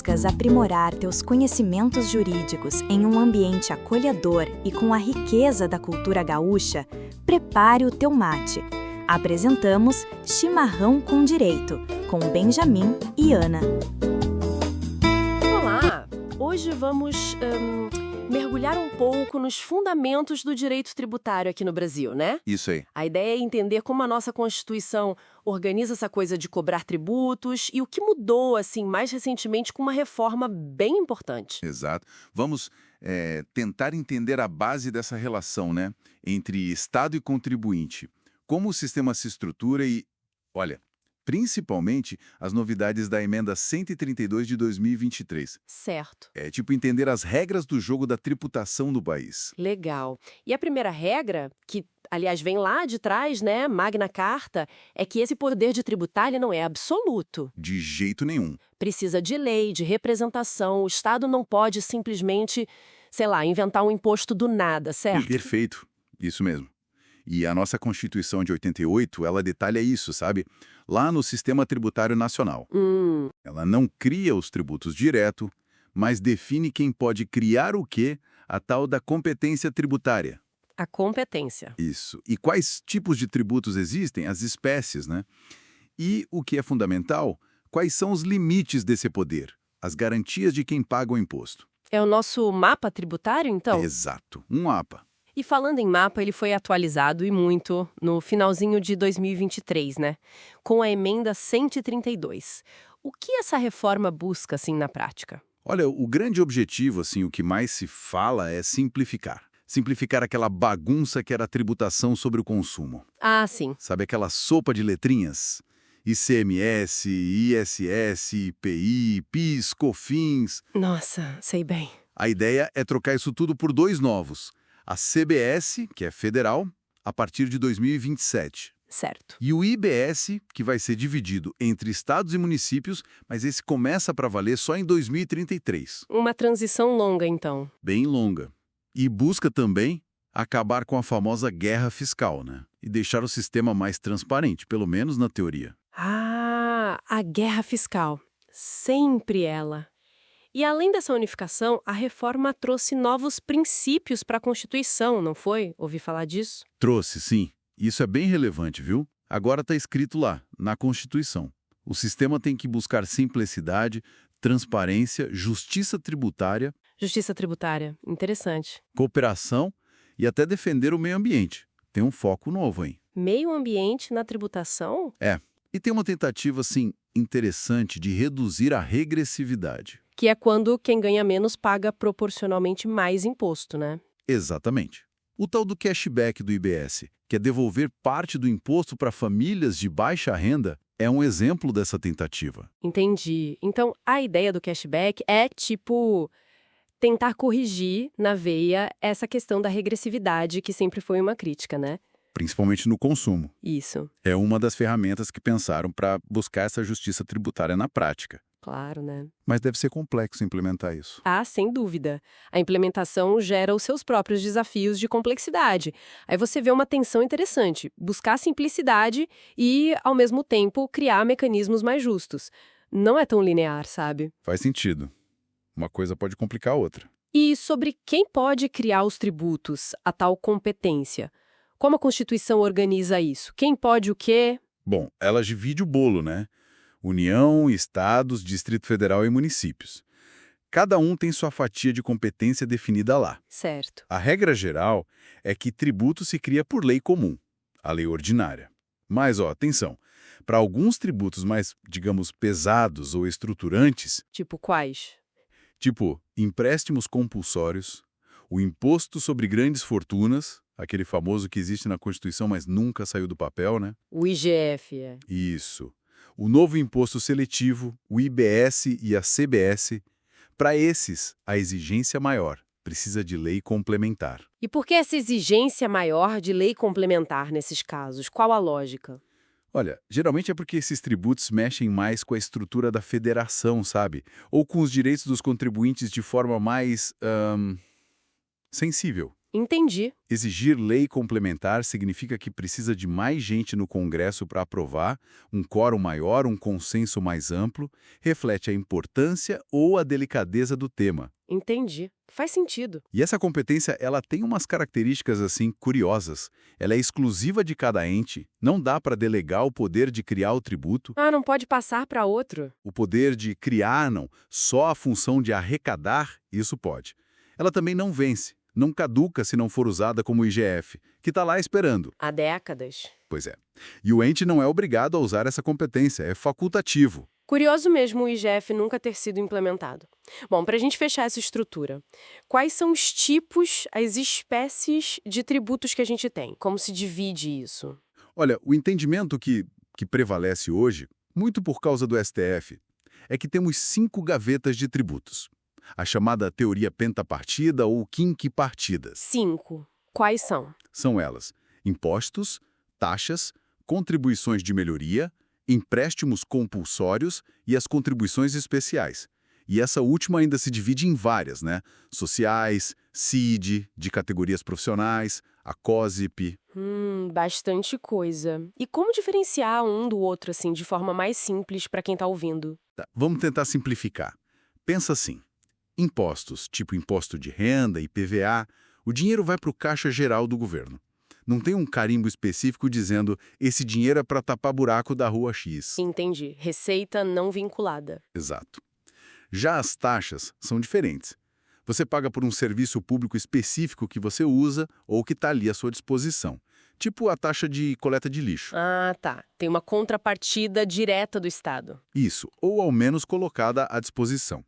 buscas aprimorar teus conhecimentos jurídicos em um ambiente acolhedor e com a riqueza da cultura gaúcha, prepare o teu mate. Apresentamos Chimarrão com Direito, com Benjamin e Ana. Olá! Hoje vamos mergulhar um pouco nos fundamentos do direito tributário aqui no Brasil, né? Isso aí. A ideia é entender como a nossa Constituição organiza essa coisa de cobrar tributos e o que mudou, assim, mais recentemente com uma reforma bem importante. Exato. Vamos tentar entender a base dessa relação, né, entre Estado e contribuinte. Como o sistema se estrutura e, olha, principalmente as novidades da Emenda 132 de 2023. Certo. É tipo entender as regras do jogo da tributação no país. Legal. E a primeira regra, que, aliás, vem lá de trás, né, Magna Carta, é que esse poder de tributar ele não é absoluto. De jeito nenhum. Precisa de lei, de representação. O Estado não pode simplesmente, sei lá, inventar um imposto do nada, certo? Perfeito. Isso mesmo. E a nossa Constituição de 88, ela detalha isso, sabe? Lá no Sistema Tributário Nacional. Ela não cria os tributos direto, mas define quem pode criar o quê, a tal da competência tributária. A competência. Isso. E quais tipos de tributos existem? As espécies, né? E, o que é fundamental, quais são os limites desse poder? As garantias de quem paga o imposto. É o nosso mapa tributário, então? Exato. Um APA. E falando em mapa, ele foi atualizado e muito no finalzinho de 2023, né? Com a emenda 132. O que essa reforma busca, assim, na prática? Olha, o grande objetivo, assim, o que mais se fala é simplificar. Simplificar aquela bagunça que era a tributação sobre o consumo. Ah, sim. Sabe aquela sopa de letrinhas? ICMS, ISS, IPI, PIS, COFINS. Nossa, sei bem. A ideia é trocar isso tudo por dois novos. A CBS, que é federal, a partir de 2027. Certo. E o IBS, que vai ser dividido entre estados e municípios, mas esse começa para valer só em 2033. Uma transição longa, então. Bem longa. E busca também acabar com a famosa guerra fiscal, né? E deixar o sistema mais transparente, pelo menos na teoria. Ah, a guerra fiscal. Sempre ela. E além dessa unificação, a reforma trouxe novos princípios para a Constituição, não foi? Ouvi falar disso? Trouxe, sim. Isso é bem relevante, viu? Agora está escrito lá, na Constituição. O sistema tem que buscar simplicidade, transparência, justiça tributária, Justiça tributária. Interessante. cooperação e até defender o meio ambiente. Tem um foco novo, hein? Meio ambiente na tributação? E tem uma tentativa, assim, interessante de reduzir a regressividade. Que é quando quem ganha menos paga proporcionalmente mais imposto, né? Exatamente. O tal do cashback do IBS, que é devolver parte do imposto para famílias de baixa renda, é um exemplo dessa tentativa. Entendi. Então, a ideia do cashback é, tipo, tentar corrigir na veia essa questão da regressividade, que sempre foi uma crítica, né? Principalmente no consumo. Isso. É uma das ferramentas que pensaram para buscar essa justiça tributária na prática. Claro, né? Mas deve ser complexo implementar isso. Ah, sem dúvida. A implementação gera os seus próprios desafios de complexidade. Aí você vê uma tensão interessante, buscar simplicidade e, ao mesmo tempo, criar mecanismos mais justos. Não é tão linear, sabe? Faz sentido. Uma coisa pode complicar a outra. E sobre quem pode criar os tributos, a tal competência? Como a Constituição organiza isso? Quem pode o quê? Bom, ela divide o bolo, né? União, estados, Distrito Federal e municípios. Cada um tem sua fatia de competência definida lá. Certo. A regra geral é que tributo se cria por lei comum, a lei ordinária. Mas, atenção, para alguns tributos mais, digamos, pesados ou estruturantes, Tipo quais? tipo empréstimos compulsórios, o imposto sobre grandes fortunas, aquele famoso que existe na Constituição, mas nunca saiu do papel, né? O IGF, é. Isso. O novo imposto seletivo, o IBS e a CBS, para esses, a exigência maior precisa de lei complementar. E por que essa exigência maior de lei complementar nesses casos? Qual a lógica? Olha, geralmente é porque esses tributos mexem mais com a estrutura da federação, sabe? Ou com os direitos dos contribuintes de forma mais sensível. Entendi. Exigir lei complementar significa que precisa de mais gente no Congresso para aprovar, um quórum maior, um consenso mais amplo, reflete a importância ou a delicadeza do tema. Entendi. Faz sentido. E essa competência, ela tem umas características assim curiosas. Ela é exclusiva de cada ente, não dá para delegar o poder de criar o tributo, Ah, não pode passar para outro? o poder de criar não, só a função de arrecadar, isso pode. Ela também não vence, não caduca se não for usada como IGF, que está lá esperando. Há décadas. Pois é. E o ente não é obrigado a usar essa competência, é facultativo. Curioso mesmo o IGF nunca ter sido implementado. Bom, para a gente fechar essa estrutura, quais são os tipos, as espécies de tributos que a gente tem? Como se divide isso? Olha, o entendimento que prevalece hoje, muito por causa do STF, é que temos 5 gavetas de tributos. A chamada teoria pentapartida ou quinquipartidas. 5. Quais são? São elas: impostos, taxas, contribuições de melhoria, empréstimos compulsórios e as contribuições especiais. E essa última ainda se divide em várias, né? Sociais, CID, de categorias profissionais, a COSIP. Bastante coisa. E como diferenciar um do outro, assim, de forma mais simples para quem está ouvindo? Tá, vamos tentar simplificar. Pensa assim: impostos, tipo imposto de renda, IPVA, o dinheiro vai para o Caixa Geral do governo. Não tem um carimbo específico dizendo esse dinheiro é para tapar buraco da rua X. Entendi. Receita não vinculada. Exato. Já as taxas são diferentes. Você paga por um serviço público específico que você usa ou que está ali à sua disposição. Tipo a taxa de coleta de lixo. Ah, tá. Tem uma contrapartida direta do Estado. Isso, ou ao menos colocada à disposição.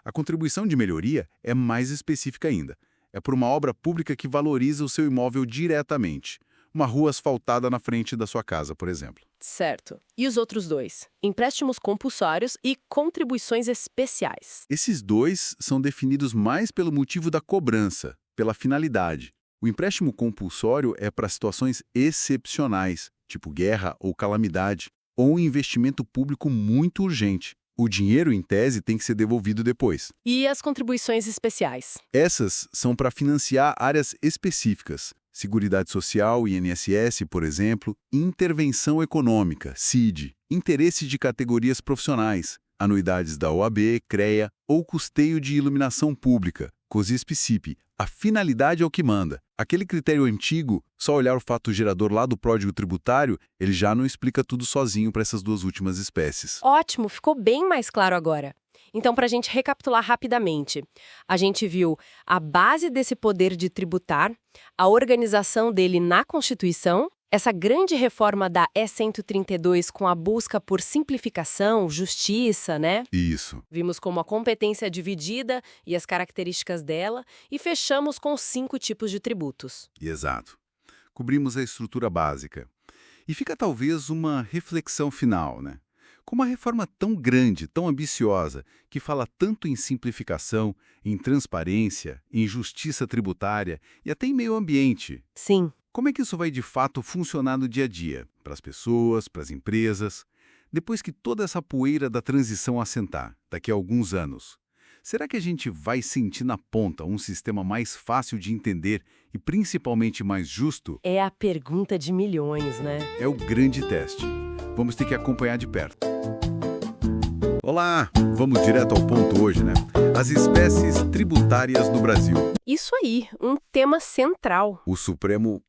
A contribuição de melhoria é mais específica ainda. É por uma obra pública que valoriza o seu imóvel diretamente. Uma rua asfaltada na frente da sua casa, por exemplo. Certo. E os outros dois? Empréstimos compulsórios e contribuições especiais. Esses dois são definidos mais pelo motivo da cobrança, pela finalidade. O empréstimo compulsório é para situações excepcionais, tipo guerra ou calamidade, ou um investimento público muito urgente. O dinheiro, em tese, tem que ser devolvido depois. E as contribuições especiais? Essas são para financiar áreas específicas. Seguridade Social, INSS, por exemplo, intervenção econômica, CID, interesse de categorias profissionais, anuidades da OAB, CREA ou custeio de iluminação pública, COSISP-CIP. A finalidade é o que manda. Aquele critério antigo, só olhar o fato gerador lá do Código Tributário, ele já não explica tudo sozinho para essas duas últimas espécies. Ótimo, ficou bem mais claro agora. Então, para a gente recapitular rapidamente, a gente viu a base desse poder de tributar, a organização dele na Constituição, essa grande reforma da E132 com a busca por simplificação, justiça, né? Isso. Vimos como a competência é dividida e as características dela, e fechamos com 5 tipos de tributos. Exato. Cobrimos a estrutura básica. E fica talvez uma reflexão final, né? Com uma reforma tão grande, tão ambiciosa, que fala tanto em simplificação, em transparência, em justiça tributária e até em meio ambiente. Sim. Como é que isso vai de fato funcionar no dia a dia? Para as pessoas, para as empresas? Depois que toda essa poeira da transição assentar, daqui a alguns anos, será que a gente vai sentir na ponta um sistema mais fácil de entender e principalmente mais justo? É a pergunta de milhões, né? É o grande teste. Vamos ter que acompanhar de perto. Olá! Vamos direto ao ponto hoje, né? As espécies tributárias no Brasil. Isso aí, um tema central. O Supremo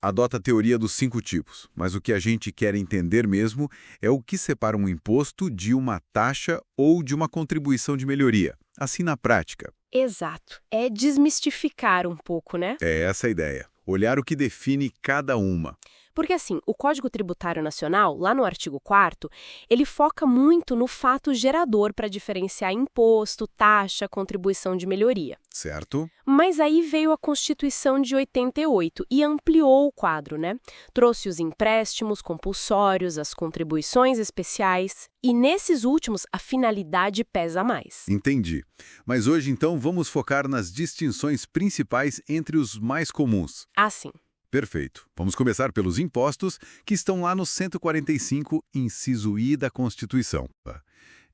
adota a teoria dos 5 tipos, mas o que a gente quer entender mesmo é o que separa um imposto de uma taxa ou de uma contribuição de melhoria. Assim na prática. Exato. É desmistificar um pouco, né? É essa a ideia. Olhar o que define cada uma. Porque, assim, o Código Tributário Nacional, lá no artigo 4º, ele foca muito no fato gerador para diferenciar imposto, taxa, contribuição de melhoria. Certo? Mas aí veio a Constituição de 88 e ampliou o quadro, né? Trouxe os empréstimos compulsórios, as contribuições especiais, e nesses últimos a finalidade pesa mais. Entendi. Mas hoje, então, vamos focar nas distinções principais entre os mais comuns. Ah, sim. Perfeito. Vamos começar pelos impostos, que estão lá no 145, inciso I da Constituição.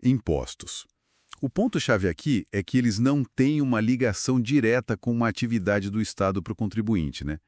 Impostos. O ponto-chave aqui é que eles não têm uma ligação direta com uma atividade do Estado para o contribuinte, né?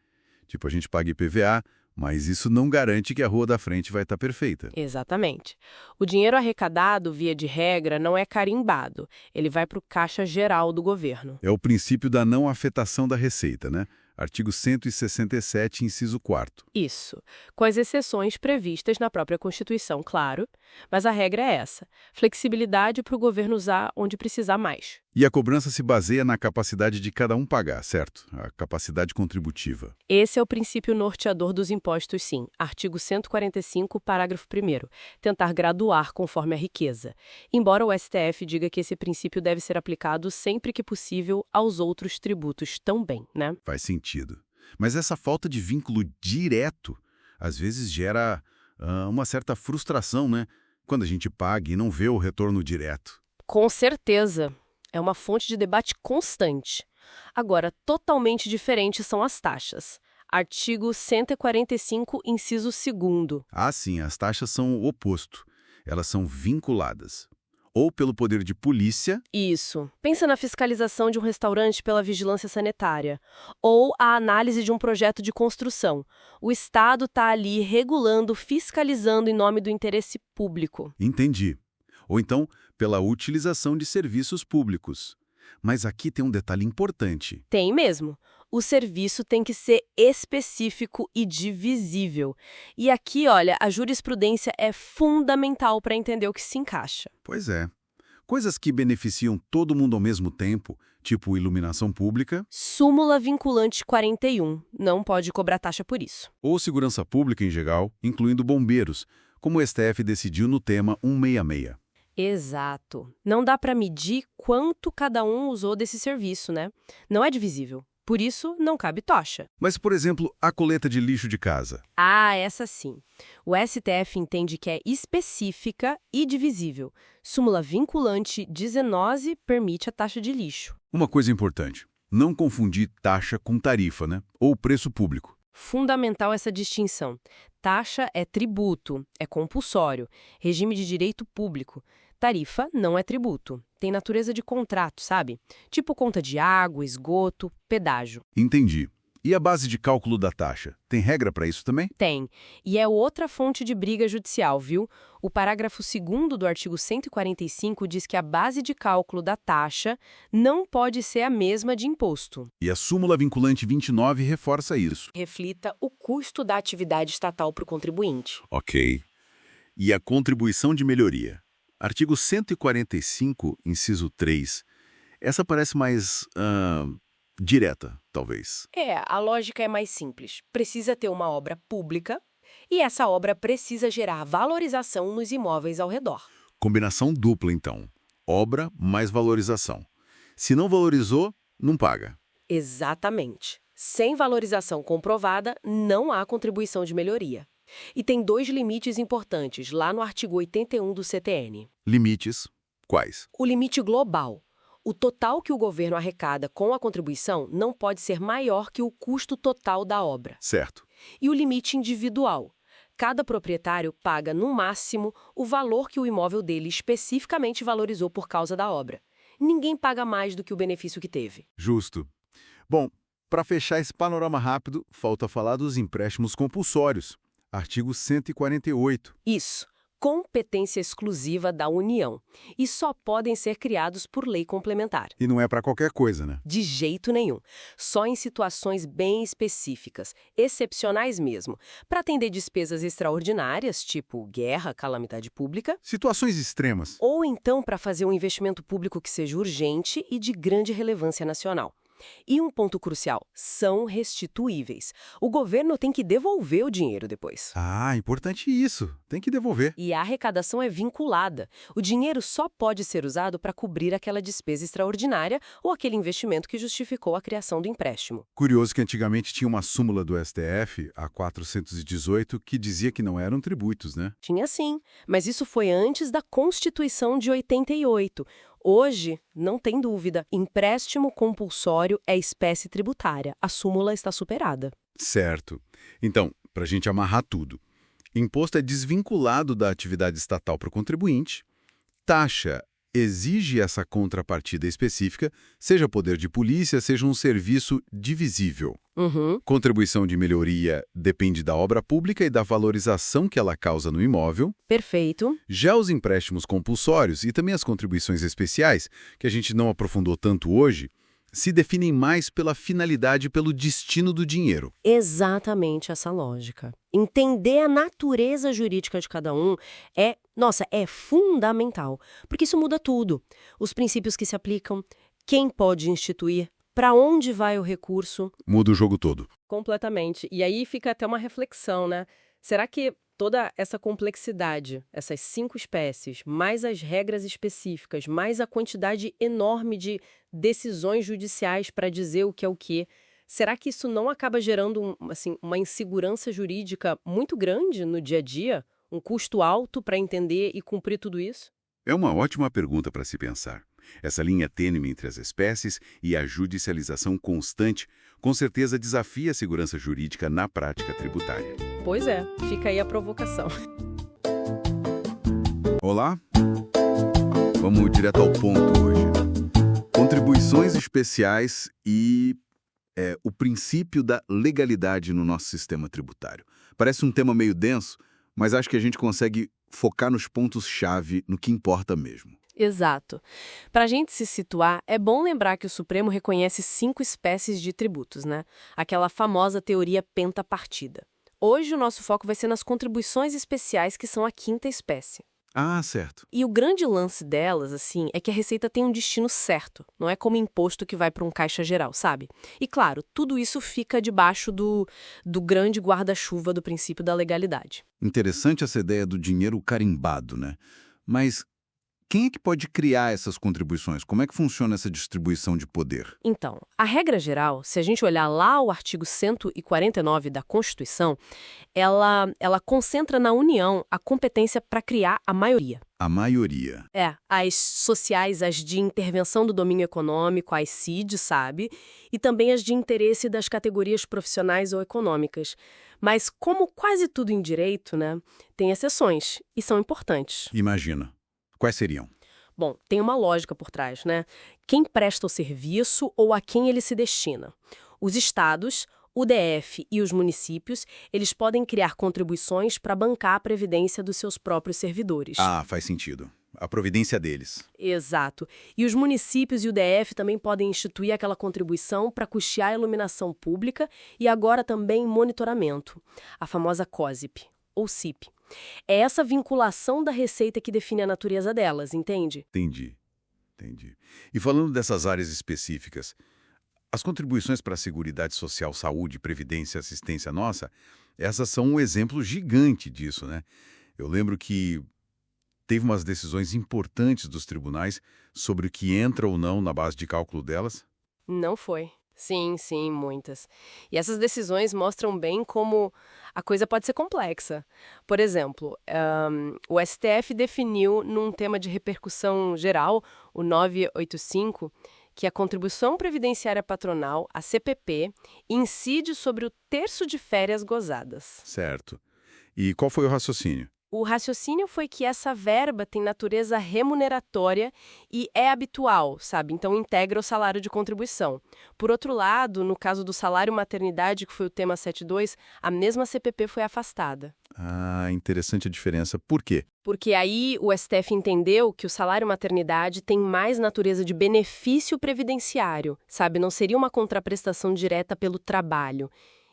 Tipo, a gente paga IPVA, mas isso não garante que a rua da frente vai estar perfeita. Exatamente. O dinheiro arrecadado, via de regra, não é carimbado. Ele vai para o caixa geral do governo. É o princípio da não afetação da receita, né? Artigo 167, inciso 4º. Isso, com as exceções previstas na própria Constituição, claro, mas a regra é essa: flexibilidade para o governo usar onde precisar mais. E a cobrança se baseia na capacidade de cada um pagar, certo? A capacidade contributiva. Esse é o princípio norteador dos impostos, sim. Artigo 145, parágrafo 1º. Tentar graduar conforme a riqueza. Embora o STF diga que esse princípio deve ser aplicado sempre que possível aos outros tributos também, né? Faz sentido. Mas essa falta de vínculo direto, às vezes gera uma certa frustração, né? Quando a gente paga e não vê o retorno direto. Com certeza. É uma fonte de debate constante. Agora, totalmente diferentes são as taxas. Artigo 145, inciso 2º. Ah, sim, as taxas são o oposto. Elas são vinculadas. Ou pelo poder de polícia. Isso. Pensa na fiscalização de um restaurante pela vigilância sanitária. Ou a análise de um projeto de construção. O Estado está ali regulando, fiscalizando em nome do interesse público. Entendi. Ou então, pela utilização de serviços públicos. Mas aqui tem um detalhe importante. Tem mesmo. O serviço tem que ser específico e divisível. E aqui, olha, a jurisprudência é fundamental para entender o que se encaixa. Pois é. Coisas que beneficiam todo mundo ao mesmo tempo, tipo iluminação pública. Súmula vinculante 41. Não pode cobrar taxa por isso. Ou segurança pública em geral, incluindo bombeiros, como o STF decidiu no tema 166. Exato. Não dá para medir quanto cada um usou desse serviço, né? Não é divisível. Por isso, não cabe tocha. Mas, por exemplo, a coleta de lixo de casa. Ah, essa sim. O STF entende que é específica e divisível. Súmula vinculante 19 permite a taxa de lixo. Uma coisa importante, não confundir taxa com tarifa, né? Ou preço público. Fundamental essa distinção. Taxa é tributo, é compulsório, regime de direito público. Tarifa não é tributo, tem natureza de contrato, sabe? Tipo conta de água, esgoto, pedágio. Entendi. E a base de cálculo da taxa? Tem regra para isso também? Tem. E é outra fonte de briga judicial, viu? O parágrafo 2º do artigo 145 diz que a base de cálculo da taxa não pode ser a mesma de imposto. E a súmula vinculante 29 reforça isso. Reflita o custo da atividade estatal para o contribuinte. Ok. E a contribuição de melhoria? Artigo 145, inciso 3. Essa parece mais direta, talvez. A lógica é mais simples. Precisa ter uma obra pública e essa obra precisa gerar valorização nos imóveis ao redor. Combinação dupla, então. Obra mais valorização. Se não valorizou, não paga. Exatamente. Sem valorização comprovada, não há contribuição de melhoria. E tem 2 limites importantes lá no artigo 81 do CTN. Limites, quais? O limite global. O total que o governo arrecada com a contribuição não pode ser maior que o custo total da obra. Certo. E o limite individual. Cada proprietário paga, no máximo, o valor que o imóvel dele especificamente valorizou por causa da obra. Ninguém paga mais do que o benefício que teve. Justo. Bom, para fechar esse panorama rápido, falta falar dos empréstimos compulsórios. Artigo 148. Isso. Competência exclusiva da União. E só podem ser criados por lei complementar. E não é para qualquer coisa, né? De jeito nenhum. Só em situações bem específicas, excepcionais mesmo, para atender despesas extraordinárias, tipo guerra, calamidade pública. Situações extremas. Ou então para fazer um investimento público que seja urgente e de grande relevância nacional. E um ponto crucial, são restituíveis. O governo tem que devolver o dinheiro depois. Ah, importante isso. Tem que devolver. E a arrecadação é vinculada. O dinheiro só pode ser usado para cobrir aquela despesa extraordinária ou aquele investimento que justificou a criação do empréstimo. Curioso que antigamente tinha uma súmula do STF, a 418, que dizia que não eram tributos, né? Tinha sim, mas isso foi antes da Constituição de 88. Hoje, não tem dúvida, empréstimo compulsório é espécie tributária. A súmula está superada. Certo. Então, para a gente amarrar tudo, imposto é desvinculado da atividade estatal para o contribuinte, taxa exige essa contrapartida específica, seja poder de polícia, seja um serviço divisível. Uhum. Contribuição de melhoria depende da obra pública e da valorização que ela causa no imóvel. Perfeito. Já os empréstimos compulsórios e também as contribuições especiais, que a gente não aprofundou tanto hoje, se definem mais pela finalidade e pelo destino do dinheiro. Exatamente essa lógica. Entender a natureza jurídica de cada um é fundamental, porque isso muda tudo. Os princípios que se aplicam, quem pode instituir, para onde vai o recurso. Muda o jogo todo. Completamente. E aí fica até uma reflexão, né? Será que toda essa complexidade, essas 5 espécies, mais as regras específicas, mais a quantidade enorme de decisões judiciais para dizer o que é o quê, será que isso não acaba gerando uma insegurança jurídica muito grande no dia a dia? Um custo alto para entender e cumprir tudo isso? É uma ótima pergunta para se pensar. Essa linha tênue entre as espécies e a judicialização constante com certeza desafia a segurança jurídica na prática tributária. Pois é, fica aí a provocação. Olá, vamos direto ao ponto hoje. Contribuições especiais e o princípio da legalidade no nosso sistema tributário. Parece um tema meio denso, mas acho que a gente consegue focar nos pontos-chave, no que importa mesmo. Exato. Para a gente se situar, é bom lembrar que o Supremo reconhece 5 espécies de tributos, né? Aquela famosa teoria pentapartida. Hoje o nosso foco vai ser nas contribuições especiais, que são a 5ª espécie. Ah, certo. E o grande lance delas, é que a Receita tem um destino certo. Não é como imposto que vai para um caixa geral, sabe? E claro, tudo isso fica debaixo do grande guarda-chuva do princípio da legalidade. Interessante essa ideia do dinheiro carimbado, né? Mas quem é que pode criar essas contribuições? Como é que funciona essa distribuição de poder? Então, a regra geral, se a gente olhar lá o artigo 149 da Constituição, ela concentra na União a competência para criar a maioria. A maioria. As sociais, as de intervenção do domínio econômico, as CID, sabe? E também as de interesse das categorias profissionais ou econômicas. Mas como quase tudo em direito, né, tem exceções, e são importantes. Imagina. Quais seriam? Bom, tem uma lógica por trás, né? Quem presta o serviço ou a quem ele se destina. Os estados, o DF e os municípios, eles podem criar contribuições para bancar a previdência dos seus próprios servidores. Ah, faz sentido. A providência deles. Exato. E os municípios e o DF também podem instituir aquela contribuição para custear a iluminação pública e agora também monitoramento, a famosa COSIP, ou CIP. É essa vinculação da Receita que define a natureza delas, entende? Entendi. E falando dessas áreas específicas, as contribuições para a Seguridade Social, Saúde, Previdência e Assistência nossa, essas são um exemplo gigante disso, né? Eu lembro que teve umas decisões importantes dos tribunais sobre o que entra ou não na base de cálculo delas. Não foi. Sim, muitas. E essas decisões mostram bem como a coisa pode ser complexa. Por exemplo, o STF definiu num tema de repercussão geral, o 985, que a contribuição previdenciária patronal, a CPP, incide sobre o terço de férias gozadas. Certo. E qual foi o raciocínio? O raciocínio foi que essa verba tem natureza remuneratória e é habitual, sabe? Então integra o salário de contribuição. Por outro lado, no caso do salário maternidade, que foi o tema 72, a mesma CPP foi afastada. Ah, interessante a diferença. Por quê? Porque aí o STF entendeu que o salário maternidade tem mais natureza de benefício previdenciário, sabe? Não seria uma contraprestação direta pelo trabalho.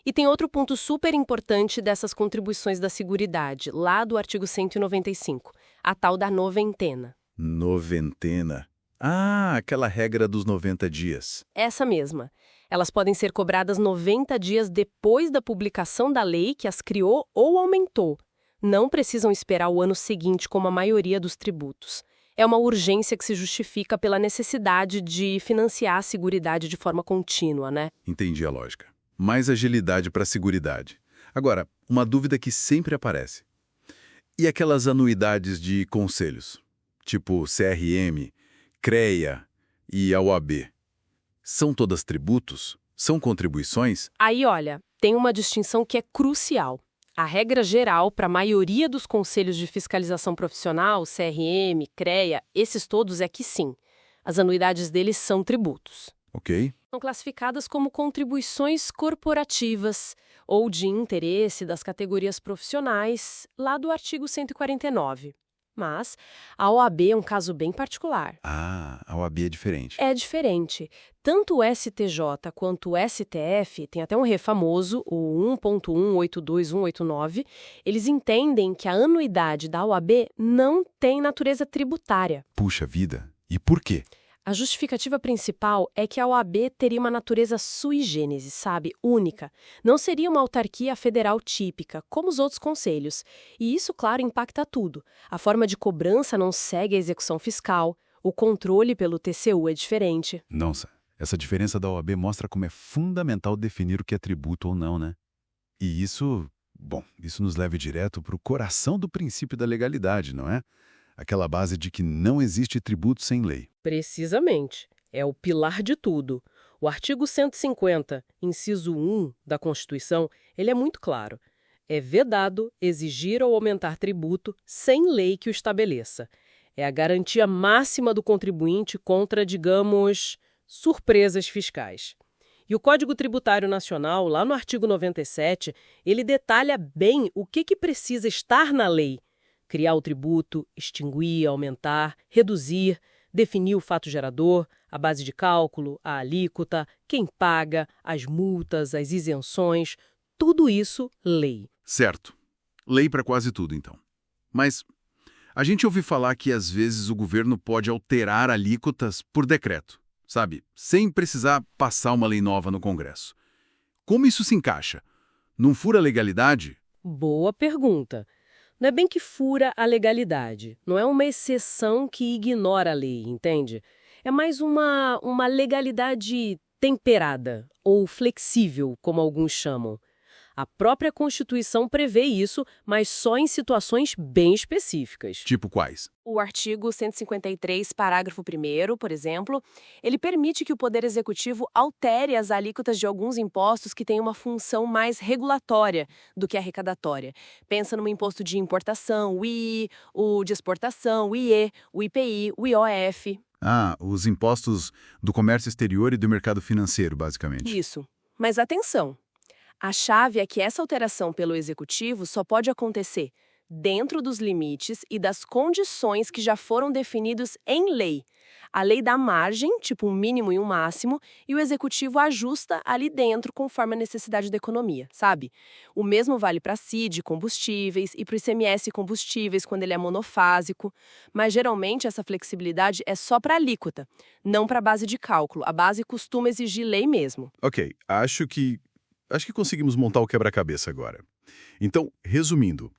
E tem outro ponto super importante dessas contribuições da Seguridade, lá do artigo 195, a tal da noventena. Noventena. Ah, aquela regra dos 90 dias. Essa mesma. Elas podem ser cobradas 90 dias depois da publicação da lei que as criou ou aumentou. Não precisam esperar o ano seguinte, como a maioria dos tributos. É uma urgência que se justifica pela necessidade de financiar a Seguridade de forma contínua, né? Entendi a lógica. Mais agilidade para a seguridade. Agora, uma dúvida que sempre aparece. E aquelas anuidades de conselhos? Tipo CRM, CREA e a OAB. São todas tributos? São contribuições? Aí, olha, tem uma distinção que é crucial. A regra geral para a maioria dos conselhos de fiscalização profissional, CRM, CREA, esses todos é que sim, as anuidades deles são tributos. Ok. São classificadas como contribuições corporativas ou de interesse das categorias profissionais, lá do artigo 149. Mas a OAB é um caso bem particular. Ah, a OAB é diferente. É diferente. Tanto o STJ quanto o STF, tem até um ré famoso, o 1.182189, eles entendem que a anuidade da OAB não tem natureza tributária. Puxa vida. E por quê? A justificativa principal é que a OAB teria uma natureza sui generis, sabe? Única. Não seria uma autarquia federal típica, como os outros conselhos. E isso, claro, impacta tudo. A forma de cobrança não segue a execução fiscal, o controle pelo TCU é diferente. Nossa, essa diferença da OAB mostra como é fundamental definir o que é tributo ou não, né? E isso nos leva direto para o coração do princípio da legalidade, não é? Aquela base de que não existe tributo sem lei. Precisamente. É o pilar de tudo. O artigo 150, inciso 1 da Constituição, ele é muito claro. É vedado exigir ou aumentar tributo sem lei que o estabeleça. É a garantia máxima do contribuinte contra, digamos, surpresas fiscais. E o Código Tributário Nacional, lá no artigo 97, ele detalha bem o que precisa estar na lei. Criar o tributo, extinguir, aumentar, reduzir, definir o fato gerador, a base de cálculo, a alíquota, quem paga, as multas, as isenções, tudo isso, lei. Certo. Lei para quase tudo, então. Mas a gente ouve falar que às vezes o governo pode alterar alíquotas por decreto, sabe? Sem precisar passar uma lei nova no Congresso. Como isso se encaixa? Não fura a legalidade? Boa pergunta. Não é bem que fura a legalidade, não é uma exceção que ignora a lei, entende? É mais uma legalidade temperada, ou flexível, como alguns chamam. A própria Constituição prevê isso, mas só em situações bem específicas. Tipo quais? O artigo 153, parágrafo 1º, por exemplo, ele permite que o Poder Executivo altere as alíquotas de alguns impostos que têm uma função mais regulatória do que arrecadatória. Pensa no imposto de importação, o II, o de exportação, o IE, o IPI, o IOF. Ah, os impostos do comércio exterior e do mercado financeiro, basicamente. Isso. Mas atenção! A chave é que essa alteração pelo Executivo só pode acontecer dentro dos limites e das condições que já foram definidos em lei. A lei dá margem, tipo um mínimo e um máximo, e o Executivo ajusta ali dentro conforme a necessidade da economia, sabe? O mesmo vale para a CID, combustíveis, e para o ICMS combustíveis, quando ele é monofásico. Mas, geralmente, essa flexibilidade é só para a alíquota, não para a base de cálculo. A base costuma exigir lei mesmo. Ok, acho que conseguimos montar o quebra-cabeça agora. Então, resumindo,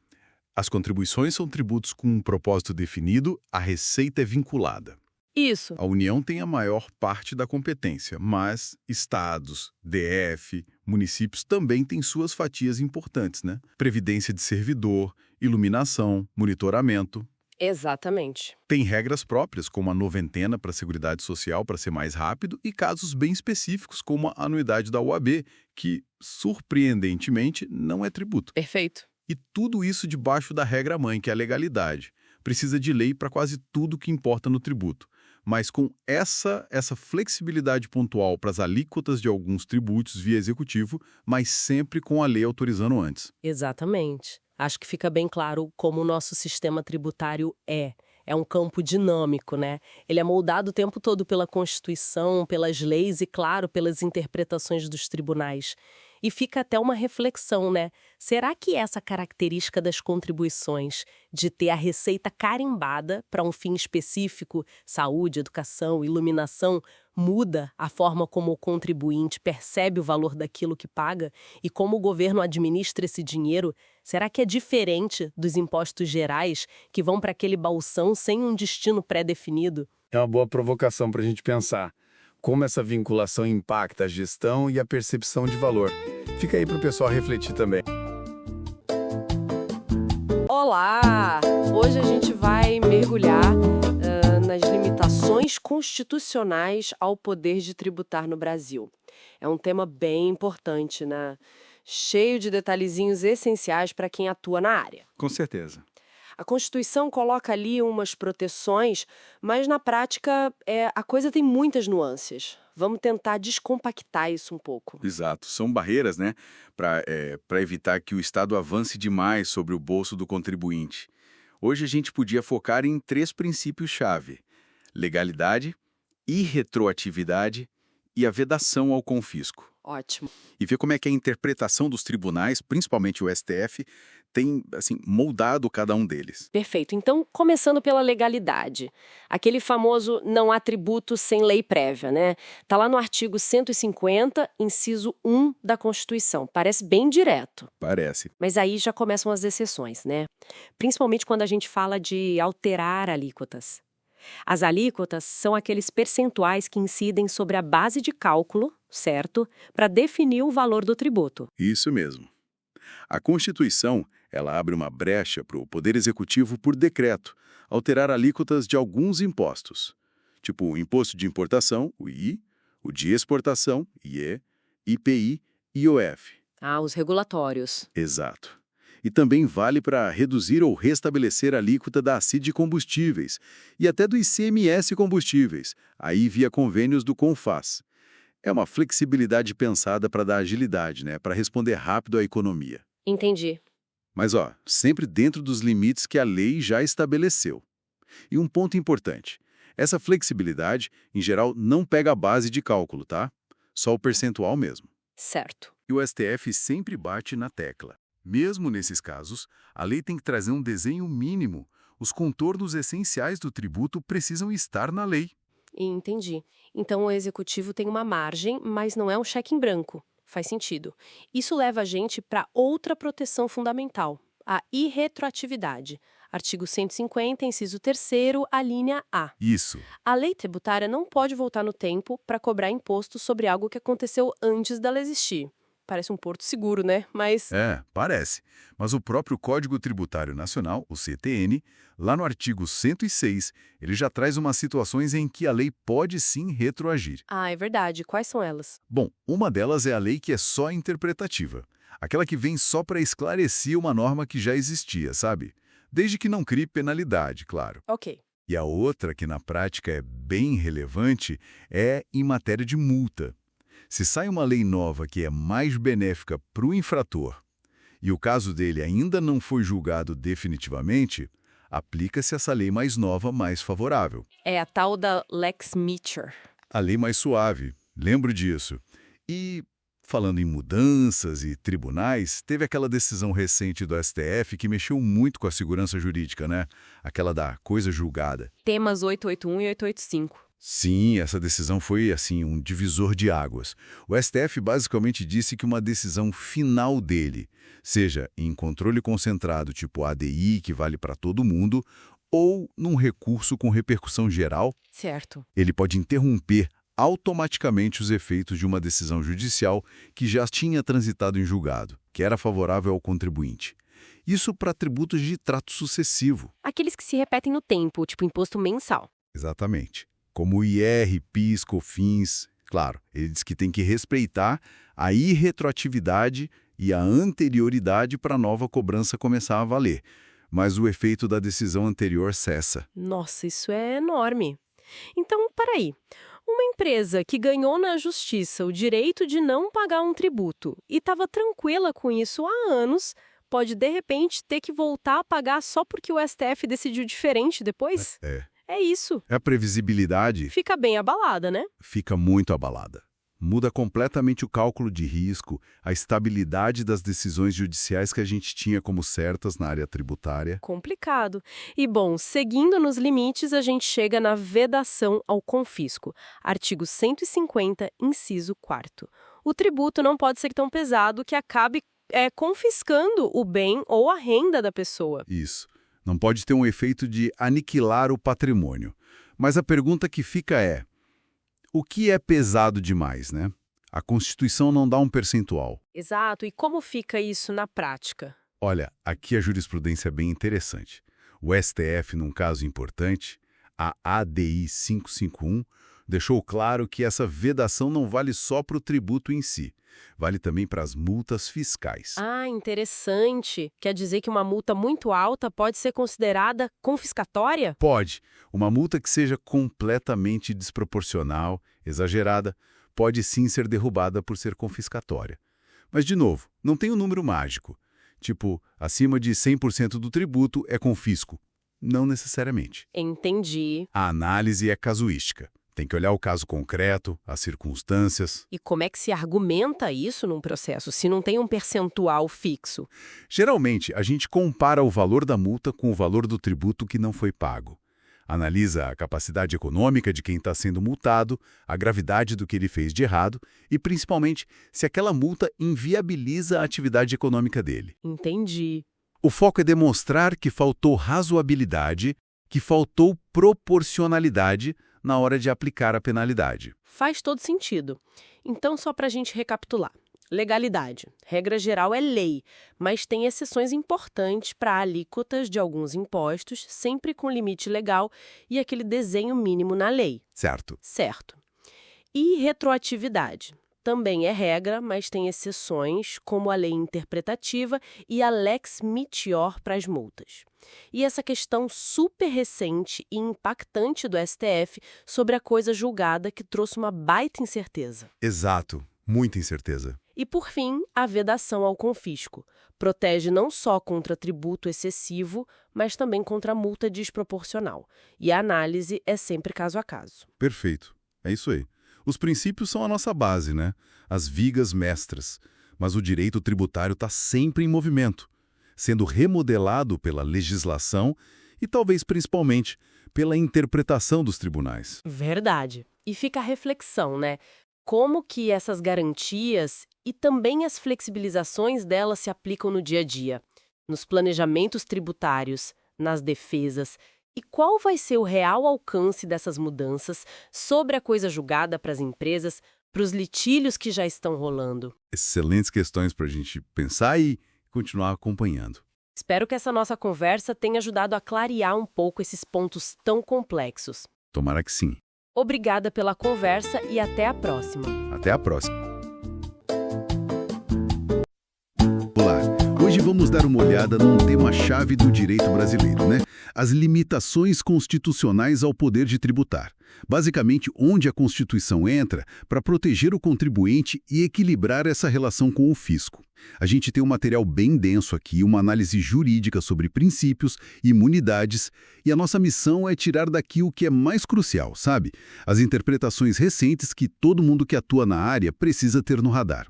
as contribuições são tributos com um propósito definido, a receita é vinculada. Isso. A União tem a maior parte da competência, mas estados, DF, municípios também têm suas fatias importantes, né? Previdência de servidor, iluminação, monitoramento. Exatamente. Tem regras próprias, como a noventena para a Seguridade Social para ser mais rápido e casos bem específicos, como a anuidade da OAB, que, surpreendentemente, não é tributo. Perfeito. E tudo isso debaixo da regra-mãe, que é a legalidade. Precisa de lei para quase tudo que importa no tributo. Mas com essa flexibilidade pontual para as alíquotas de alguns tributos via executivo, mas sempre com a lei autorizando antes. Exatamente. Acho que fica bem claro como o nosso sistema tributário é. É um campo dinâmico, né? Ele é moldado o tempo todo pela Constituição, pelas leis e, claro, pelas interpretações dos tribunais. E fica até uma reflexão, né? Será que essa característica das contribuições, de ter a receita carimbada para um fim específico, saúde, educação, iluminação, muda a forma como o contribuinte percebe o valor daquilo que paga e como o governo administra esse dinheiro? Será que é diferente dos impostos gerais que vão para aquele balção sem um destino pré-definido? É uma boa provocação para a gente pensar. Como essa vinculação impacta a gestão e a percepção de valor. Fica aí para o pessoal refletir também. Olá! Hoje a gente vai mergulhar nas limitações constitucionais ao poder de tributar no Brasil. É um tema bem importante, né? cheio de detalhezinhos essenciais para quem atua na área. Com certeza. A Constituição coloca ali umas proteções, mas na prática a coisa tem muitas nuances. Vamos tentar descompactar isso um pouco. Exato. São barreiras, né, para evitar que o Estado avance demais sobre o bolso do contribuinte. Hoje a gente podia focar em 3 princípios-chave: legalidade, irretroatividade e a vedação ao confisco. Ótimo. E ver como é que a interpretação dos tribunais, principalmente o STF, tem, assim, moldado cada um deles. Perfeito. Então, começando pela legalidade. Aquele famoso não há tributo sem lei prévia, né? Tá lá no artigo 150, inciso 1 da Constituição. Parece bem direto. Parece. Mas aí já começam as exceções, né? Principalmente quando a gente fala de alterar alíquotas. As alíquotas são aqueles percentuais que incidem sobre a base de cálculo, certo? Para definir o valor do tributo. Isso mesmo. A Constituição, ela abre uma brecha para o Poder Executivo, por decreto, alterar alíquotas de alguns impostos, tipo o Imposto de Importação, o I, o de Exportação, IE, IPI e IOF. Ah, os regulatórios. Exato. E também vale para reduzir ou restabelecer a alíquota da ACID de combustíveis e até do ICMS combustíveis, aí via convênios do CONFAS. É uma flexibilidade pensada para dar agilidade, né, para responder rápido à economia. Entendi. Mas, sempre dentro dos limites que a lei já estabeleceu. E um ponto importante: essa flexibilidade, em geral, não pega a base de cálculo, tá? Só o percentual mesmo. Certo. E o STF sempre bate na tecla. Mesmo nesses casos, a lei tem que trazer um desenho mínimo. Os contornos essenciais do tributo precisam estar na lei. Entendi. Então o executivo tem uma margem, mas não é um cheque em branco. Faz sentido. Isso leva a gente para outra proteção fundamental, a irretroatividade. Artigo 150, inciso 3º, a linha A. Isso. A lei tributária não pode voltar no tempo para cobrar imposto sobre algo que aconteceu antes dela existir. Parece um porto seguro, né? Mas... Parece. Mas o próprio Código Tributário Nacional, o CTN, lá no artigo 106, ele já traz umas situações em que a lei pode sim retroagir. Ah, é verdade. Quais são elas? Bom, uma delas é a lei que é só interpretativa. Aquela que vem só para esclarecer uma norma que já existia, sabe? Desde que não crie penalidade, claro. Ok. E a outra, que na prática é bem relevante, é em matéria de multa. Se sai uma lei nova que é mais benéfica para o infrator e o caso dele ainda não foi julgado definitivamente, aplica-se essa lei mais nova, mais favorável. É a tal da Lex Mitchell. A lei mais suave, lembro disso. E, falando em mudanças e tribunais, teve aquela decisão recente do STF que mexeu muito com a segurança jurídica, né? Aquela da coisa julgada. Temas 881 e 885. Sim, essa decisão foi, assim, um divisor de águas. O STF basicamente disse que uma decisão final dele, seja em controle concentrado tipo ADI, que vale para todo mundo, ou num recurso com repercussão geral, Certo. ele pode interromper automaticamente os efeitos de uma decisão judicial que já tinha transitado em julgado, que era favorável ao contribuinte. Isso para tributos de trato sucessivo. Aqueles que se repetem no tempo, tipo imposto mensal. Exatamente. Como o IR, PIS, COFINS. Claro, ele diz que tem que respeitar a irretroatividade e a anterioridade para a nova cobrança começar a valer. Mas o efeito da decisão anterior cessa. Nossa, isso é enorme. Então, peraí. Uma empresa que ganhou na justiça o direito de não pagar um tributo e estava tranquila com isso há anos, pode, de repente, ter que voltar a pagar só porque o STF decidiu diferente depois? É isso. A previsibilidade Fica bem abalada, né? fica muito abalada. Muda completamente o cálculo de risco, a estabilidade das decisões judiciais que a gente tinha como certas na área tributária. Complicado. E, bom, seguindo nos limites, a gente chega na vedação ao confisco. Artigo 150, inciso 4º. O tributo não pode ser tão pesado que acabe confiscando o bem ou a renda da pessoa. Isso. Não pode ter um efeito de aniquilar o patrimônio. Mas a pergunta que fica é: o que é pesado demais, né? A Constituição não dá um percentual. Exato. E como fica isso na prática? Olha, aqui a jurisprudência é bem interessante. O STF, num caso importante, a ADI 551, deixou claro que essa vedação não vale só para o tributo em si. Vale também para as multas fiscais. Ah, interessante. Quer dizer que uma multa muito alta pode ser considerada confiscatória? Pode. Uma multa que seja completamente desproporcional, exagerada, pode sim ser derrubada por ser confiscatória. Mas, de novo, não tem um número mágico. Tipo, acima de 100% do tributo é confisco. Não necessariamente. Entendi. A análise é casuística. Tem que olhar o caso concreto, as circunstâncias. E como é que se argumenta isso num processo, se não tem um percentual fixo? Geralmente, a gente compara o valor da multa com o valor do tributo que não foi pago. Analisa a capacidade econômica de quem está sendo multado, a gravidade do que ele fez de errado e, principalmente, se aquela multa inviabiliza a atividade econômica dele. Entendi. O foco é demonstrar que faltou razoabilidade, que faltou proporcionalidade na hora de aplicar a penalidade. Faz todo sentido. Então, só para a gente recapitular. Legalidade. Regra geral é lei, mas tem exceções importantes para alíquotas de alguns impostos, sempre com limite legal e aquele desenho mínimo na lei. Certo. Certo. E retroatividade. Também é regra, mas tem exceções, como a lei interpretativa e a lex meteor para as multas. E essa questão super recente e impactante do STF sobre a coisa julgada que trouxe uma baita incerteza. Exato. Muita incerteza. E, por fim, a vedação ao confisco. Protege não só contra tributo excessivo, mas também contra multa desproporcional. E a análise é sempre caso a caso. Perfeito. É isso aí. Os princípios são a nossa base, né? As vigas mestras. Mas o direito tributário está sempre em movimento, sendo remodelado pela legislação e talvez principalmente pela interpretação dos tribunais. Verdade. E fica a reflexão, né? Como que essas garantias e também as flexibilizações delas se aplicam no dia a dia, nos planejamentos tributários, nas defesas, e qual vai ser o real alcance dessas mudanças sobre a coisa julgada para as empresas, para os litígios que já estão rolando. Excelentes questões para a gente pensar e continuar acompanhando. Espero que essa nossa conversa tenha ajudado a clarear um pouco esses pontos tão complexos. Tomara que sim. Obrigada pela conversa e até a próxima. Até a próxima. Olá, hoje vamos dar uma olhada num tema-chave do direito brasileiro, né? As limitações constitucionais ao poder de tributar. Basicamente, onde a Constituição entra para proteger o contribuinte e equilibrar essa relação com o fisco. A gente tem um material bem denso aqui, uma análise jurídica sobre princípios, imunidades, e a nossa missão é tirar daqui o que é mais crucial, sabe? As interpretações recentes que todo mundo que atua na área precisa ter no radar.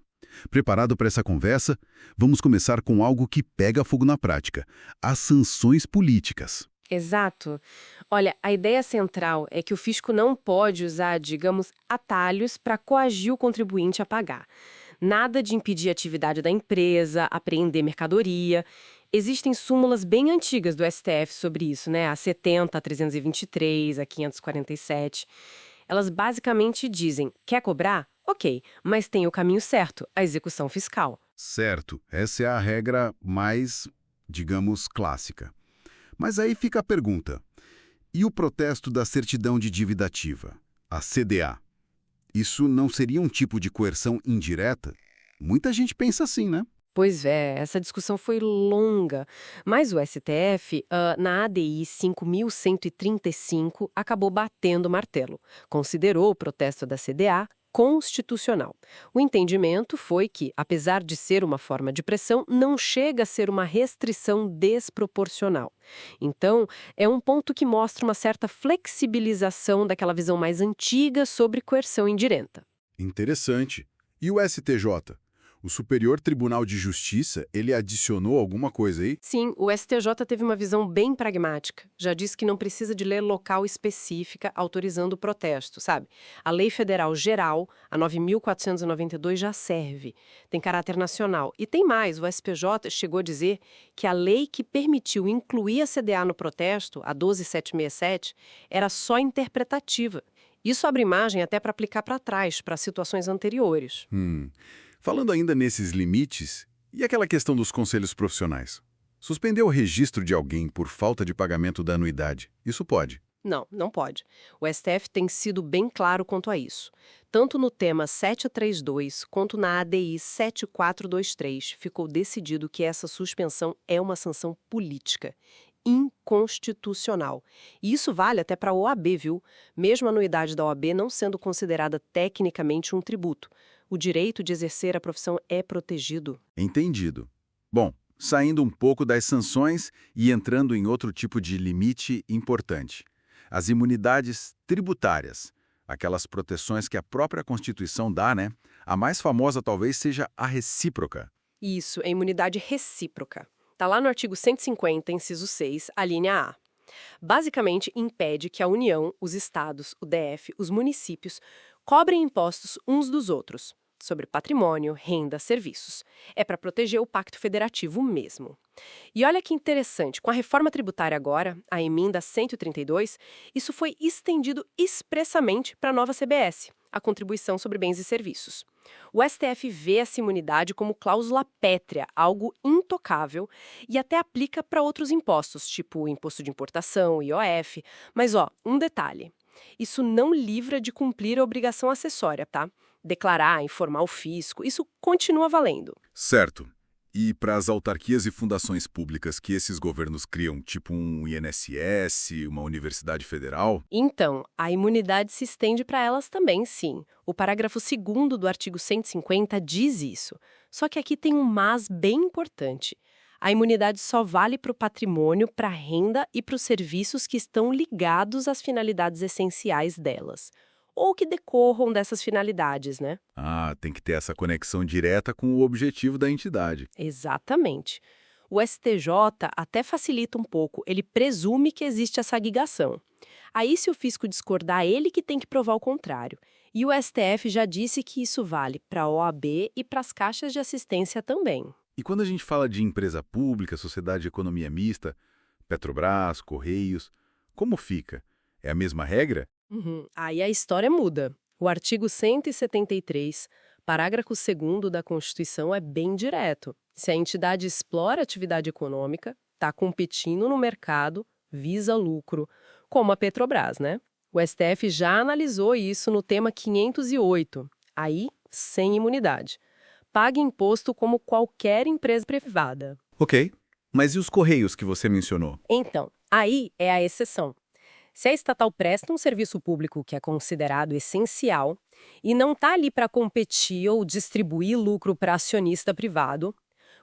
Preparado para essa conversa? Vamos começar com algo que pega fogo na prática: as sanções políticas. Exato. Olha, a ideia central é que o fisco não pode usar, digamos, atalhos para coagir o contribuinte a pagar. Nada de impedir a atividade da empresa, apreender mercadoria. Existem súmulas bem antigas do STF sobre isso, né? A 70, a 323, a 547. Elas basicamente dizem, quer cobrar? Ok, mas tem o caminho certo, a execução fiscal. Certo, essa é a regra mais, digamos, clássica. Mas aí fica a pergunta: e o protesto da certidão de dívida ativa, a CDA? Isso não seria um tipo de coerção indireta? Muita gente pensa assim, né? Pois é, essa discussão foi longa, mas o STF, na ADI 5.135, acabou batendo o martelo. Considerou o protesto da CDA constitucional. O entendimento foi que, apesar de ser uma forma de pressão, não chega a ser uma restrição desproporcional. Então, é um ponto que mostra uma certa flexibilização daquela visão mais antiga sobre coerção indireta. Interessante. E o STJ? O Superior Tribunal de Justiça, ele adicionou alguma coisa aí? Sim, o STJ teve uma visão bem pragmática. Já disse que não precisa de lei local específica autorizando o protesto, sabe? A Lei Federal Geral, a 9.492, já serve. Tem caráter nacional. E tem mais, o SPJ chegou a dizer que a lei que permitiu incluir a CDA no protesto, a 12.767, era só interpretativa. Isso abre margem até para aplicar para trás, para situações anteriores. Falando ainda nesses limites, e aquela questão dos conselhos profissionais? Suspender o registro de alguém por falta de pagamento da anuidade, isso pode? Não, não pode. O STF tem sido bem claro quanto a isso. Tanto no tema 732 quanto na ADI 7423 ficou decidido que essa suspensão é uma sanção política, inconstitucional. E isso vale até para a OAB, viu? Mesmo a anuidade da OAB não sendo considerada tecnicamente um tributo. O direito de exercer a profissão é protegido. Entendido. Bom, saindo um pouco das sanções e entrando em outro tipo de limite importante. As imunidades tributárias, aquelas proteções que a própria Constituição dá, né? A mais famosa talvez seja a recíproca. Isso, é imunidade recíproca. Está lá no artigo 150, inciso 6, a linha A. Basicamente, impede que a União, os estados, o DF, os municípios, cobrem impostos uns dos outros, sobre patrimônio, renda, serviços. É para proteger o Pacto Federativo mesmo. E olha que interessante, com a reforma tributária agora, a emenda 132, isso foi estendido expressamente para a nova CBS, a Contribuição sobre Bens e Serviços. O STF vê essa imunidade como cláusula pétrea, algo intocável, e até aplica para outros impostos, tipo o imposto de importação, IOF. Mas, um detalhe. Isso não livra de cumprir a obrigação acessória, tá? Declarar, informar o fisco, isso continua valendo. Certo. E para as autarquias e fundações públicas que esses governos criam, tipo um INSS, uma universidade federal? Então, a imunidade se estende para elas também, sim. O parágrafo 2º do artigo 150 diz isso. Só que aqui tem um mas bem importante. A imunidade só vale para o patrimônio, para a renda e para os serviços que estão ligados às finalidades essenciais delas. Ou que decorram dessas finalidades, né? Ah, tem que ter essa conexão direta com o objetivo da entidade. Exatamente. O STJ até facilita um pouco, ele presume que existe essa ligação. Aí, se o fisco discordar, ele que tem que provar o contrário. E o STF já disse que isso vale para a OAB e para as caixas de assistência também. E quando a gente fala de empresa pública, sociedade de economia mista, Petrobras, Correios, como fica? É a mesma regra? Aí a história muda. O artigo 173, parágrafo 2º da Constituição é bem direto. Se a entidade explora atividade econômica, está competindo no mercado, visa lucro, como a Petrobras, né? O STF já analisou isso no tema 508, aí sem imunidade. Paga imposto como qualquer empresa privada. Ok, mas e os Correios que você mencionou? Então, aí é a exceção. Se a estatal presta um serviço público que é considerado essencial e não está ali para competir ou distribuir lucro para acionista privado,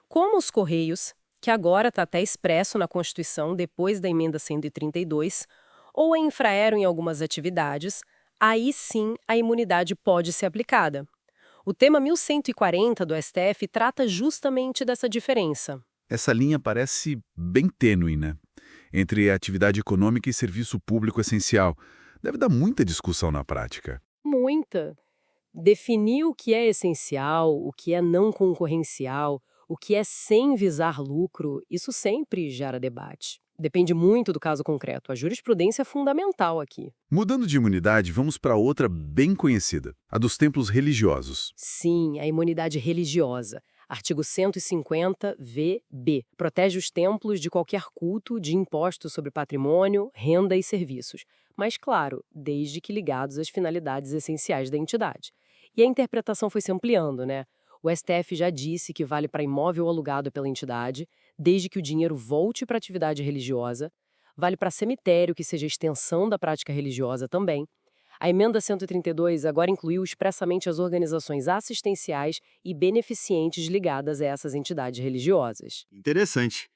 como os Correios, que agora está até expresso na Constituição depois da emenda 132, ou a Infraero em algumas atividades, aí sim a imunidade pode ser aplicada. O tema 1140 do STF trata justamente dessa diferença. Essa linha parece bem tênue, né? Entre atividade econômica e serviço público essencial. Deve dar muita discussão na prática. Muita. Definir o que é essencial, o que é não concorrencial, o que é sem visar lucro, isso sempre gera debate. Depende muito do caso concreto. A jurisprudência é fundamental aqui. Mudando de imunidade, vamos para outra bem conhecida, a dos templos religiosos. Sim, a imunidade religiosa. Artigo 150, VB. Protege os templos de qualquer culto de impostos sobre patrimônio, renda e serviços. Mas, claro, desde que ligados às finalidades essenciais da entidade. E a interpretação foi se ampliando, né? O STF já disse que vale para imóvel alugado pela entidade, desde que o dinheiro volte para a atividade religiosa. Vale para cemitério, que seja extensão da prática religiosa também. A emenda 132 agora incluiu expressamente as organizações assistenciais e beneficentes ligadas a essas entidades religiosas. Interessante.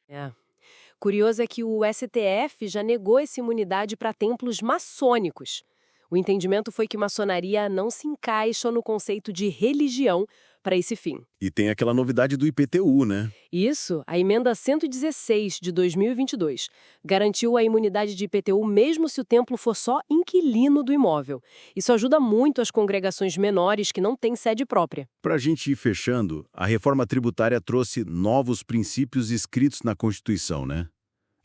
Curioso é que o STF já negou essa imunidade para templos maçônicos. O entendimento foi que maçonaria não se encaixa no conceito de religião para esse fim. E tem aquela novidade do IPTU, né? Isso, a emenda 116 de 2022 garantiu a imunidade de IPTU mesmo se o templo for só inquilino do imóvel. Isso ajuda muito as congregações menores que não têm sede própria. Para a gente ir fechando, a reforma tributária trouxe novos princípios escritos na Constituição, né?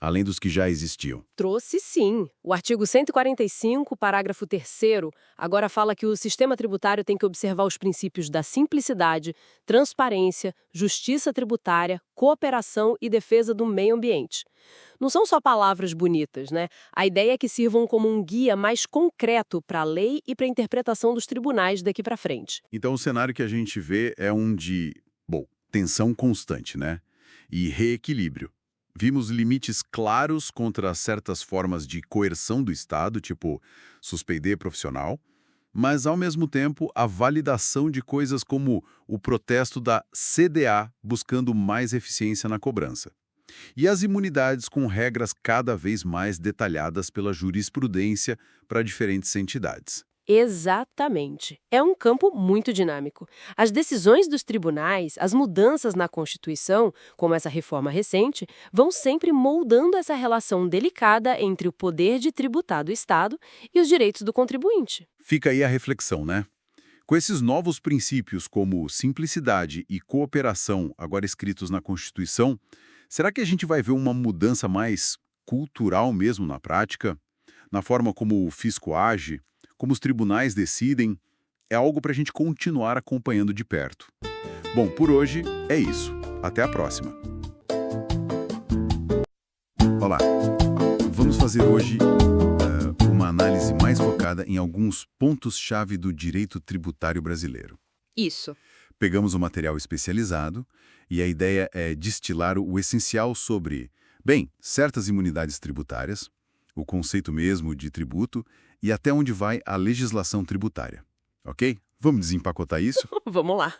além dos que já existiam? Trouxe sim. O artigo 145, parágrafo 3º, agora fala que o sistema tributário tem que observar os princípios da simplicidade, transparência, justiça tributária, cooperação e defesa do meio ambiente. Não são só palavras bonitas, né? A ideia é que sirvam como um guia mais concreto para a lei e para a interpretação dos tribunais daqui para frente. Então, o cenário que a gente vê é um de, tensão constante, né? E reequilíbrio. Vimos limites claros contra certas formas de coerção do Estado, tipo suspeider profissional, mas, ao mesmo tempo, a validação de coisas como o protesto da CDA buscando mais eficiência na cobrança. E as imunidades com regras cada vez mais detalhadas pela jurisprudência para diferentes entidades. Exatamente. É um campo muito dinâmico. As decisões dos tribunais, as mudanças na Constituição, como essa reforma recente, vão sempre moldando essa relação delicada entre o poder de tributar do Estado e os direitos do contribuinte. Fica aí a reflexão, né? Com esses novos princípios como simplicidade e cooperação agora escritos na Constituição, será que a gente vai ver uma mudança mais cultural mesmo na prática? Na forma como o fisco age? Como os tribunais decidem, é algo para a gente continuar acompanhando de perto. Bom, por hoje é isso. Até a próxima. Olá, vamos fazer hoje uma análise mais focada em alguns pontos-chave do direito tributário brasileiro. Isso. Pegamos um material especializado e a ideia é destilar o essencial sobre, certas imunidades tributárias, o conceito mesmo de tributo e até onde vai a legislação tributária. Ok? Vamos desempacotar isso? Vamos lá.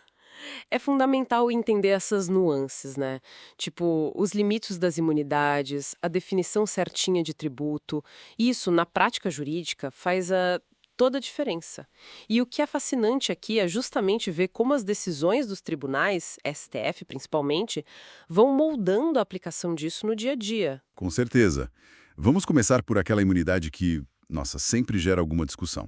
É fundamental entender essas nuances, né? Tipo, os limites das imunidades, a definição certinha de tributo. Isso, na prática jurídica, faz toda a diferença. E o que é fascinante aqui é justamente ver como as decisões dos tribunais, STF principalmente, vão moldando a aplicação disso no dia a dia. Com certeza. Vamos começar por aquela imunidade que, sempre gera alguma discussão.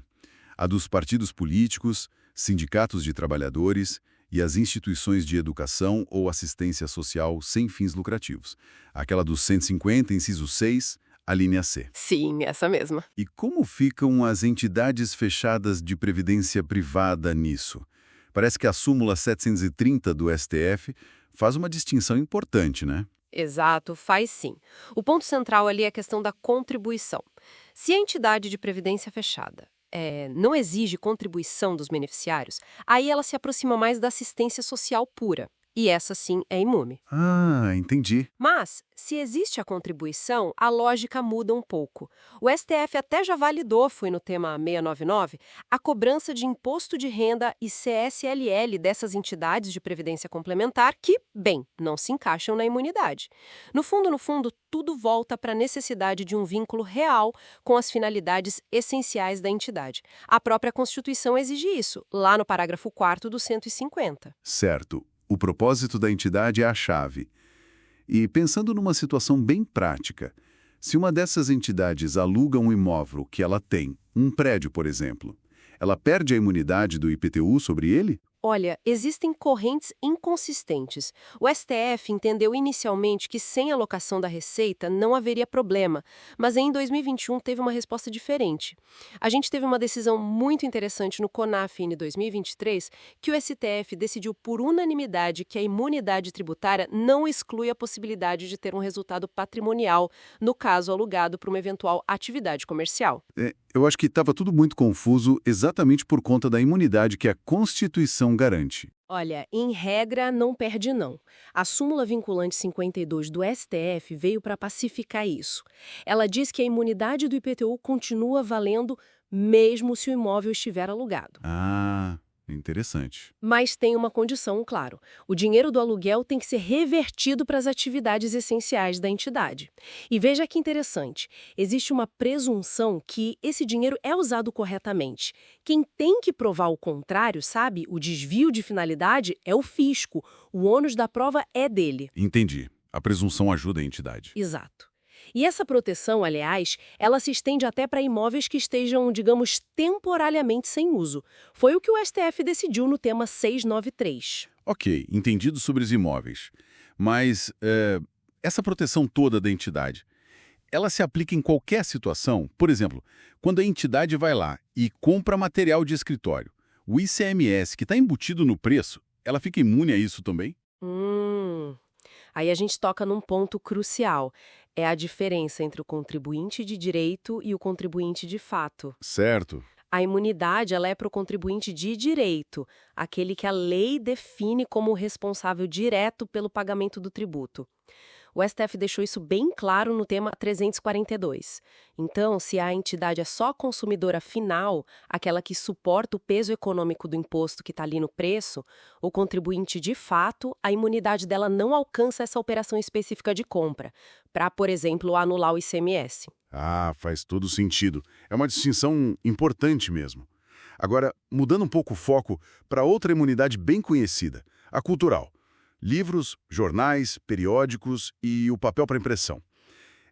A dos partidos políticos, sindicatos de trabalhadores e as instituições de educação ou assistência social sem fins lucrativos. Aquela dos 150, inciso 6, a linha C. Sim, essa mesma. E como ficam as entidades fechadas de previdência privada nisso? Parece que a súmula 730 do STF faz uma distinção importante, né? Exato, faz sim. O ponto central ali é a questão da contribuição. Se a entidade de previdência fechada não exige contribuição dos beneficiários, aí ela se aproxima mais da assistência social pura. E essa sim é imune. Ah, entendi. Mas, se existe a contribuição, a lógica muda um pouco. O STF até já validou, foi no tema 699, a cobrança de imposto de renda e CSLL dessas entidades de previdência complementar que, não se encaixam na imunidade. No fundo, tudo volta para a necessidade de um vínculo real com as finalidades essenciais da entidade. A própria Constituição exige isso, lá no parágrafo 4º do 150. Certo. O propósito da entidade é a chave. E pensando numa situação bem prática, se uma dessas entidades aluga um imóvel que ela tem, um prédio, por exemplo, ela perde a imunidade do IPTU sobre ele? Olha, existem correntes inconsistentes. O STF entendeu inicialmente que sem alocação da receita não haveria problema, mas em 2021 teve uma resposta diferente. A gente teve uma decisão muito interessante no CONAF-N 2023, que o STF decidiu por unanimidade que a imunidade tributária não exclui a possibilidade de ter um resultado patrimonial, no caso alugado para uma eventual atividade comercial. Eu acho que estava tudo muito confuso exatamente por conta da imunidade que a Constituição garante. Olha, em regra, não perde não. A súmula vinculante 52 do STF veio para pacificar isso. Ela diz que a imunidade do IPTU continua valendo mesmo se o imóvel estiver alugado. Ah, interessante. Mas tem uma condição, claro. O dinheiro do aluguel tem que ser revertido para as atividades essenciais da entidade. E veja que interessante, existe uma presunção que esse dinheiro é usado corretamente. Quem tem que provar o contrário, sabe, o desvio de finalidade, é o fisco. O ônus da prova é dele. Entendi. A presunção ajuda a entidade. Exato. E essa proteção, aliás, ela se estende até para imóveis que estejam, digamos, temporariamente sem uso. Foi o que o STF decidiu no tema 693. Ok, entendido sobre os imóveis. Mas essa proteção toda da entidade, ela se aplica em qualquer situação? Por exemplo, quando a entidade vai lá e compra material de escritório, o ICMS que está embutido no preço, ela fica imune a isso também? Aí a gente toca num ponto crucial. É a diferença entre o contribuinte de direito e o contribuinte de fato. Certo. A imunidade ela é para o contribuinte de direito, aquele que a lei define como responsável direto pelo pagamento do tributo. O STF deixou isso bem claro no tema 342. Então, se a entidade é só consumidora final, aquela que suporta o peso econômico do imposto que está ali no preço, o contribuinte de fato, a imunidade dela não alcança essa operação específica de compra, para, por exemplo, anular o ICMS. Ah, faz todo sentido. É uma distinção importante mesmo. Agora, mudando um pouco o foco para outra imunidade bem conhecida, a cultural. Livros, jornais, periódicos e o papel para impressão.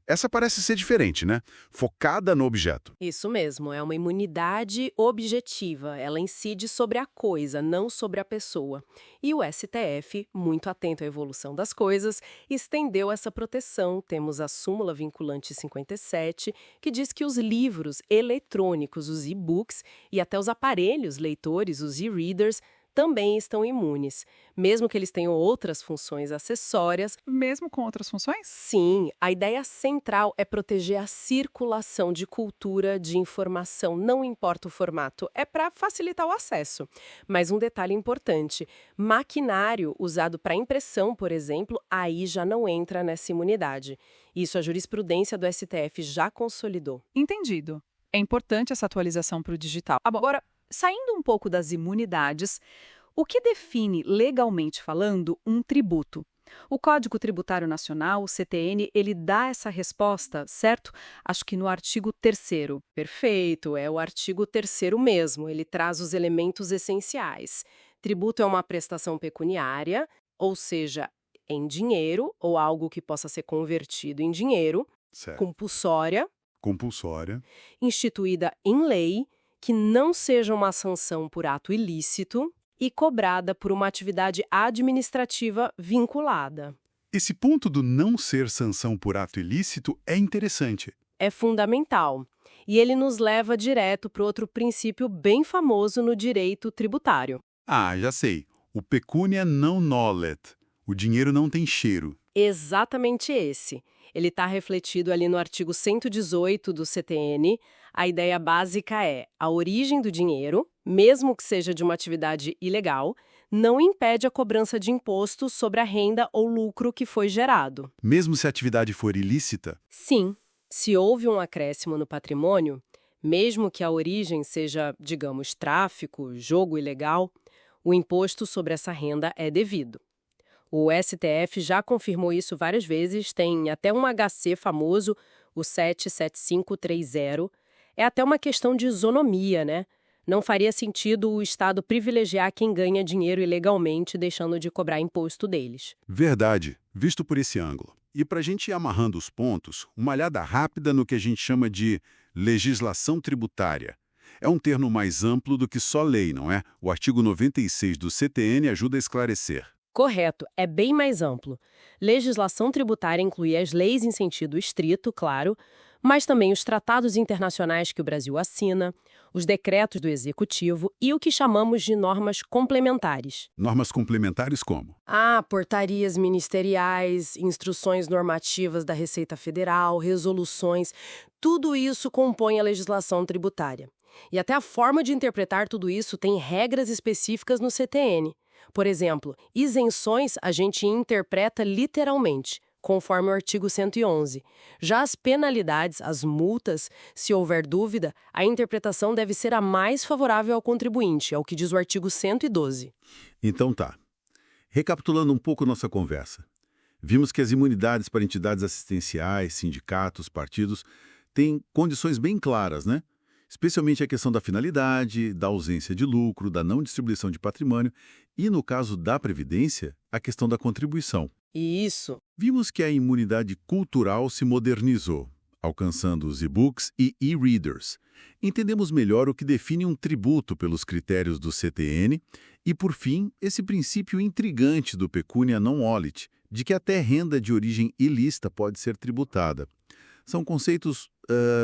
Essa parece ser diferente, né? Focada no objeto. Isso mesmo, é uma imunidade objetiva. Ela incide sobre a coisa, não sobre a pessoa. E o STF, muito atento à evolução das coisas, estendeu essa proteção. Temos a súmula vinculante 57, que diz que os livros eletrônicos, os e-books, e até os aparelhos leitores, os e-readers, também estão imunes, mesmo que eles tenham outras funções acessórias. Mesmo com outras funções? Sim, a ideia central é proteger a circulação de cultura, de informação, não importa o formato, é para facilitar o acesso. Mas um detalhe importante, maquinário usado para impressão, por exemplo, aí já não entra nessa imunidade. Isso a jurisprudência do STF já consolidou. Entendido. É importante essa atualização para o digital. Agora, saindo um pouco das imunidades, o que define, legalmente falando, um tributo? O Código Tributário Nacional, o CTN, ele dá essa resposta, certo? Acho que no artigo 3º. Perfeito, é o artigo 3º mesmo, ele traz os elementos essenciais. Tributo é uma prestação pecuniária, ou seja, em dinheiro, ou algo que possa ser convertido em dinheiro, Certo. compulsória, instituída em lei, que não seja uma sanção por ato ilícito e cobrada por uma atividade administrativa vinculada. Esse ponto do não ser sanção por ato ilícito é interessante. É fundamental. E ele nos leva direto para outro princípio bem famoso no direito tributário. Ah, já sei. O pecunia non nollet. O dinheiro não tem cheiro. Exatamente esse. Ele está refletido ali no artigo 118 do CTN. A ideia básica é a origem do dinheiro, mesmo que seja de uma atividade ilegal, não impede a cobrança de imposto sobre a renda ou lucro que foi gerado. Mesmo se a atividade for ilícita? Sim, se houve um acréscimo no patrimônio, mesmo que a origem seja, digamos, tráfico, jogo ilegal, o imposto sobre essa renda é devido. O STF já confirmou isso várias vezes, tem até um HC famoso, o 77530. É até uma questão de isonomia, né? Não faria sentido o Estado privilegiar quem ganha dinheiro ilegalmente, deixando de cobrar imposto deles. Verdade, visto por esse ângulo. E para a gente ir amarrando os pontos, uma olhada rápida no que a gente chama de legislação tributária. É um termo mais amplo do que só lei, não é? O artigo 96 do CTN ajuda a esclarecer. Correto, é bem mais amplo. Legislação tributária inclui as leis em sentido estrito, claro, mas também os tratados internacionais que o Brasil assina, os decretos do Executivo e o que chamamos de normas complementares. Normas complementares como? Portarias ministeriais, instruções normativas da Receita Federal, resoluções, tudo isso compõe a legislação tributária. E até a forma de interpretar tudo isso tem regras específicas no CTN. Por exemplo, isenções a gente interpreta literalmente, conforme o artigo 111. Já as penalidades, as multas, se houver dúvida, a interpretação deve ser a mais favorável ao contribuinte, é o que diz o artigo 112. Então tá. Recapitulando um pouco nossa conversa. Vimos que as imunidades para entidades assistenciais, sindicatos, partidos, têm condições bem claras, né? Especialmente a questão da finalidade, da ausência de lucro, da não distribuição de patrimônio e, no caso da Previdência, a questão da contribuição. Isso. Vimos que a imunidade cultural se modernizou, alcançando os e-books e e-readers. Entendemos melhor o que define um tributo pelos critérios do CTN e, por fim, esse princípio intrigante do pecunia non olet, de que até renda de origem ilícita pode ser tributada. São conceitos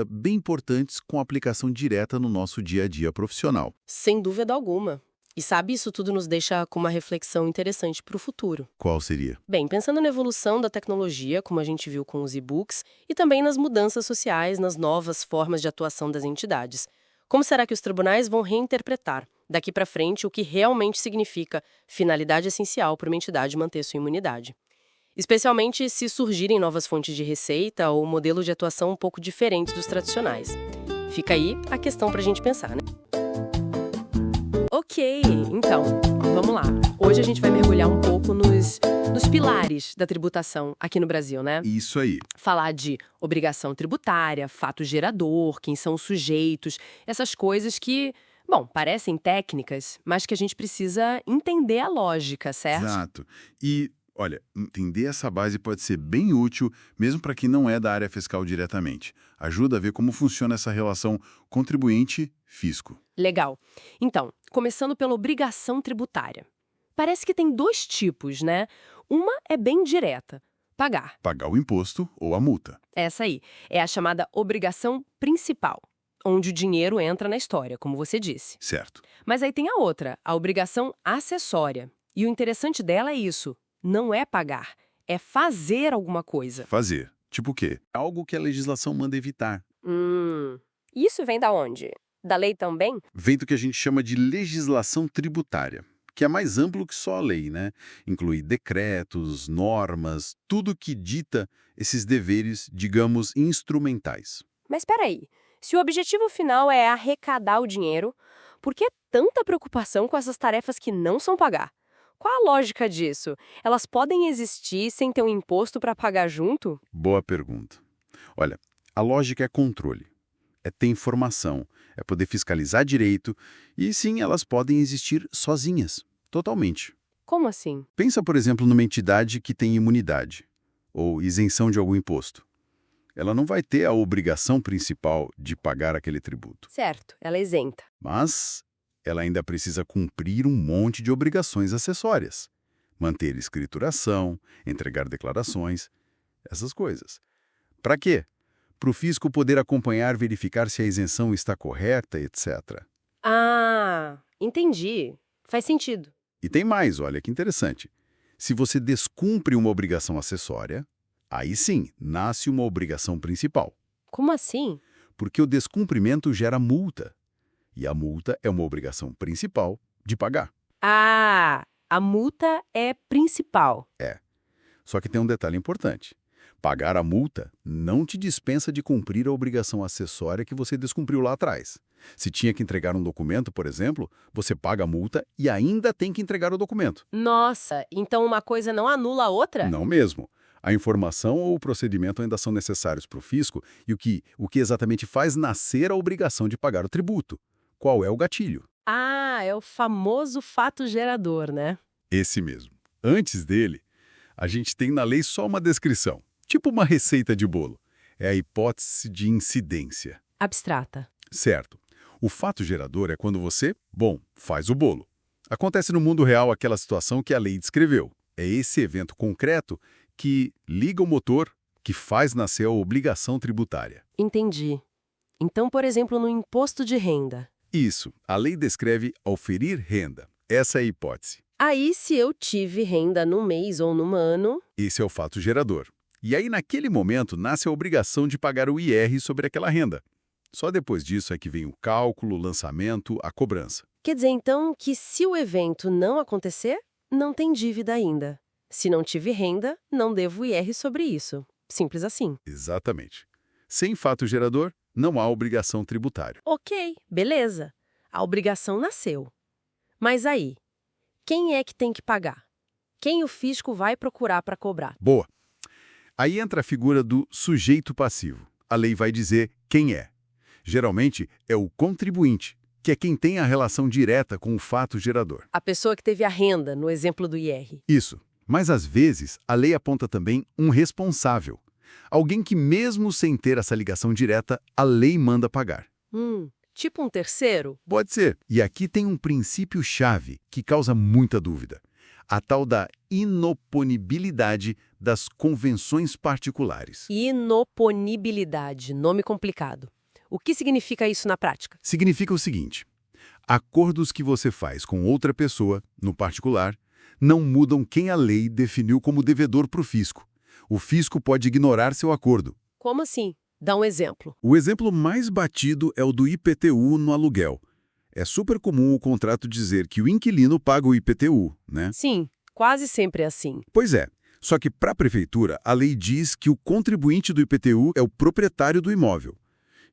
bem importantes com aplicação direta no nosso dia a dia profissional. Sem dúvida alguma. E sabe, isso tudo nos deixa com uma reflexão interessante para o futuro. Qual seria? Bem, pensando na evolução da tecnologia, como a gente viu com os e-books, e também nas mudanças sociais, nas novas formas de atuação das entidades. Como será que os tribunais vão reinterpretar, daqui para frente, o que realmente significa finalidade essencial para uma entidade manter sua imunidade? Especialmente se surgirem novas fontes de receita ou modelos de atuação um pouco diferentes dos tradicionais. Fica aí a questão para a gente pensar, né? Ok, então, vamos lá. Hoje a gente vai mergulhar um pouco nos pilares da tributação aqui no Brasil, né? Isso aí. Falar de obrigação tributária, fato gerador, quem são os sujeitos, essas coisas que, bom, parecem técnicas, mas que a gente precisa entender a lógica, certo? Exato. E, olha, entender essa base pode ser bem útil, mesmo para quem não é da área fiscal diretamente. Ajuda a ver como funciona essa relação contribuinte-fisco. Legal. Então, começando pela obrigação tributária. Parece que tem dois tipos, né? Uma é bem direta, pagar. Pagar o imposto ou a multa. Essa aí é a chamada obrigação principal, onde o dinheiro entra na história, como você disse. Certo. Mas aí tem a outra, a obrigação acessória. E o interessante dela é isso, não é pagar, é fazer alguma coisa. Fazer. Tipo o quê? Algo que a legislação manda evitar. Isso vem da onde? Da lei também? Vem do que a gente chama de legislação tributária, que é mais amplo que só a lei, né? Inclui decretos, normas, tudo que dita esses deveres, digamos, instrumentais. Mas espera aí, se o objetivo final é arrecadar o dinheiro, por que tanta preocupação com essas tarefas que não são pagar? Qual a lógica disso? Elas podem existir sem ter um imposto para pagar junto? Boa pergunta. Olha, a lógica é controle, é ter informação, é poder fiscalizar direito e, sim, elas podem existir sozinhas, totalmente. Como assim? Pensa, por exemplo, numa entidade que tem imunidade ou isenção de algum imposto. Ela não vai ter a obrigação principal de pagar aquele tributo, Certo, ela é isenta. mas ela ainda precisa cumprir um monte de obrigações acessórias. Manter escrituração, entregar declarações, essas coisas. Para quê? Para o fisco poder acompanhar, verificar se a isenção está correta, etc. Ah, entendi. Faz sentido. E tem mais, olha que interessante. Se você descumpre uma obrigação acessória, aí sim, nasce uma obrigação principal. Como assim? Porque o descumprimento gera multa. E a multa é uma obrigação principal de pagar. Ah, a multa é principal. Só que tem um detalhe importante. Pagar a multa não te dispensa de cumprir a obrigação acessória que você descumpriu lá atrás. Se tinha que entregar um documento, por exemplo, você paga a multa e ainda tem que entregar o documento. Nossa, então uma coisa não anula a outra? Não mesmo. A informação ou o procedimento ainda são necessários para o fisco e o que exatamente faz nascer a obrigação de pagar o tributo. Qual é o gatilho? Ah, é o famoso fato gerador, né? Esse mesmo. Antes dele, a gente tem na lei só uma descrição, tipo uma receita de bolo. É a hipótese de incidência. Abstrata. Certo. O fato gerador é quando você, faz o bolo. Acontece no mundo real aquela situação que a lei descreveu. É esse evento concreto que liga o motor, que faz nascer a obrigação tributária. Entendi. Então, por exemplo, no imposto de renda. Isso. A lei descreve oferir renda. Essa é a hipótese. Aí, se eu tive renda num mês ou num ano... Esse é o fato gerador. E aí, naquele momento, nasce a obrigação de pagar o IR sobre aquela renda. Só depois disso é que vem o cálculo, o lançamento, a cobrança. Quer dizer, então, que se o evento não acontecer, não tem dívida ainda. Se não tive renda, não devo IR sobre isso. Simples assim. Exatamente. Sem fato gerador, não há obrigação tributária. Ok, beleza. A obrigação nasceu. Mas aí, quem é que tem que pagar? Quem o fisco vai procurar para cobrar? Boa. Aí entra a figura do sujeito passivo. A lei vai dizer quem é. Geralmente é o contribuinte, que é quem tem a relação direta com o fato gerador. A pessoa que teve a renda, no exemplo do IR. Isso. Mas às vezes a lei aponta também um responsável. Alguém que mesmo sem ter essa ligação direta, a lei manda pagar. Tipo um terceiro? Pode ser. E aqui tem um princípio-chave que causa muita dúvida. a tal da inoponibilidade das convenções particulares. Inoponibilidade, nome complicado. O que significa isso na prática? Significa o seguinte: acordos que você faz com outra pessoa, no particular, não mudam quem a lei definiu como devedor para o fisco. O fisco pode ignorar seu acordo. Como assim? Dá um exemplo. O exemplo mais batido é o do IPTU no aluguel. É super comum o contrato dizer que o inquilino paga o IPTU, né? Sim, quase sempre é assim. Pois é, só que para a prefeitura, a lei diz que o contribuinte do IPTU é o proprietário do imóvel.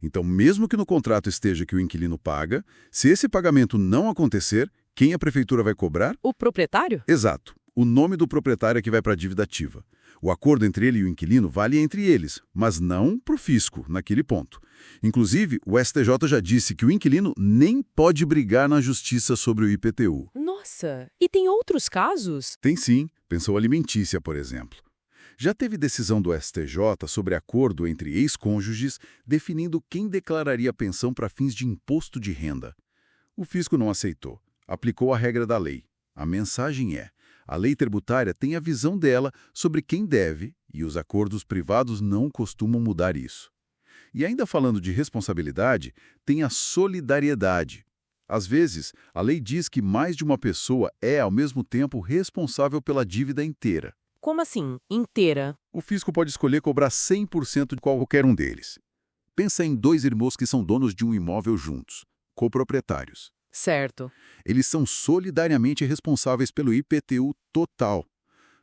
Então, mesmo que no contrato esteja que o inquilino paga, se esse pagamento não acontecer, quem a prefeitura vai cobrar? O proprietário? Exato. O nome do proprietário é que vai para a dívida ativa. O acordo entre ele e o inquilino vale entre eles, mas não para o fisco, naquele ponto. Inclusive, o STJ já disse que o inquilino nem pode brigar na justiça sobre o IPTU. Nossa, e tem outros casos? Tem sim, pensão alimentícia, por exemplo. Já teve decisão do STJ sobre acordo entre ex-cônjuges definindo quem declararia pensão para fins de imposto de renda. O fisco não aceitou, aplicou a regra da lei. A mensagem é: a lei tributária tem a visão dela sobre quem deve e os acordos privados não costumam mudar isso. E ainda falando de responsabilidade, tem a solidariedade. Às vezes, a lei diz que mais de uma pessoa é, ao mesmo tempo, responsável pela dívida inteira. Como assim? Inteira? O fisco pode escolher cobrar 100% de qualquer um deles. Pensa em dois irmãos que são donos de um imóvel juntos, coproprietários. Certo. Eles são solidariamente responsáveis pelo IPTU total.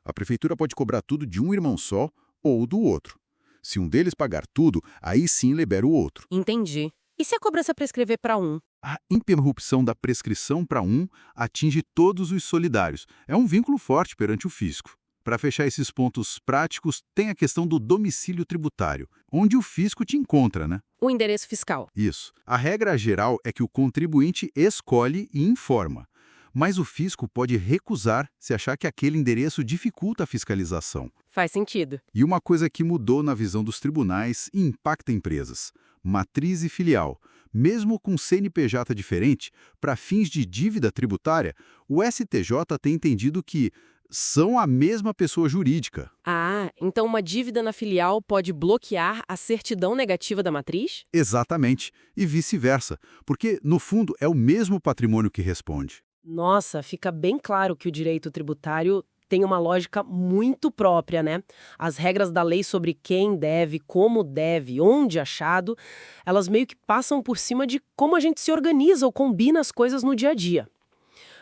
A prefeitura pode cobrar tudo de um irmão só ou do outro. Se um deles pagar tudo, aí sim libera o outro. Entendi. E se a cobrança prescrever para um? A interrupção da prescrição para um atinge todos os solidários. É um vínculo forte perante o fisco. Para fechar esses pontos práticos, tem a questão do domicílio tributário, onde o fisco te encontra, né? O endereço fiscal. Isso. A regra geral é que o contribuinte escolhe e informa, mas o fisco pode recusar se achar que aquele endereço dificulta a fiscalização. Faz sentido. E uma coisa que mudou na visão dos tribunais e impacta empresas: matriz e filial. Mesmo com CNPJ diferente, para fins de dívida tributária, o STJ tem entendido que são a mesma pessoa jurídica. Ah, então uma dívida na filial pode bloquear a certidão negativa da matriz? Exatamente. E vice-versa, porque, no fundo, é o mesmo patrimônio que responde. Nossa, fica bem claro que o direito tributário tem uma lógica muito própria, né? As regras da lei sobre quem deve, como deve, onde achado, elas meio que passam por cima de como a gente se organiza ou combina as coisas no dia a dia.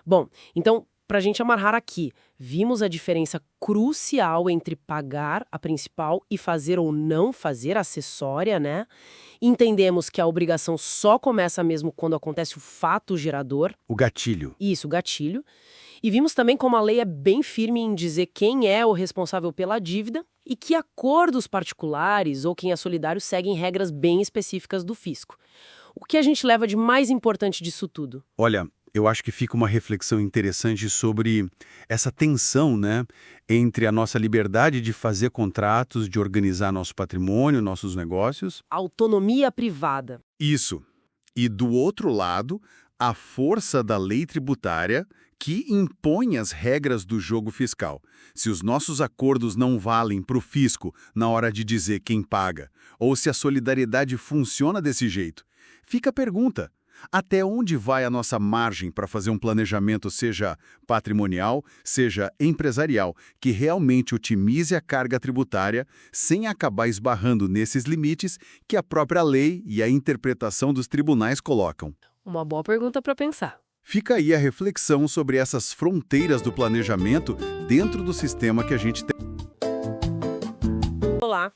Bom, então, para a gente amarrar aqui, vimos a diferença crucial entre pagar a principal e fazer ou não fazer a acessória, né? Entendemos que a obrigação só começa mesmo quando acontece o fato gerador. O gatilho. Isso, o gatilho. E vimos também como a lei é bem firme em dizer quem é o responsável pela dívida e que acordos particulares ou quem é solidário seguem regras bem específicas do fisco. O que a gente leva de mais importante disso tudo? Olha, eu acho que fica uma reflexão interessante sobre essa tensão, né, entre a nossa liberdade de fazer contratos, de organizar nosso patrimônio, nossos negócios. Autonomia privada. Isso. E do outro lado, a força da lei tributária que impõe as regras do jogo fiscal. Se os nossos acordos não valem para o fisco na hora de dizer quem paga, ou se a solidariedade funciona desse jeito, fica a pergunta: até onde vai a nossa margem para fazer um planejamento, seja patrimonial, seja empresarial, que realmente otimize a carga tributária sem acabar esbarrando nesses limites que a própria lei e a interpretação dos tribunais colocam? Uma boa pergunta para pensar. Fica aí a reflexão sobre essas fronteiras do planejamento dentro do sistema que a gente tem. Olá!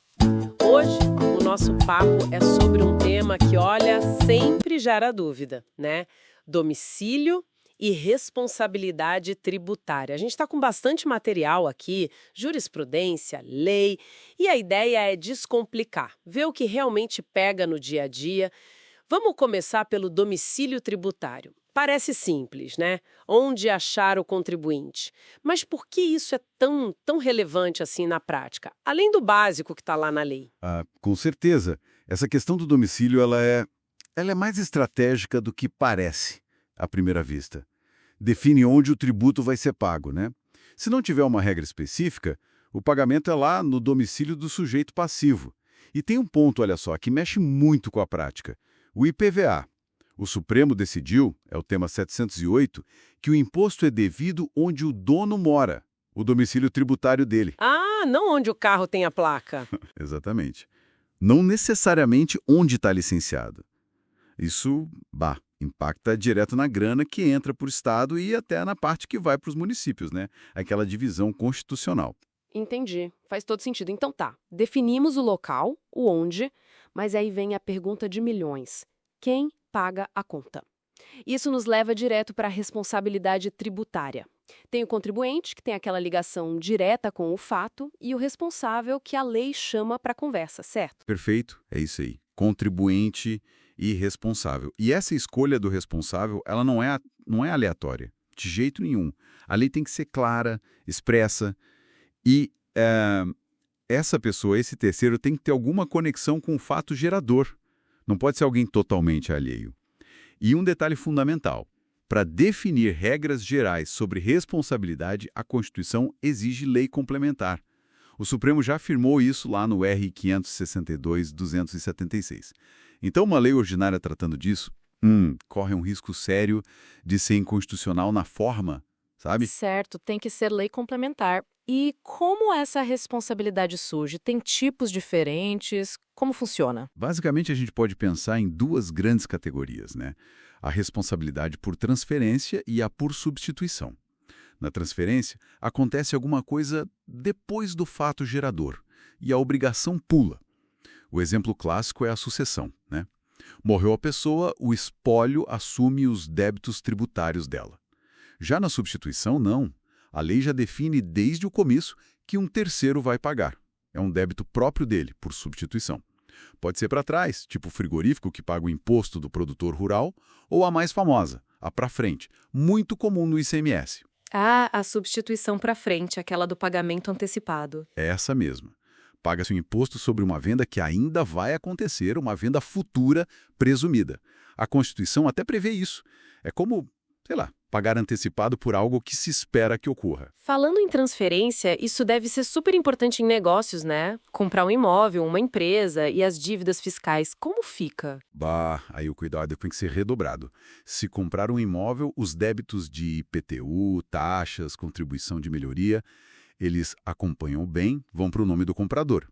Hoje o nosso papo é sobre um tema que, olha, sempre gera dúvida, né? Domicílio e responsabilidade tributária. A gente está com bastante material aqui, jurisprudência, lei, e a ideia é descomplicar, ver o que realmente pega no dia a dia. Vamos começar pelo domicílio tributário. Parece simples, né? Onde achar o contribuinte. Mas por que isso é tão relevante assim na prática? Além do básico que está lá na lei. Com certeza. Essa questão do domicílio ela é mais estratégica do que parece, à primeira vista. Define onde o tributo vai ser pago, né? Se não tiver uma regra específica, o pagamento é lá no domicílio do sujeito passivo. E tem um ponto, olha só, que mexe muito com a prática. O IPVA. O Supremo decidiu, é o tema 708, que o imposto é devido onde o dono mora, o domicílio tributário dele. Ah, não onde o carro tem a placa. Exatamente. Não necessariamente onde está licenciado. Isso, impacta direto na grana que entra para o Estado e até na parte que vai para os municípios, né? Aquela divisão constitucional. Entendi. Faz todo sentido. Então tá, definimos o local, o onde, mas aí vem a pergunta de milhões. Quem paga a conta? Isso nos leva direto para a responsabilidade tributária. Tem o contribuinte, que tem aquela ligação direta com o fato, e o responsável, que a lei chama para a conversa, certo? Perfeito, é isso aí. Contribuinte e responsável. E essa escolha do responsável, ela não é aleatória, de jeito nenhum. A lei tem que ser clara, expressa, e essa pessoa, esse terceiro, tem que ter alguma conexão com o fato gerador. Não pode ser alguém totalmente alheio. E um detalhe fundamental. Para definir regras gerais sobre responsabilidade, a Constituição exige lei complementar. O Supremo já afirmou isso lá no R. 562-276. Então, uma lei ordinária tratando disso, corre um risco sério de ser inconstitucional na forma, sabe? Certo, tem que ser lei complementar. E como essa responsabilidade surge? Tem tipos diferentes? Como funciona? Basicamente, a gente pode pensar em duas grandes categorias, né? A responsabilidade por transferência e a por substituição. Na transferência, acontece alguma coisa depois do fato gerador, e a obrigação pula. O exemplo clássico é a sucessão, né? Morreu a pessoa, o espólio assume os débitos tributários dela. Já na substituição, não. A lei já define desde o começo que um terceiro vai pagar. É um débito próprio dele, por substituição. Pode ser para trás, tipo o frigorífico que paga o imposto do produtor rural, ou a mais famosa, a para frente, muito comum no ICMS. Ah, a substituição para frente, aquela do pagamento antecipado. É essa mesma. Paga-se um imposto sobre uma venda que ainda vai acontecer, uma venda futura presumida. A Constituição até prevê isso. É como, pagar antecipado por algo que se espera que ocorra. Falando em transferência, isso deve ser super importante em negócios, né? Comprar um imóvel, uma empresa e as dívidas fiscais, como fica? Aí o cuidado tem que ser redobrado. Se comprar um imóvel, os débitos de IPTU, taxas, contribuição de melhoria, eles acompanham bem, vão para o nome do comprador.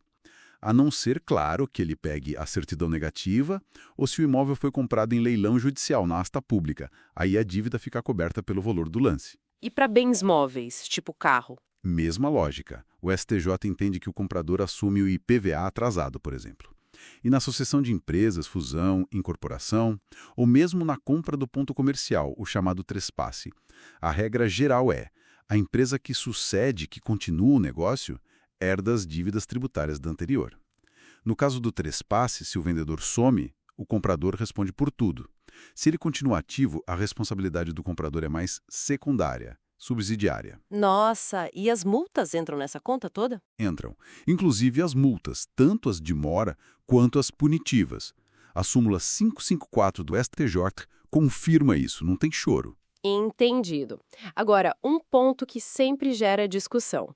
A não ser, claro, que ele pegue a certidão negativa ou se o imóvel foi comprado em leilão judicial, na asta pública. Aí a dívida fica coberta pelo valor do lance. E para bens móveis, tipo carro? Mesma lógica. O STJ entende que o comprador assume o IPVA atrasado, por exemplo. E na sucessão de empresas, fusão, incorporação, ou mesmo na compra do ponto comercial, o chamado trespasse, a regra geral é: a empresa que sucede, que continua o negócio, herda as dívidas tributárias da anterior. No caso do trespasse, se o vendedor some, o comprador responde por tudo. Se ele continua ativo, a responsabilidade do comprador é mais secundária, subsidiária. Nossa, e as multas entram nessa conta toda? Entram, inclusive as multas, tanto as de mora quanto as punitivas. A súmula 554 do STJ confirma isso, não tem choro. Entendido. Agora, um ponto que sempre gera discussão.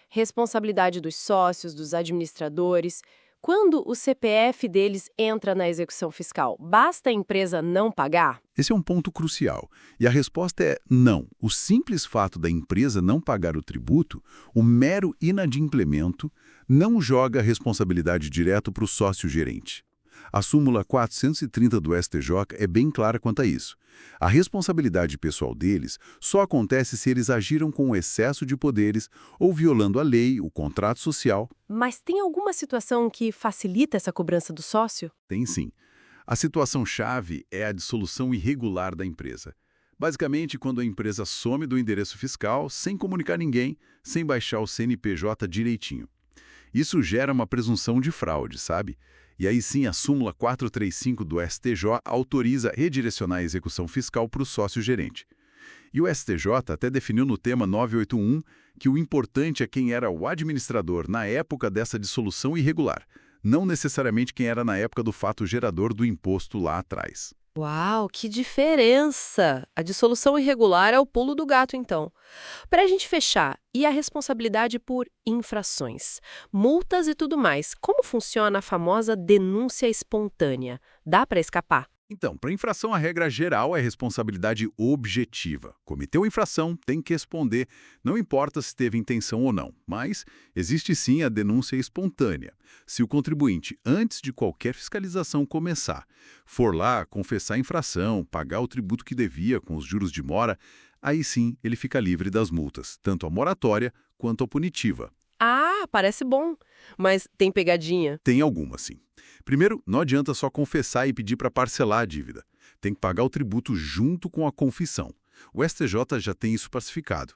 Responsabilidade dos sócios, dos administradores. Quando o CPF deles entra na execução fiscal, basta a empresa não pagar? Esse é um ponto crucial. E a resposta é não. O simples fato da empresa não pagar o tributo, o mero inadimplemento, não joga a responsabilidade direto para o sócio-gerente. A súmula 430 do STJ é bem clara quanto a isso. A responsabilidade pessoal deles só acontece se eles agiram com excesso de poderes ou violando a lei, o contrato social. Mas tem alguma situação que facilita essa cobrança do sócio? Tem sim. A situação-chave é a dissolução irregular da empresa. Basicamente, quando a empresa some do endereço fiscal, sem comunicar ninguém, sem baixar o CNPJ direitinho. Isso gera uma presunção de fraude, sabe? E aí sim, a súmula 435 do STJ autoriza redirecionar a execução fiscal para o sócio-gerente. E o STJ até definiu no tema 981 que o importante é quem era o administrador na época dessa dissolução irregular, não necessariamente quem era na época do fato gerador do imposto lá atrás. Uau, que diferença! A dissolução irregular é o pulo do gato, então. Para a gente fechar, e a responsabilidade por infrações, multas e tudo mais, como funciona a famosa denúncia espontânea? Dá para escapar? Então, para infração, a regra geral é responsabilidade objetiva. Cometeu infração, tem que responder, não importa se teve intenção ou não. Mas existe sim a denúncia espontânea. Se o contribuinte, antes de qualquer fiscalização começar, for lá confessar a infração, pagar o tributo que devia com os juros de mora, aí sim ele fica livre das multas, tanto a moratória quanto a punitiva. Ah, parece bom. Mas tem pegadinha? Tem algumas, sim. Primeiro, não adianta só confessar e pedir para parcelar a dívida. Tem que pagar o tributo junto com a confissão. O STJ já tem isso pacificado.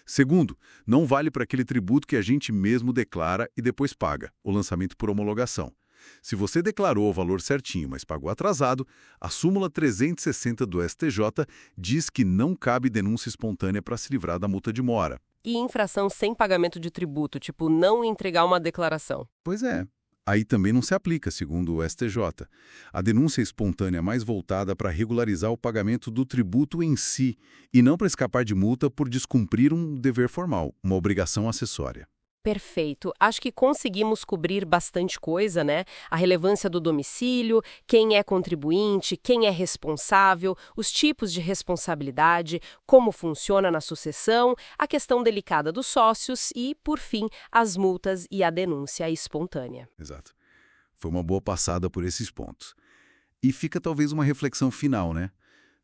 Segundo, não vale para aquele tributo que a gente mesmo declara e depois paga, o lançamento por homologação. Se você declarou o valor certinho, mas pagou atrasado, a súmula 360 do STJ diz que não cabe denúncia espontânea para se livrar da multa de mora. E infração sem pagamento de tributo, tipo não entregar uma declaração? Pois é. Aí também não se aplica, segundo o STJ. A denúncia espontânea é mais voltada para regularizar o pagamento do tributo em si e não para escapar de multa por descumprir um dever formal, uma obrigação acessória. Perfeito. Acho que conseguimos cobrir bastante coisa, né? A relevância do domicílio, quem é contribuinte, quem é responsável, os tipos de responsabilidade, como funciona na sucessão, a questão delicada dos sócios e, por fim, as multas e a denúncia espontânea. Exato. Foi uma boa passada por esses pontos. E fica talvez uma reflexão final, né?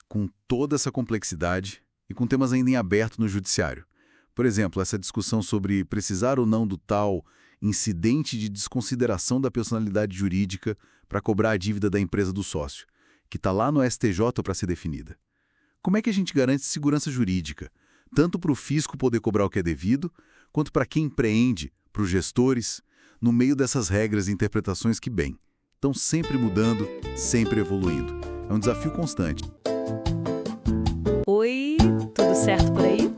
Com toda essa complexidade e com temas ainda em aberto no judiciário. Por exemplo, essa discussão sobre precisar ou não do tal incidente de desconsideração da personalidade jurídica para cobrar a dívida da empresa do sócio, que está lá no STJ para ser definida. Como é que a gente garante segurança jurídica, tanto para o fisco poder cobrar o que é devido, quanto para quem empreende, para os gestores, no meio dessas regras e interpretações que, bem, estão sempre mudando, sempre evoluindo. É um desafio constante. Oi, tudo certo por aí?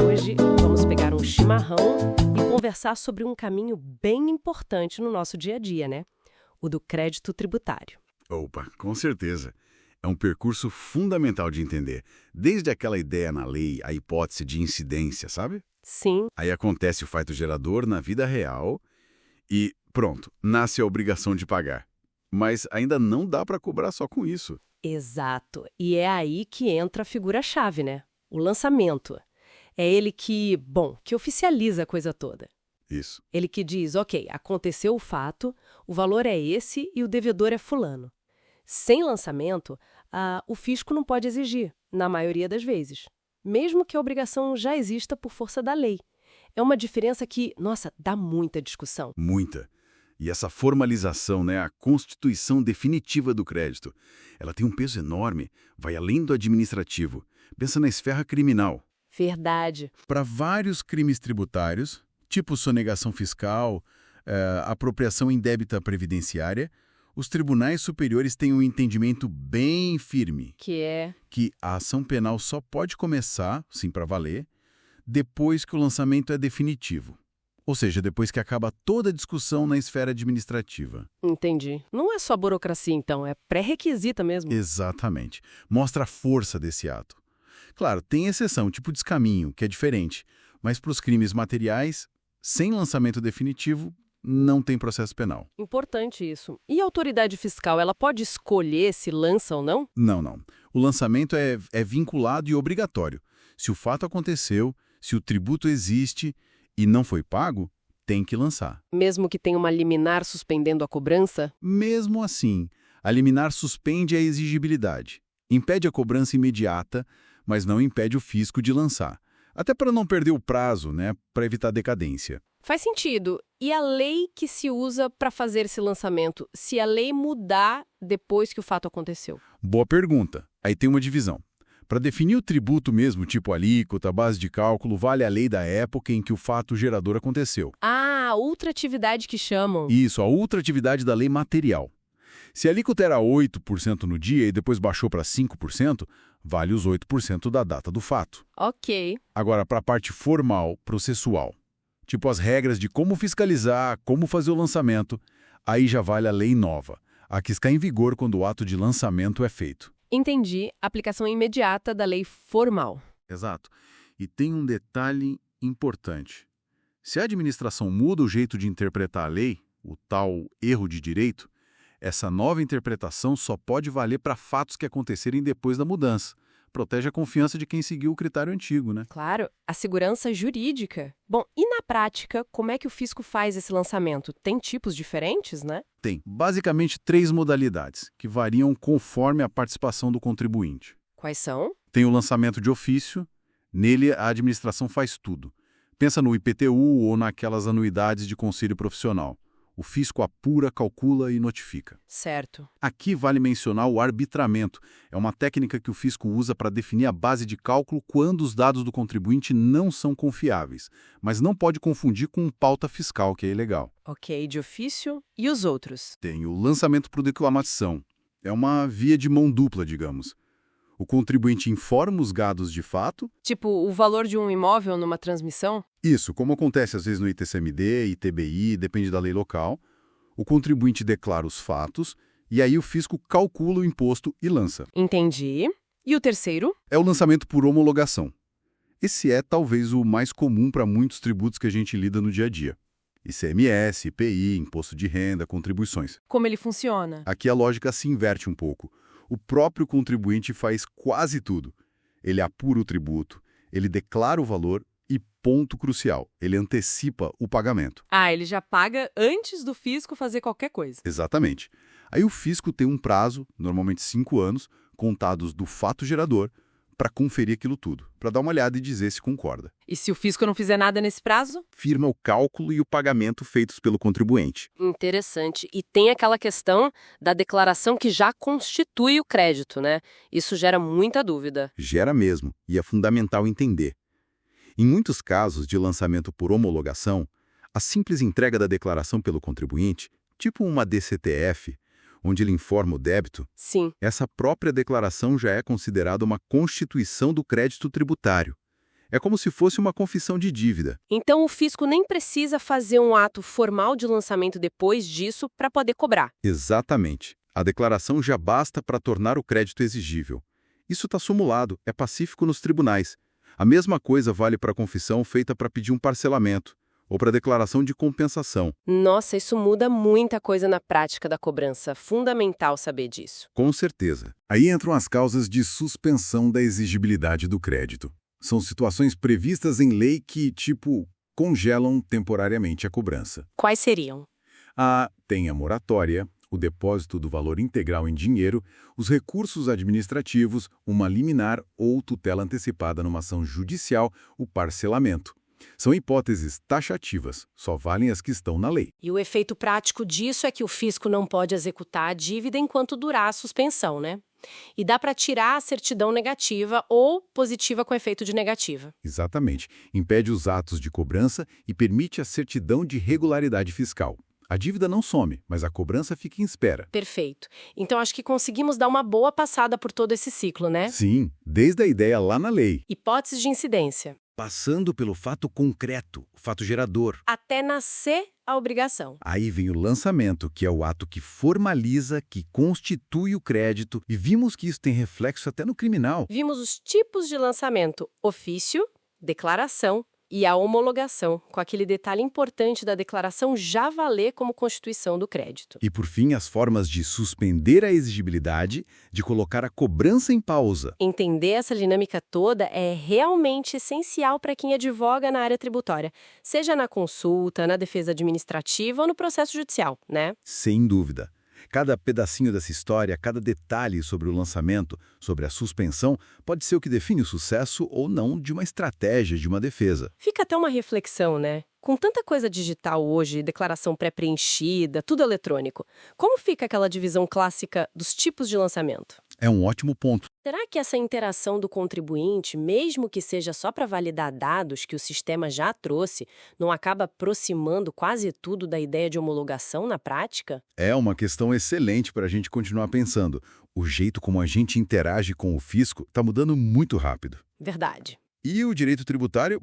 Hoje vamos pegar um chimarrão e conversar sobre um caminho bem importante no nosso dia a dia, né? O do crédito tributário. Opa, com certeza. É um percurso fundamental de entender, desde aquela ideia na lei, a hipótese de incidência, sabe? Sim. Aí acontece o fato gerador na vida real e, pronto, nasce a obrigação de pagar. Mas ainda não dá para cobrar só com isso. Exato. E é aí que entra a figura-chave, né? O lançamento. É ele que oficializa a coisa toda. Isso. Ele que diz, ok, aconteceu o fato, o valor é esse e o devedor é fulano. Sem lançamento, o fisco não pode exigir, na maioria das vezes, mesmo que a obrigação já exista por força da lei. É uma diferença que, nossa, dá muita discussão. Muita. E essa formalização, né, a constituição definitiva do crédito, ela tem um peso enorme, vai além do administrativo. Pensa na esfera criminal. Verdade. Para vários crimes tributários, tipo sonegação fiscal, apropriação indébita previdenciária, os tribunais superiores têm um entendimento bem firme. Que a ação penal só pode começar, sim para valer, depois que o lançamento é definitivo. Ou seja, depois que acaba toda a discussão na esfera administrativa. Entendi. Não é só burocracia, então, é pré-requisita mesmo. Exatamente. Mostra a força desse ato. Claro, tem exceção, tipo descaminho, que é diferente, mas para os crimes materiais, sem lançamento definitivo, não tem processo penal. Importante isso. E a autoridade fiscal, ela pode escolher se lança ou não? Não. O lançamento é vinculado e obrigatório. Se o fato aconteceu, se o tributo existe e não foi pago, tem que lançar. Mesmo que tenha uma liminar suspendendo a cobrança? Mesmo assim, a liminar suspende a exigibilidade. Impede a cobrança imediata, mas não impede o fisco de lançar. Até para não perder o prazo, né, para evitar decadência. Faz sentido. E a lei que se usa para fazer esse lançamento, se a lei mudar depois que o fato aconteceu? Boa pergunta. Aí tem uma divisão. Para definir o tributo mesmo, tipo alíquota, base de cálculo, vale a lei da época em que o fato gerador aconteceu. Ah, ultratividade que chamam. Isso, a ultratividade da lei material. Se a alíquota era 8% no dia e depois baixou para 5%, vale os 8% da data do fato. Ok. Agora, para a parte formal, processual, tipo as regras de como fiscalizar, como fazer o lançamento, aí já vale a lei nova, a que está em vigor quando o ato de lançamento é feito. Entendi. Aplicação imediata da lei formal. Exato. E tem um detalhe importante. Se a administração muda o jeito de interpretar a lei, o tal erro de direito, essa nova interpretação só pode valer para fatos que acontecerem depois da mudança. Protege a confiança de quem seguiu o critério antigo, né? Claro, a segurança jurídica. Bom, e na prática, como é que o fisco faz esse lançamento? Tem tipos diferentes, né? Tem, basicamente, 3 modalidades, que variam conforme a participação do contribuinte. Quais são? Tem o lançamento de ofício. Nele, a administração faz tudo. Pensa no IPTU ou naquelas anuidades de conselho profissional. O fisco apura, calcula e notifica. Certo. Aqui vale mencionar o arbitramento. É uma técnica que o fisco usa para definir a base de cálculo quando os dados do contribuinte não são confiáveis, mas não pode confundir com pauta fiscal, que é ilegal. Ok, de ofício. E os outros? Tem o lançamento por declamação. É uma via de mão dupla, digamos. O contribuinte informa os gados de fato. Tipo, o valor de um imóvel numa transmissão? Isso, como acontece às vezes no ITCMD, ITBI, depende da lei local. O contribuinte declara os fatos e aí o fisco calcula o imposto e lança. Entendi. E o terceiro? É o lançamento por homologação. Esse é talvez o mais comum para muitos tributos que a gente lida no dia a dia. ICMS, IPI, imposto de renda, contribuições. Como ele funciona? Aqui a lógica se inverte um pouco. O próprio contribuinte faz quase tudo. Ele apura o tributo, ele declara o valor e, ponto crucial, ele antecipa o pagamento. Ah, ele já paga antes do fisco fazer qualquer coisa. Exatamente. Aí o fisco tem um prazo, normalmente 5 anos, contados do fato gerador, para conferir aquilo tudo, para dar uma olhada e dizer se concorda. E se o fisco não fizer nada nesse prazo? Firma o cálculo e o pagamento feitos pelo contribuinte. Interessante. E tem aquela questão da declaração que já constitui o crédito, né? Isso gera muita dúvida. Gera mesmo, e é fundamental entender. Em muitos casos de lançamento por homologação, a simples entrega da declaração pelo contribuinte, tipo uma DCTF, onde ele informa o débito, Sim. essa própria declaração já é considerada uma constituição do crédito tributário. É como se fosse uma confissão de dívida. Então o fisco nem precisa fazer um ato formal de lançamento depois disso para poder cobrar. Exatamente. A declaração já basta para tornar o crédito exigível. Isso está sumulado, é pacífico nos tribunais. A mesma coisa vale para a confissão feita para pedir um parcelamento ou para a declaração de compensação. Nossa, isso muda muita coisa na prática da cobrança. Fundamental saber disso. Com certeza. Aí entram as causas de suspensão da exigibilidade do crédito. São situações previstas em lei que, congelam temporariamente a cobrança. Quais seriam? Tem a moratória, o depósito do valor integral em dinheiro, os recursos administrativos, uma liminar ou tutela antecipada numa ação judicial, o parcelamento. São hipóteses taxativas, só valem as que estão na lei. E o efeito prático disso é que o fisco não pode executar a dívida enquanto durar a suspensão, né? E dá para tirar a certidão negativa ou positiva com efeito de negativa. Exatamente. Impede os atos de cobrança e permite a certidão de regularidade fiscal. A dívida não some, mas a cobrança fica em espera. Perfeito. Então acho que conseguimos dar uma boa passada por todo esse ciclo, né? Sim, desde a ideia lá na lei. Hipóteses de incidência. Passando pelo fato concreto, o fato gerador. Até nascer a obrigação. Aí vem o lançamento, que é o ato que formaliza, que constitui o crédito, e vimos que isso tem reflexo até no criminal. Vimos os tipos de lançamento: ofício, declaração e a homologação, com aquele detalhe importante da declaração já valer como constituição do crédito. E por fim, as formas de suspender a exigibilidade, de colocar a cobrança em pausa. Entender essa dinâmica toda é realmente essencial para quem advoga na área tributária, seja na consulta, na defesa administrativa ou no processo judicial, né? Sem dúvida. Cada pedacinho dessa história, cada detalhe sobre o lançamento, sobre a suspensão, pode ser o que define o sucesso ou não de uma estratégia de uma defesa. Fica até uma reflexão, né? Com tanta coisa digital hoje, declaração pré-preenchida, tudo eletrônico, como fica aquela divisão clássica dos tipos de lançamento? É um ótimo ponto. Será que essa interação do contribuinte, mesmo que seja só para validar dados que o sistema já trouxe, não acaba aproximando quase tudo da ideia de homologação na prática? É uma questão excelente para a gente continuar pensando. O jeito como a gente interage com o fisco está mudando muito rápido. Verdade. E o direito tributário,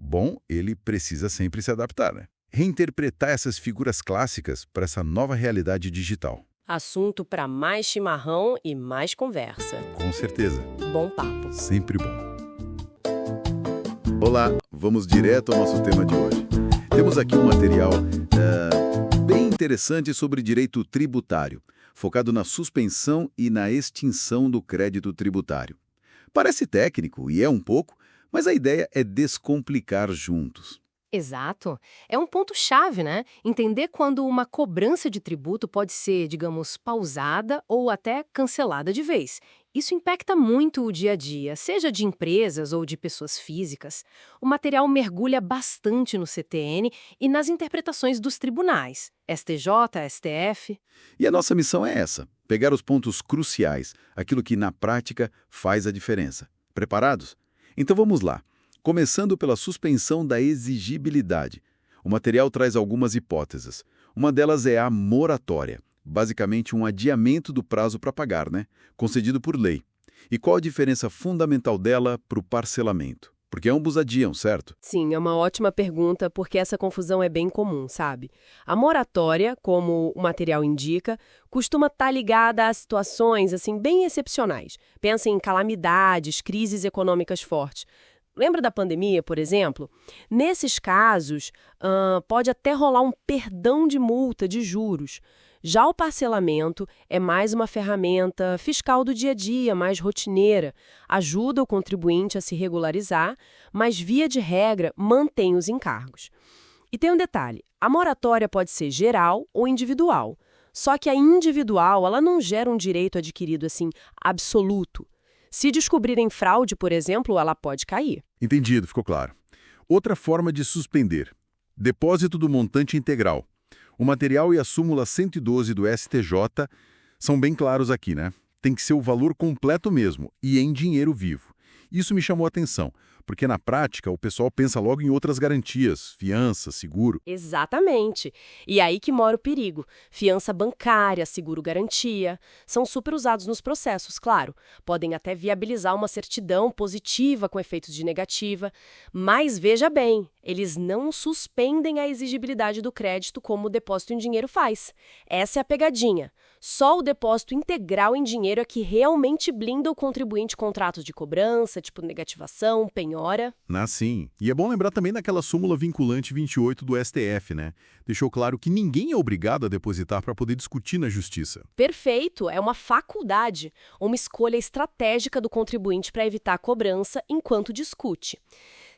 ele precisa sempre se adaptar, né? Reinterpretar essas figuras clássicas para essa nova realidade digital. Assunto para mais chimarrão e mais conversa. Com certeza. Bom papo. Sempre bom. Olá, vamos direto ao nosso tema de hoje. Temos aqui um material bem interessante sobre direito tributário, focado na suspensão e na extinção do crédito tributário. Parece técnico, e é um pouco, mas a ideia é descomplicar juntos. Exato. É um ponto-chave, né? Entender quando uma cobrança de tributo pode ser, digamos, pausada ou até cancelada de vez. Isso impacta muito o dia a dia, seja de empresas ou de pessoas físicas. O material mergulha bastante no CTN e nas interpretações dos tribunais, STJ, STF. E a nossa missão é essa, pegar os pontos cruciais, aquilo que na prática faz a diferença. Preparados? Então vamos lá. Começando pela suspensão da exigibilidade. O material traz algumas hipóteses. Uma delas é a moratória, basicamente um adiamento do prazo para pagar, concedido por lei. E qual a diferença fundamental dela para o parcelamento? Porque ambos adiam, certo? Sim, é uma ótima pergunta, porque essa confusão é bem comum, sabe? A moratória, como o material indica, costuma estar ligada a situações, assim, bem excepcionais. Pensa em calamidades, crises econômicas fortes. Lembra da pandemia, por exemplo? Nesses casos, pode até rolar um perdão de multa de juros. Já o parcelamento é mais uma ferramenta fiscal do dia a dia, mais rotineira. Ajuda o contribuinte a se regularizar, mas, via de regra, mantém os encargos. E tem um detalhe, a moratória pode ser geral ou individual. Só que a individual, ela não gera um direito adquirido assim, absoluto. Se descobrirem fraude, por exemplo, ela pode cair. Entendido, ficou claro. Outra forma de suspender. Depósito do montante integral. O material e a súmula 112 do STJ são bem claros aqui, Tem que ser o valor completo mesmo, e em dinheiro vivo. Isso me chamou a atenção, porque na prática o pessoal pensa logo em outras garantias, fiança, seguro. Exatamente. E aí que mora o perigo. Fiança bancária, seguro-garantia, são super usados nos processos, claro. Podem até viabilizar uma certidão positiva com efeitos de negativa. Mas veja bem, eles não suspendem a exigibilidade do crédito como o depósito em dinheiro faz. Essa é a pegadinha. Só o depósito integral em dinheiro é que realmente blinda o contribuinte contratos de cobrança, tipo negativação, penhora. Sim. E é bom lembrar também daquela súmula vinculante 28 do STF, Deixou claro que ninguém é obrigado a depositar para poder discutir na justiça. Perfeito, é uma faculdade, uma escolha estratégica do contribuinte para evitar a cobrança enquanto discute.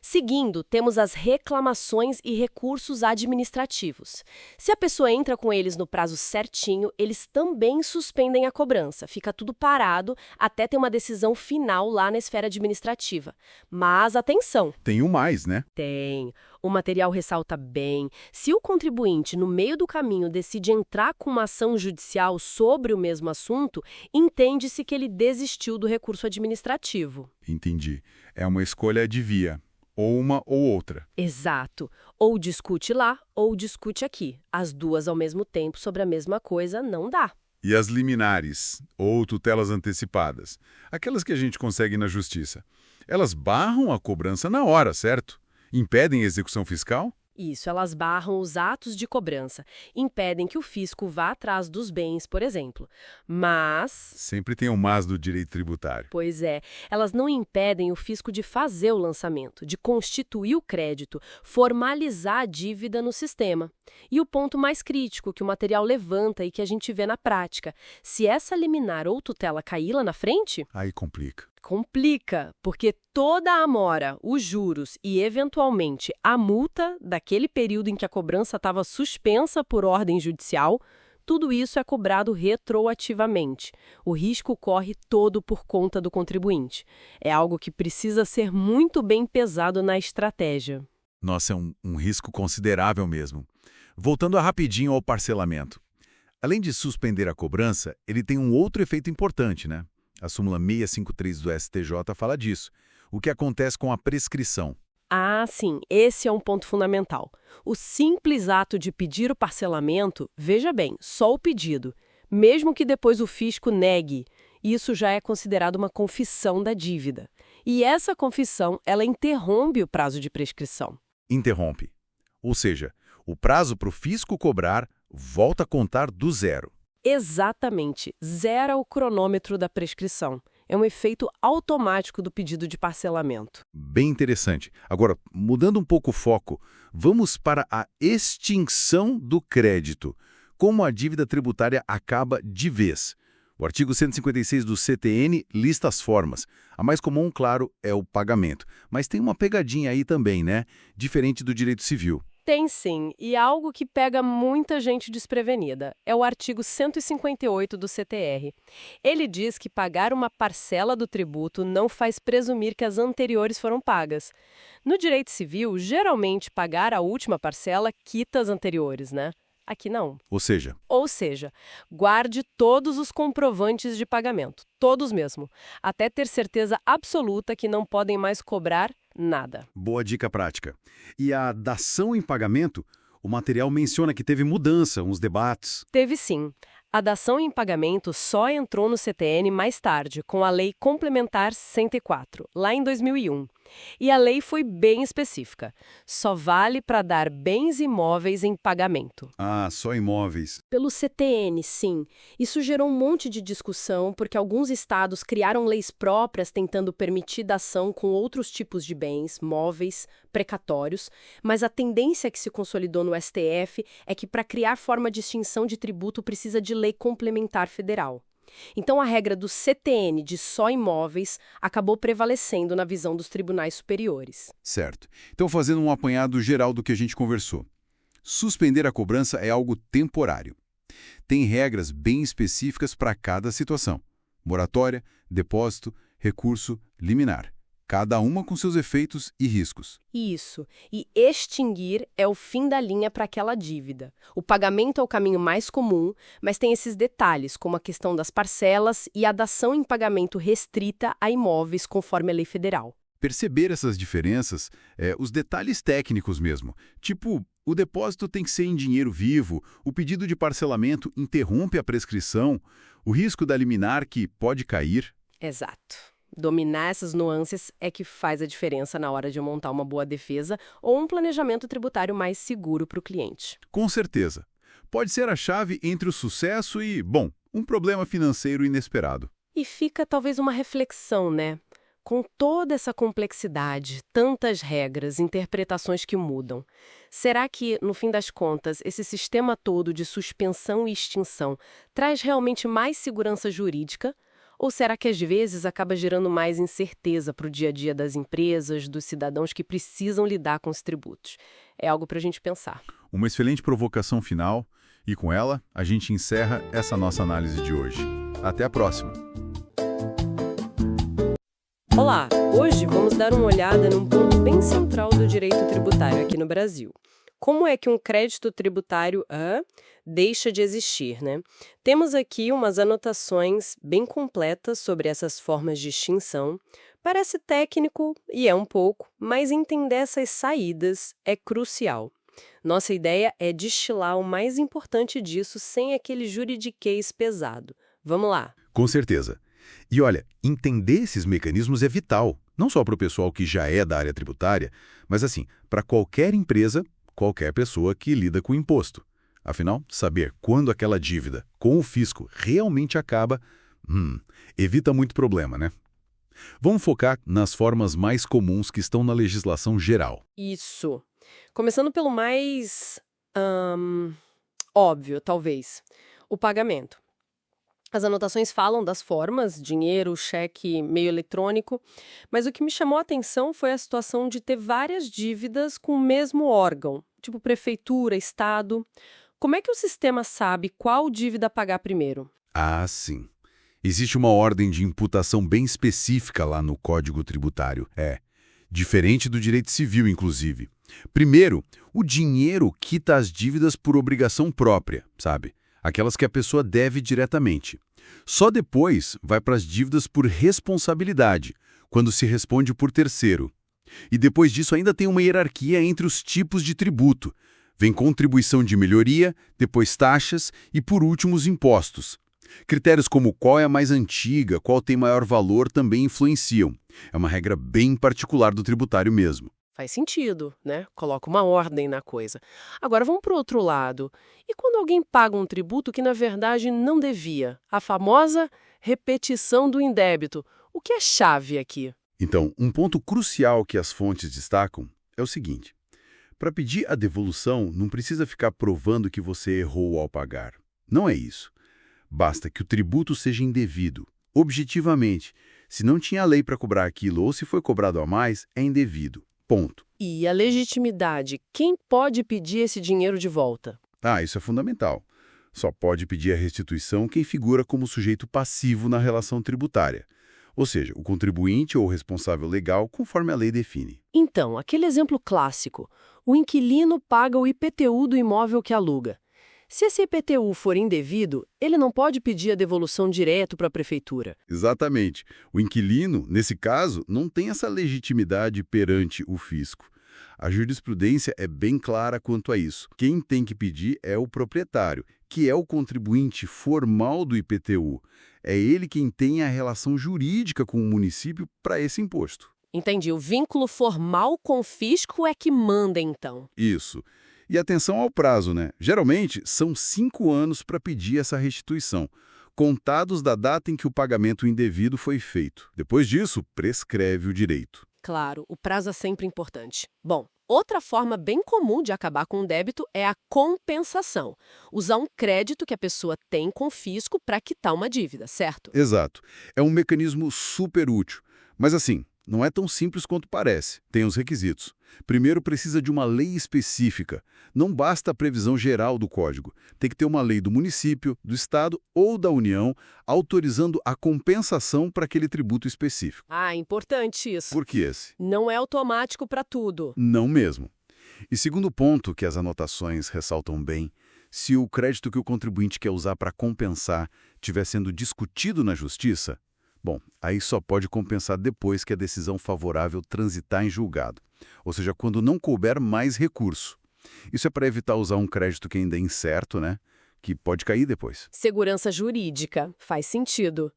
Seguindo, temos as reclamações e recursos administrativos. Se a pessoa entra com eles no prazo certinho, eles também suspendem a cobrança. Fica tudo parado até ter uma decisão final lá na esfera administrativa. Mas atenção! Tem um mais, Tem. O material ressalta bem. Se o contribuinte, no meio do caminho, decide entrar com uma ação judicial sobre o mesmo assunto, entende-se que ele desistiu do recurso administrativo. Entendi. É uma escolha de via. Ou uma ou outra. Exato. Ou discute lá, ou discute aqui. As duas ao mesmo tempo sobre a mesma coisa não dá. E as liminares, ou tutelas antecipadas, aquelas que a gente consegue na justiça, elas barram a cobrança na hora, certo? Impedem a execução fiscal? Isso, elas barram os atos de cobrança, impedem que o fisco vá atrás dos bens, por exemplo. Mas... Sempre tem um mas do direito tributário. Pois é, elas não impedem o fisco de fazer o lançamento, de constituir o crédito, formalizar a dívida no sistema. E o ponto mais crítico que o material levanta e que a gente vê na prática, se essa liminar ou tutela cair lá na frente... Aí complica. Complica, porque toda a amora, os juros e, eventualmente, a multa daquele período em que a cobrança estava suspensa por ordem judicial, tudo isso é cobrado retroativamente. O risco corre todo por conta do contribuinte. É algo que precisa ser muito bem pesado na estratégia. Nossa, é um risco considerável mesmo. Voltando rapidinho ao parcelamento. Além de suspender a cobrança, ele tem um outro efeito importante, A súmula 653 do STJ fala disso. O que acontece com a prescrição? Ah, sim, esse é um ponto fundamental. O simples ato de pedir o parcelamento, veja bem, só o pedido, mesmo que depois o fisco negue, isso já é considerado uma confissão da dívida. E essa confissão, ela interrompe o prazo de prescrição. Interrompe. Ou seja, o prazo para o fisco cobrar volta a contar do zero. Exatamente, zera o cronômetro da prescrição. É um efeito automático do pedido de parcelamento. Bem interessante. Agora, mudando um pouco o foco, vamos para a extinção do crédito. Como a dívida tributária acaba de vez. O artigo 156 do CTN lista as formas. A mais comum, claro, é o pagamento. Mas tem uma pegadinha aí também, né? Diferente do direito civil. Tem sim, e algo que pega muita gente desprevenida. É o artigo 158 do CTR. Ele diz que pagar uma parcela do tributo não faz presumir que as anteriores foram pagas. No direito civil, geralmente pagar a última parcela quita as anteriores, né? Aqui não. Ou seja, guarde todos os comprovantes de pagamento, todos mesmo, até ter certeza absoluta que não podem mais cobrar nada. boa dica prática. E a dação em pagamento, o material menciona que teve mudança, uns debates. Teve sim. A dação em pagamento só entrou no CTN mais tarde, com a Lei Complementar 104, lá em 2001. E a lei foi bem específica. Só vale para dar bens imóveis em pagamento. Ah, só imóveis. Pelo CTN, sim. Isso gerou um monte de discussão, porque alguns estados criaram leis próprias tentando permitir dação com outros tipos de bens, móveis, precatórios, mas a tendência que se consolidou no STF é que para criar forma de extinção de tributo precisa de lei complementar federal. Então a regra do CTN de só imóveis acabou prevalecendo na visão dos tribunais superiores. Certo. Então, fazendo um apanhado geral do que a gente conversou. Suspender a cobrança é algo temporário. Tem regras bem específicas para cada situação. Moratória, depósito, recurso, liminar. Cada uma com seus efeitos e riscos. Isso. E extinguir é o fim da linha para aquela dívida. O pagamento é o caminho mais comum, mas tem esses detalhes, como a questão das parcelas e a dação em pagamento restrita a imóveis conforme a lei federal. Perceber essas diferenças, os detalhes técnicos mesmo. Tipo, o depósito tem que ser em dinheiro vivo, o pedido de parcelamento interrompe a prescrição, o risco da liminar que pode cair. Exato. Dominar essas nuances é que faz a diferença na hora de montar uma boa defesa ou um planejamento tributário mais seguro para o cliente. Com certeza. Pode ser a chave entre o sucesso e, bom, um problema financeiro inesperado. E fica talvez uma reflexão, né? Com toda essa complexidade, tantas regras, interpretações que mudam, será que, no fim das contas, esse sistema todo de suspensão e extinção traz realmente mais segurança jurídica? Ou será que às vezes acaba gerando mais incerteza para o dia a dia das empresas, dos cidadãos que precisam lidar com os tributos? É algo para a gente pensar. Uma excelente provocação final e com ela a gente encerra essa nossa análise de hoje. Até a próxima! Olá! Hoje vamos dar uma olhada num ponto bem central do direito tributário aqui no Brasil. Como é que um crédito tributário deixa de existir, né? Temos aqui umas anotações bem completas sobre essas formas de extinção. Parece técnico, e é um pouco, mas entender essas saídas é crucial. Nossa ideia é destilar o mais importante disso sem aquele juridiquês pesado. Vamos lá. Com certeza. E olha, entender esses mecanismos é vital, não só para o pessoal que já é da área tributária, mas assim, para qualquer empresa, qualquer pessoa que lida com imposto. Afinal, saber quando aquela dívida com o fisco realmente acaba, evita muito problema, né? Vamos focar nas formas mais comuns que estão na legislação geral. Isso. Começando pelo mais óbvio, talvez, o pagamento. As anotações falam das formas, dinheiro, cheque, meio eletrônico, mas o que me chamou a atenção foi a situação de ter várias dívidas com o mesmo órgão, tipo prefeitura, estado. Como é que o sistema sabe qual dívida pagar primeiro? Ah, sim. Existe uma ordem de imputação bem específica lá no Código Tributário. Diferente do direito civil, inclusive. Primeiro, o dinheiro quita as dívidas por obrigação própria, sabe? Aquelas que a pessoa deve diretamente. Só depois vai para as dívidas por responsabilidade, quando se responde por terceiro. E depois disso ainda tem uma hierarquia entre os tipos de tributo. Vem contribuição de melhoria, depois taxas e, por último, os impostos. Critérios como qual é a mais antiga, qual tem maior valor também influenciam. É uma regra bem particular do tributário mesmo. Faz sentido, né? Coloca uma ordem na coisa. Agora vamos para o outro lado. E quando alguém paga um tributo que na verdade não devia? A famosa repetição do indébito. O que é chave aqui? Então, um ponto crucial que as fontes destacam é o seguinte: para pedir a devolução, não precisa ficar provando que você errou ao pagar. Não é isso. Basta que o tributo seja indevido. Objetivamente, se não tinha lei para cobrar aquilo ou se foi cobrado a mais, é indevido. Ponto. E a legitimidade? Quem pode pedir esse dinheiro de volta? Isso é fundamental. Só pode pedir a restituição quem figura como sujeito passivo na relação tributária. Ou seja, o contribuinte ou o responsável legal, conforme a lei define. Então, aquele exemplo clássico. O inquilino paga o IPTU do imóvel que aluga. Se esse IPTU for indevido, ele não pode pedir a devolução direto para a prefeitura. Exatamente. O inquilino, nesse caso, não tem essa legitimidade perante o fisco. A jurisprudência é bem clara quanto a isso. Quem tem que pedir é o proprietário, que é o contribuinte formal do IPTU. É ele quem tem a relação jurídica com o município para esse imposto. Entendi. O vínculo formal com o fisco é que manda, então. Isso. E atenção ao prazo, né? Geralmente, são 5 anos para pedir essa restituição, contados da data em que o pagamento indevido foi feito. Depois disso, prescreve o direito. Claro, o prazo é sempre importante. Bom, outra forma bem comum de acabar com o débito é a compensação. Usar um crédito que a pessoa tem com o fisco para quitar uma dívida, certo? Exato. É um mecanismo super útil. Mas assim, não é tão simples quanto parece. Tem os requisitos. Primeiro, precisa de uma lei específica. Não basta a previsão geral do Código. Tem que ter uma lei do município, do Estado ou da União autorizando a compensação para aquele tributo específico. Importante isso. Por que esse? Não é automático para tudo. Não mesmo. E segundo ponto que as anotações ressaltam bem, se o crédito que o contribuinte quer usar para compensar estiver sendo discutido na Justiça, bom, aí só pode compensar depois que a decisão favorável transitar em julgado, ou seja, quando não couber mais recurso. Isso é para evitar usar um crédito que ainda é incerto, né? Que pode cair depois. Segurança jurídica, faz sentido.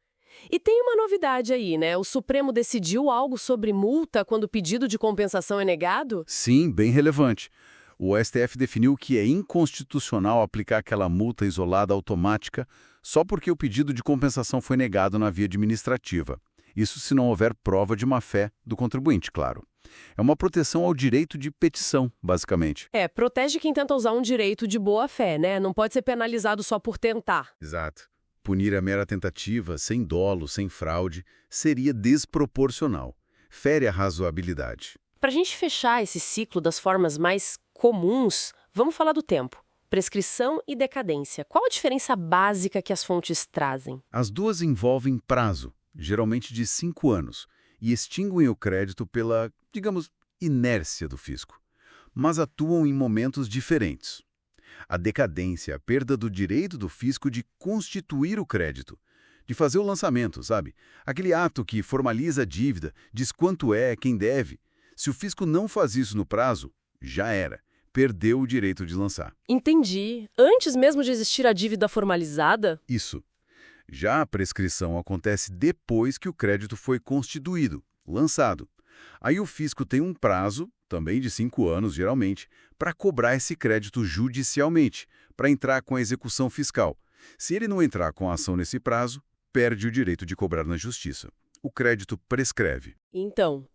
E tem uma novidade aí, né? O Supremo decidiu algo sobre multa quando o pedido de compensação é negado? Sim, bem relevante. O STF definiu que é inconstitucional aplicar aquela multa isolada automática só porque o pedido de compensação foi negado na via administrativa. Isso se não houver prova de má-fé do contribuinte, claro. É uma proteção ao direito de petição, basicamente. Protege quem tenta usar um direito de boa-fé, né? Não pode ser penalizado só por tentar. Exato. Punir a mera tentativa, sem dolo, sem fraude, seria desproporcional. Fere a razoabilidade. Para a gente fechar esse ciclo das formas mais comuns, vamos falar do tempo. Prescrição e decadência. Qual a diferença básica que as fontes trazem? As duas envolvem prazo, geralmente de 5 anos, e extinguem o crédito pela, digamos, inércia do fisco, mas atuam em momentos diferentes. A decadência é a perda do direito do fisco de constituir o crédito, de fazer o lançamento, sabe? Aquele ato que formaliza a dívida, diz quanto é, quem deve. Se o fisco não faz isso no prazo, já era. Perdeu o direito de lançar. Entendi. Antes mesmo de existir a dívida formalizada? Isso. Já a prescrição acontece depois que o crédito foi constituído, lançado. Aí o fisco tem um prazo, também de 5 anos geralmente, para cobrar esse crédito judicialmente, para entrar com a execução fiscal. Se ele não entrar com a ação nesse prazo, perde o direito de cobrar na justiça. O crédito prescreve. Então,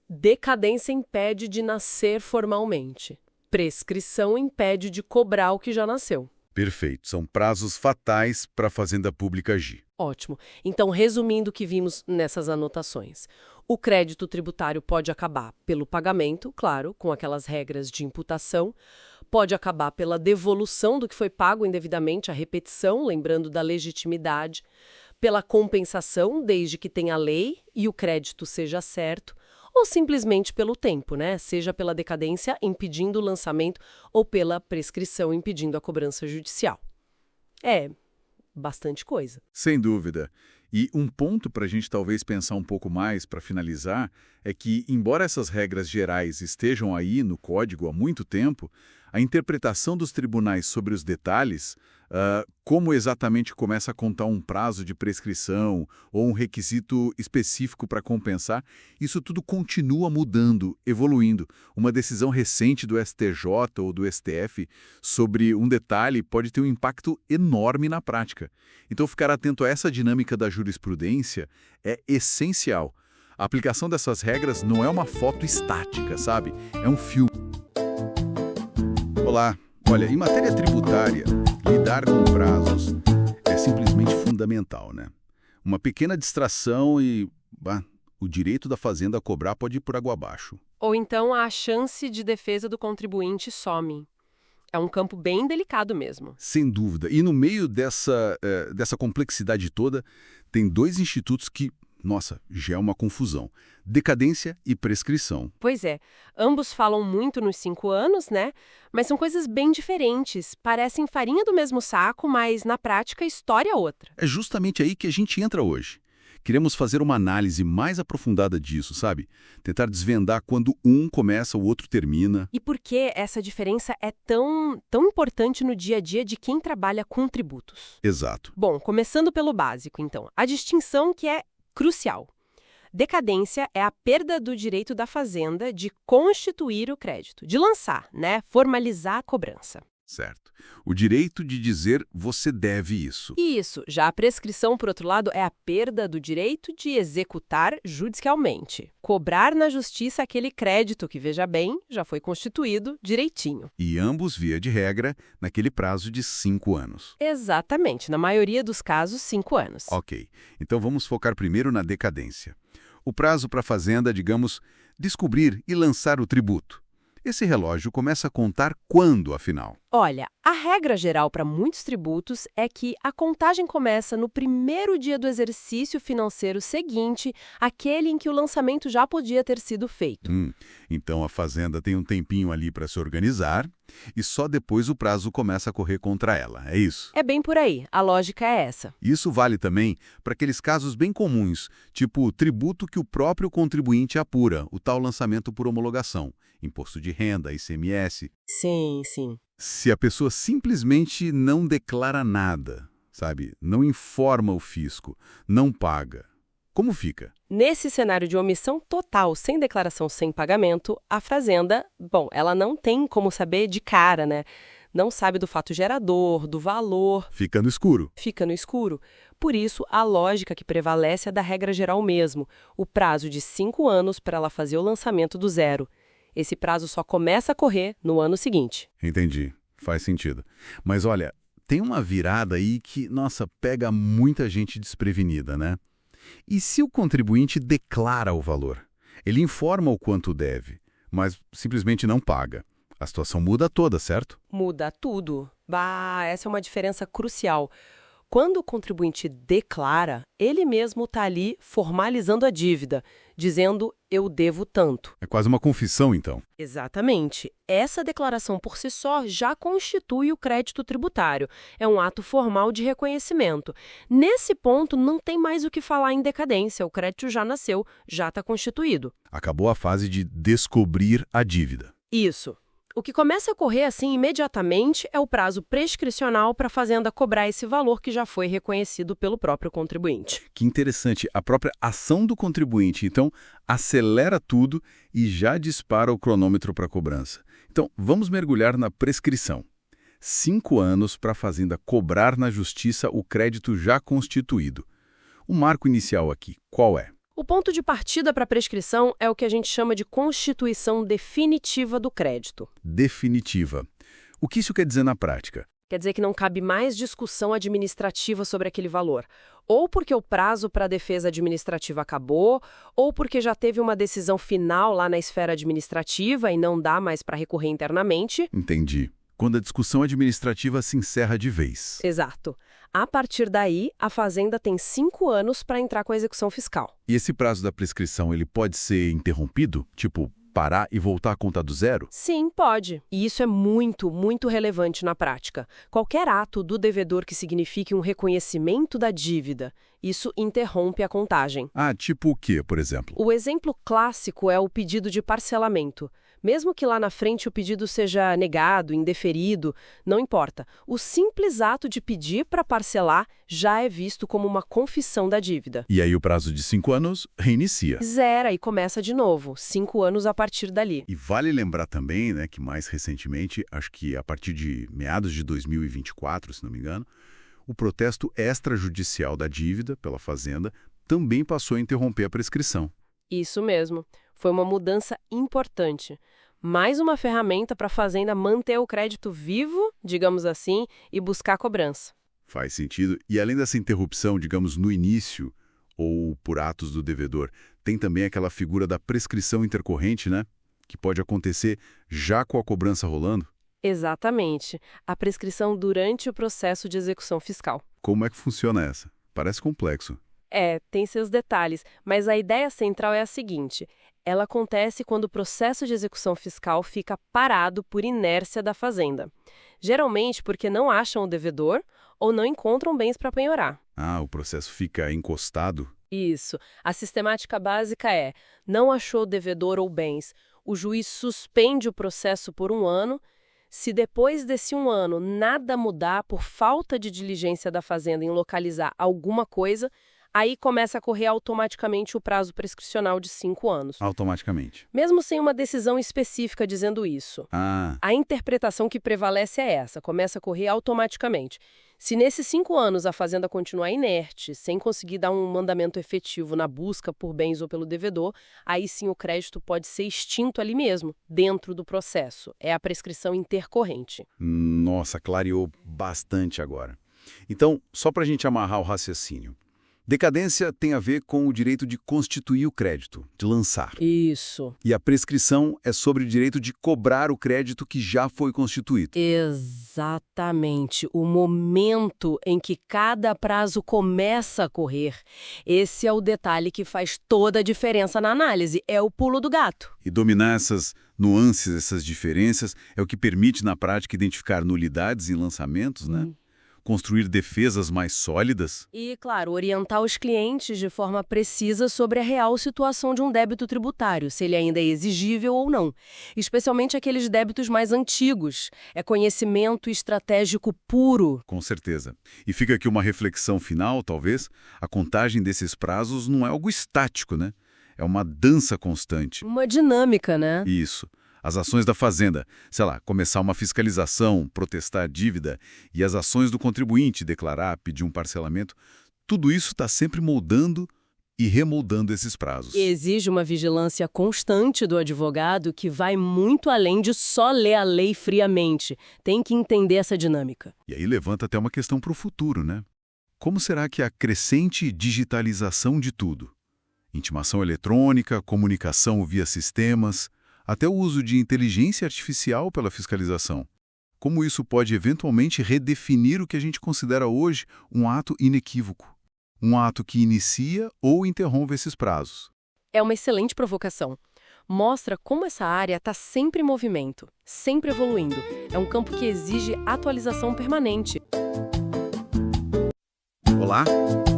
decadência impede de nascer formalmente. Prescrição impede de cobrar o que já nasceu. Perfeito. São prazos fatais para a Fazenda Pública agir. Ótimo. Então, resumindo o que vimos nessas anotações. O crédito tributário pode acabar pelo pagamento, claro, com aquelas regras de imputação. Pode acabar pela devolução do que foi pago indevidamente, a repetição, lembrando da legitimidade. Pela compensação, desde que tenha lei e o crédito seja certo. Ou simplesmente pelo tempo, né? Seja pela decadência impedindo o lançamento ou pela prescrição impedindo a cobrança judicial. É bastante coisa. Sem dúvida. E um ponto para a gente talvez pensar um pouco mais para finalizar é que, embora essas regras gerais estejam aí no Código há muito tempo, a interpretação dos tribunais sobre os detalhes como exatamente começa a contar um prazo de prescrição ou um requisito específico para compensar, isso tudo continua mudando, evoluindo. Uma decisão recente do STJ ou do STF sobre um detalhe pode ter um impacto enorme na prática. Então, ficar atento a essa dinâmica da jurisprudência é essencial. A aplicação dessas regras não é uma foto estática, sabe? É um filme. Olá. Olha, em matéria tributária, lidar com prazos é simplesmente fundamental, né? Uma pequena distração e o direito da fazenda a cobrar pode ir por água abaixo. Ou então a chance de defesa do contribuinte some. É um campo bem delicado mesmo. Sem dúvida. E no meio dessa complexidade toda, tem dois institutos que, nossa, já é uma confusão. Decadência e prescrição. Pois é, ambos falam muito nos 5 anos, né? Mas são coisas bem diferentes. Parecem farinha do mesmo saco, mas na prática a história é outra. É justamente aí que a gente entra hoje. Queremos fazer uma análise mais aprofundada disso, sabe? Tentar desvendar quando um começa, o outro termina. E por que essa diferença é tão importante no dia a dia de quem trabalha com tributos? Exato. Bom, começando pelo básico, então. A distinção que é crucial. Decadência é a perda do direito da fazenda de constituir o crédito, de lançar, né? Formalizar a cobrança. Certo. O direito de dizer você deve isso. Isso. Já a prescrição, por outro lado, é a perda do direito de executar judicialmente. Cobrar na justiça aquele crédito que, veja bem, já foi constituído direitinho. E ambos, via de regra, naquele prazo de 5 anos. Exatamente. Na maioria dos casos, 5 anos. Ok. Então vamos focar primeiro na decadência. O prazo para a fazenda, digamos, descobrir e lançar o tributo. Esse relógio começa a contar quando, afinal? Olha, a regra geral para muitos tributos é que a contagem começa no primeiro dia do exercício financeiro seguinte, aquele em que o lançamento já podia ter sido feito. Então a fazenda tem um tempinho ali para se organizar e só depois o prazo começa a correr contra ela, é isso? É bem por aí, a lógica é essa. Isso vale também para aqueles casos bem comuns, tipo o tributo que o próprio contribuinte apura, o tal lançamento por homologação, imposto de renda, ICMS. Sim, sim. Se a pessoa simplesmente não declara nada, sabe? Não informa o fisco, não paga. Como fica? Nesse cenário de omissão total, sem declaração, sem pagamento, a fazenda, ela não tem como saber de cara, né? Não sabe do fato gerador, do valor. Fica no escuro. Fica no escuro. Por isso, a lógica que prevalece é da regra geral mesmo, o prazo de 5 anos para ela fazer o lançamento do zero. Esse prazo só começa a correr no ano seguinte. Entendi. Faz sentido. Mas olha, tem uma virada aí que, nossa, pega muita gente desprevenida, né? E se o contribuinte declara o valor? Ele informa o quanto deve, mas simplesmente não paga. A situação muda toda, certo? Muda tudo. Essa é uma diferença crucial. Quando o contribuinte declara, ele mesmo está ali formalizando a dívida, dizendo eu devo tanto. É quase uma confissão, então. Exatamente. Essa declaração por si só já constitui o crédito tributário. É um ato formal de reconhecimento. Nesse ponto, não tem mais o que falar em decadência. O crédito já nasceu, já está constituído. Acabou a fase de descobrir a dívida. Isso. O que começa a ocorrer assim imediatamente é o prazo prescricional para a fazenda cobrar esse valor que já foi reconhecido pelo próprio contribuinte. Que interessante, a própria ação do contribuinte, então, acelera tudo e já dispara o cronômetro para a cobrança. Então, vamos mergulhar na prescrição. 5 anos para a fazenda cobrar na justiça o crédito já constituído. O marco inicial aqui, qual é? O ponto de partida para a prescrição é o que a gente chama de constituição definitiva do crédito. Definitiva. O que isso quer dizer na prática? Quer dizer que não cabe mais discussão administrativa sobre aquele valor. Ou porque o prazo para a defesa administrativa acabou, ou porque já teve uma decisão final lá na esfera administrativa e não dá mais para recorrer internamente. Entendi. Quando a discussão administrativa se encerra de vez. Exato. A partir daí, a Fazenda tem 5 anos para entrar com a execução fiscal. E esse prazo da prescrição, ele pode ser interrompido? Tipo, parar e voltar a contar do zero? Sim, pode. E isso é muito, muito relevante na prática. Qualquer ato do devedor que signifique um reconhecimento da dívida, isso interrompe a contagem. Ah, tipo o quê, por exemplo? O exemplo clássico é o pedido de parcelamento. Mesmo que lá na frente o pedido seja negado, indeferido, não importa. O simples ato de pedir para parcelar já é visto como uma confissão da dívida. E aí o prazo de 5 anos reinicia. Zera e começa de novo, 5 anos a partir dali. E vale lembrar também, né, que mais recentemente, acho que a partir de meados de 2024, se não me engano, o protesto extrajudicial da dívida pela Fazenda também passou a interromper a prescrição. Isso mesmo. Foi uma mudança importante. Mais uma ferramenta para a Fazenda manter o crédito vivo, digamos assim, e buscar cobrança. Faz sentido. E além dessa interrupção, digamos, no início, ou por atos do devedor, tem também aquela figura da prescrição intercorrente, né? Que pode acontecer já com a cobrança rolando. Exatamente. A prescrição durante o processo de execução fiscal. Como é que funciona essa? Parece complexo. Tem seus detalhes, mas a ideia central é a seguinte: ela acontece quando o processo de execução fiscal fica parado por inércia da Fazenda. Geralmente porque não acham o devedor ou não encontram bens para penhorar. Ah, o processo fica encostado? Isso. A sistemática básica é: não achou o devedor ou bens, o juiz suspende o processo por 1 ano. Se depois desse 1 ano nada mudar por falta de diligência da Fazenda em localizar alguma coisa, aí começa a correr automaticamente o prazo prescricional de 5 anos. Automaticamente. Mesmo sem uma decisão específica dizendo isso. Ah, A interpretação que prevalece é essa: começa a correr automaticamente. Se nesses 5 anos a Fazenda continuar inerte, sem conseguir dar um mandamento efetivo na busca por bens ou pelo devedor, aí sim o crédito pode ser extinto ali mesmo, dentro do processo. É a prescrição intercorrente. nossa, clareou bastante agora. Então, só para a gente amarrar o raciocínio. Decadência tem a ver com o direito de constituir o crédito, de lançar. Isso. E a prescrição é sobre o direito de cobrar o crédito que já foi constituído. Exatamente. O momento em que cada prazo começa a correr. Esse é o detalhe que faz toda a diferença na análise. É o pulo do gato. E dominar essas nuances, essas diferenças, é o que permite, na prática, identificar nulidades em lançamentos, né? Construir defesas mais sólidas. E, claro, orientar os clientes de forma precisa sobre a real situação de um débito tributário, se ele ainda é exigível ou não. Especialmente aqueles débitos mais antigos. É conhecimento estratégico puro. Com certeza. E fica aqui uma reflexão final, talvez. A contagem desses prazos não é algo estático, né? É uma dança constante. Uma dinâmica, né? Isso. As ações da Fazenda, sei lá, começar uma fiscalização, protestar a dívida, e as ações do contribuinte, declarar, pedir um parcelamento, tudo isso está sempre moldando e remoldando esses prazos. Exige uma vigilância constante do advogado que vai muito além de só ler a lei friamente. Tem que entender essa dinâmica. E aí levanta até uma questão para o futuro, né? Como será que a crescente digitalização de tudo, intimação eletrônica, comunicação via sistemas, até o uso de inteligência artificial pela fiscalização, como isso pode eventualmente redefinir o que a gente considera hoje um ato inequívoco, um ato que inicia ou interrompe esses prazos? É uma excelente provocação. Mostra como essa área está sempre em movimento, sempre evoluindo. É um campo que exige atualização permanente. Olá,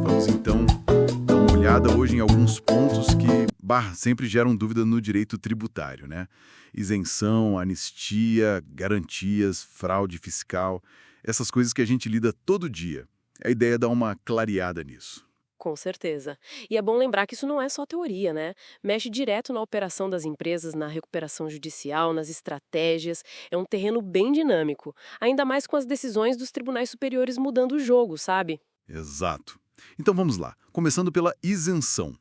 vamos então dar uma olhada hoje em alguns pontos que sempre geram dúvida no direito tributário, né? Isenção, anistia, garantias, fraude fiscal, essas coisas que a gente lida todo dia. A ideia é dar uma clareada nisso. Com certeza. E é bom lembrar que isso não é só teoria, né? Mexe direto na operação das empresas, na recuperação judicial, nas estratégias. É um terreno bem dinâmico. Ainda mais com as decisões dos tribunais superiores mudando o jogo, sabe? Exato. Então vamos lá, começando pela isenção.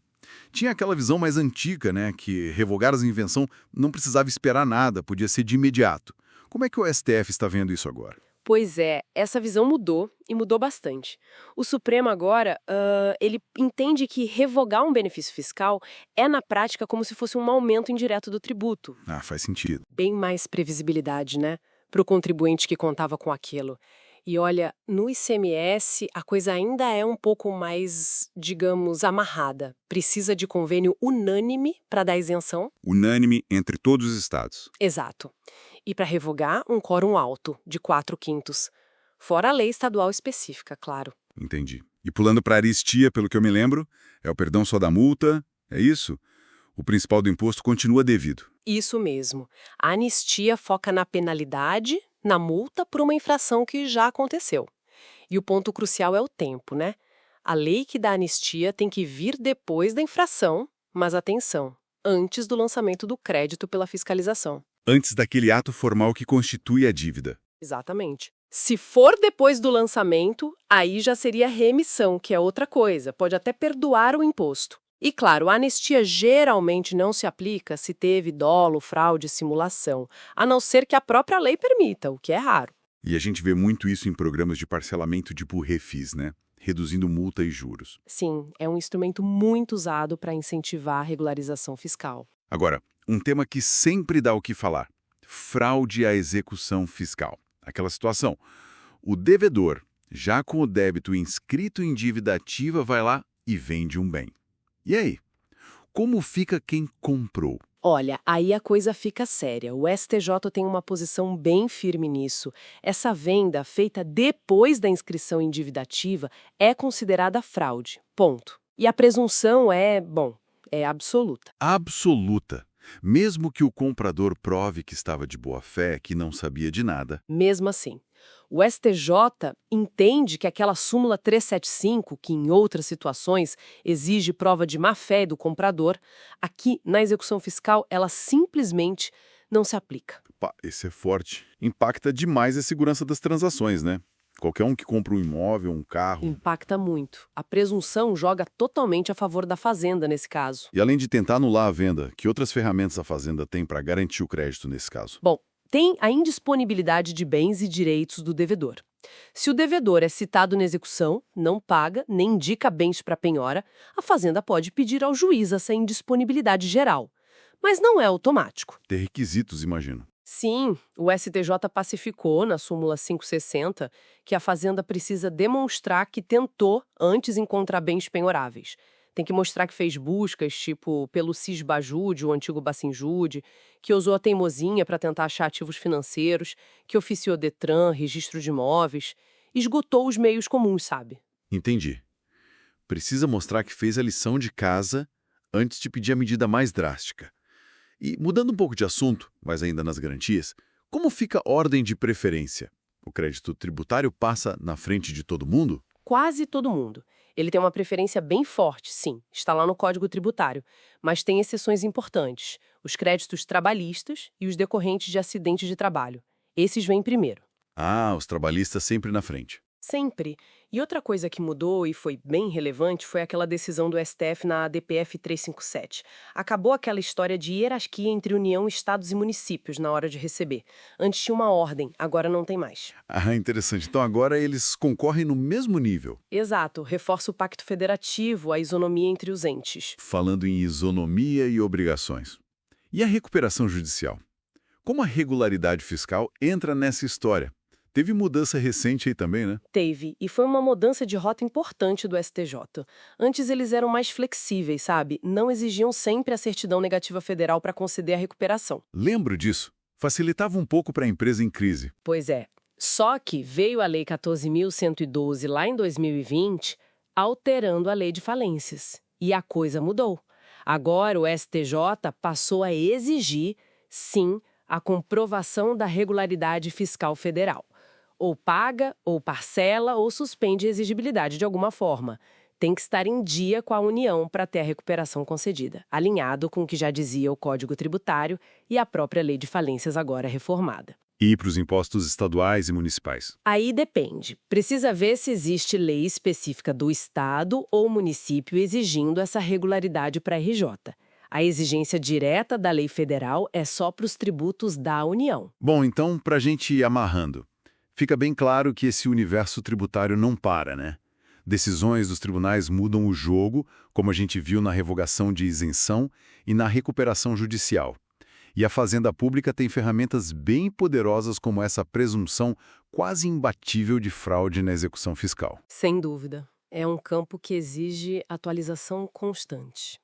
Tinha aquela visão mais antiga, né, que revogar a invenção não precisava esperar nada, podia ser de imediato. Como é que o STF está vendo isso agora? Pois é, essa visão mudou e mudou bastante. O Supremo agora, ele entende que revogar um benefício fiscal é na prática como se fosse um aumento indireto do tributo. Ah, faz sentido. Bem mais previsibilidade, né? Para o contribuinte que contava com aquilo. E olha, no ICMS a coisa ainda é um pouco mais, digamos, amarrada. Precisa de convênio unânime para dar isenção. Unânime entre todos os estados. Exato. E para revogar, um quórum alto, de 4/5. Fora a lei estadual específica, claro. Entendi. E pulando para a anistia, pelo que eu me lembro, é o perdão só da multa, é isso? O principal do imposto continua devido. Isso mesmo. A anistia foca na penalidade, na multa por uma infração que já aconteceu. E o ponto crucial é o tempo, né? A lei que dá anistia tem que vir depois da infração, mas atenção, antes do lançamento do crédito pela fiscalização. Antes daquele ato formal que constitui a dívida. Exatamente. Se for depois do lançamento, aí já seria remissão, que é outra coisa, pode até perdoar o imposto. E claro, a anistia geralmente não se aplica se teve dolo, fraude, simulação, a não ser que a própria lei permita, o que é raro. E a gente vê muito isso em programas de parcelamento tipo Refis, né? Reduzindo multa e juros. Sim, é um instrumento muito usado para incentivar a regularização fiscal. Agora, um tema que sempre dá o que falar: fraude à execução fiscal. Aquela situação. O devedor, já com o débito inscrito em dívida ativa, vai lá e vende um bem. E aí? Como fica quem comprou? Olha, aí a coisa fica séria. O STJ tem uma posição bem firme nisso. Essa venda, feita depois da inscrição em dívida ativa, é considerada fraude. Ponto. E a presunção é absoluta. Absoluta. Mesmo que o comprador prove que estava de boa fé, que não sabia de nada. Mesmo assim, o STJ entende que aquela súmula 375, que em outras situações exige prova de má-fé do comprador, aqui na execução fiscal ela simplesmente não se aplica. Pá, esse é forte. Impacta demais a segurança das transações, né? Qualquer um que compra um imóvel, um carro. Impacta muito. A presunção joga totalmente a favor da fazenda nesse caso. E além de tentar anular a venda, que outras ferramentas a fazenda tem para garantir o crédito nesse caso? Bom, tem a indisponibilidade de bens e direitos do devedor. Se o devedor é citado na execução, não paga, nem indica bens para penhora, a fazenda pode pedir ao juiz essa indisponibilidade geral. Mas não é automático. Ter requisitos, imagino. Sim, o STJ pacificou na súmula 560 que a fazenda precisa demonstrar que tentou antes encontrar bens penhoráveis. Tem que mostrar que fez buscas, tipo pelo Cisbajude, o antigo Bacinjude, que usou a teimosinha para tentar achar ativos financeiros, que oficiou Detran, registro de imóveis, esgotou os meios comuns, sabe? Entendi. Precisa mostrar que fez a lição de casa antes de pedir a medida mais drástica. E, mudando um pouco de assunto, mas ainda nas garantias, como fica a ordem de preferência? O crédito tributário passa na frente de todo mundo? Quase todo mundo. Ele tem uma preferência bem forte, sim, está lá no Código Tributário, mas tem exceções importantes, os créditos trabalhistas e os decorrentes de acidente de trabalho. Esses vêm primeiro. Ah, os trabalhistas sempre na frente. Sempre. E outra coisa que mudou e foi bem relevante foi aquela decisão do STF na ADPF 357. Acabou aquela história de hierarquia entre União, Estados e municípios na hora de receber. Antes tinha uma ordem, agora não tem mais. Ah, interessante. Então agora eles concorrem no mesmo nível. Exato, reforça o pacto federativo, a isonomia entre os entes. Falando em isonomia e obrigações. E a recuperação judicial? Como a regularidade fiscal entra nessa história? Teve mudança recente aí também, né? Teve, e foi uma mudança de rota importante do STJ. Antes eles eram mais flexíveis, sabe? Não exigiam sempre a certidão negativa federal para conceder a recuperação. Lembro disso. Facilitava um pouco para a empresa em crise. Pois é. Só que veio a Lei 14.112 lá em 2020, alterando a lei de falências. E a coisa mudou. Agora o STJ passou a exigir, sim, a comprovação da regularidade fiscal federal. Ou paga, ou parcela, ou suspende a exigibilidade de alguma forma. Tem que estar em dia com a União para ter a recuperação concedida, alinhado com o que já dizia o Código Tributário e a própria Lei de Falências agora reformada. E para os impostos estaduais e municipais? Aí depende. Precisa ver se existe lei específica do Estado ou município exigindo essa regularidade para a RJ. A exigência direta da lei federal é só para os tributos da União. Bom, então, para a gente ir amarrando, fica bem claro que esse universo tributário não para, né? Decisões dos tribunais mudam o jogo, como a gente viu na revogação de isenção e na recuperação judicial. E a Fazenda Pública tem ferramentas bem poderosas como essa presunção quase imbatível de fraude na execução fiscal. Sem dúvida. É um campo que exige atualização constante.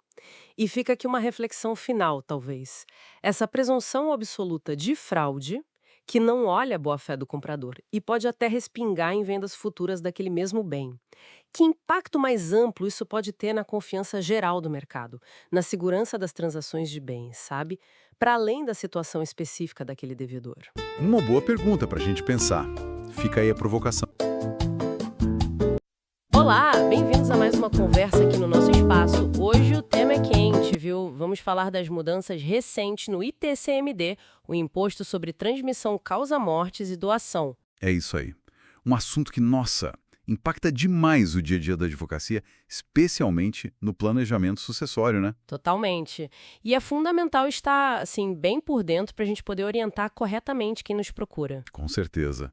E fica aqui uma reflexão final, talvez. Essa presunção absoluta de fraude, que não olha a boa-fé do comprador e pode até respingar em vendas futuras daquele mesmo bem. Que impacto mais amplo isso pode ter na confiança geral do mercado, na segurança das transações de bens, sabe? Para além da situação específica daquele devedor. Uma boa pergunta para a gente pensar. Fica aí a provocação. Olá, bem-vindos a mais uma conversa aqui no nosso espaço. Hoje o tema é quente, viu? Vamos falar das mudanças recentes no ITCMD, o Imposto sobre Transmissão Causa-Mortes e Doação. É isso aí. Um assunto que, nossa, impacta demais o dia a dia da advocacia, especialmente no planejamento sucessório, né? Totalmente. E é fundamental estar, assim, bem por dentro para a gente poder orientar corretamente quem nos procura. Com certeza.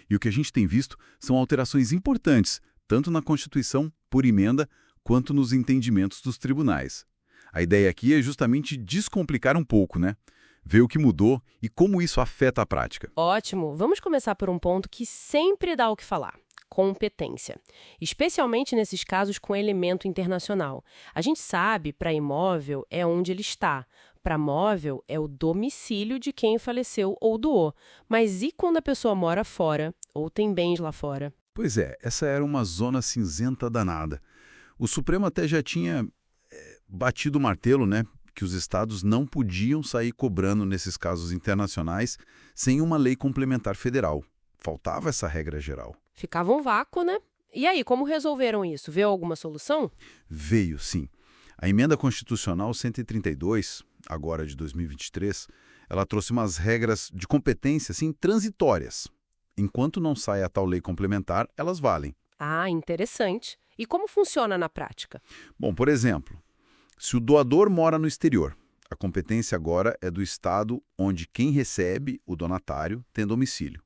E o que a gente tem visto são alterações importantes, tanto na Constituição, por emenda, quanto nos entendimentos dos tribunais. A ideia aqui é justamente descomplicar um pouco, né? Ver o que mudou e como isso afeta a prática. Ótimo. Vamos começar por um ponto que sempre dá o que falar. Competência, especialmente nesses casos com elemento internacional. A gente sabe, para imóvel é onde ele está, para móvel é o domicílio de quem faleceu ou doou. Mas e quando a pessoa mora fora ou tem bens lá fora? Pois é, essa era uma zona cinzenta danada. O Supremo até já tinha batido o martelo, né, que os estados não podiam sair cobrando nesses casos internacionais sem uma lei complementar federal. Faltava essa regra geral. Ficava um vácuo, né? E aí, como resolveram isso? Veio alguma solução? Veio, sim. A Emenda Constitucional 132, agora de 2023, ela trouxe umas regras de competência, assim, transitórias. Enquanto não sai a tal lei complementar, elas valem. Ah, interessante. E como funciona na prática? Bom, por exemplo, se o doador mora no exterior, a competência agora é do estado onde quem recebe, o donatário, tem domicílio.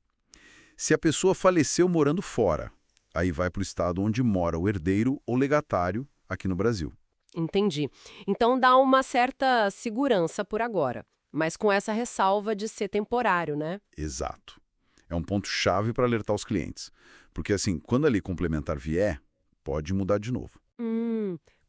Se a pessoa faleceu morando fora, aí vai para o estado onde mora o herdeiro ou legatário aqui no Brasil. Entendi. Então dá uma certa segurança por agora, mas com essa ressalva de ser temporário, né? Exato. É um ponto-chave para alertar os clientes. Porque, assim, quando a lei complementar vier, pode mudar de novo.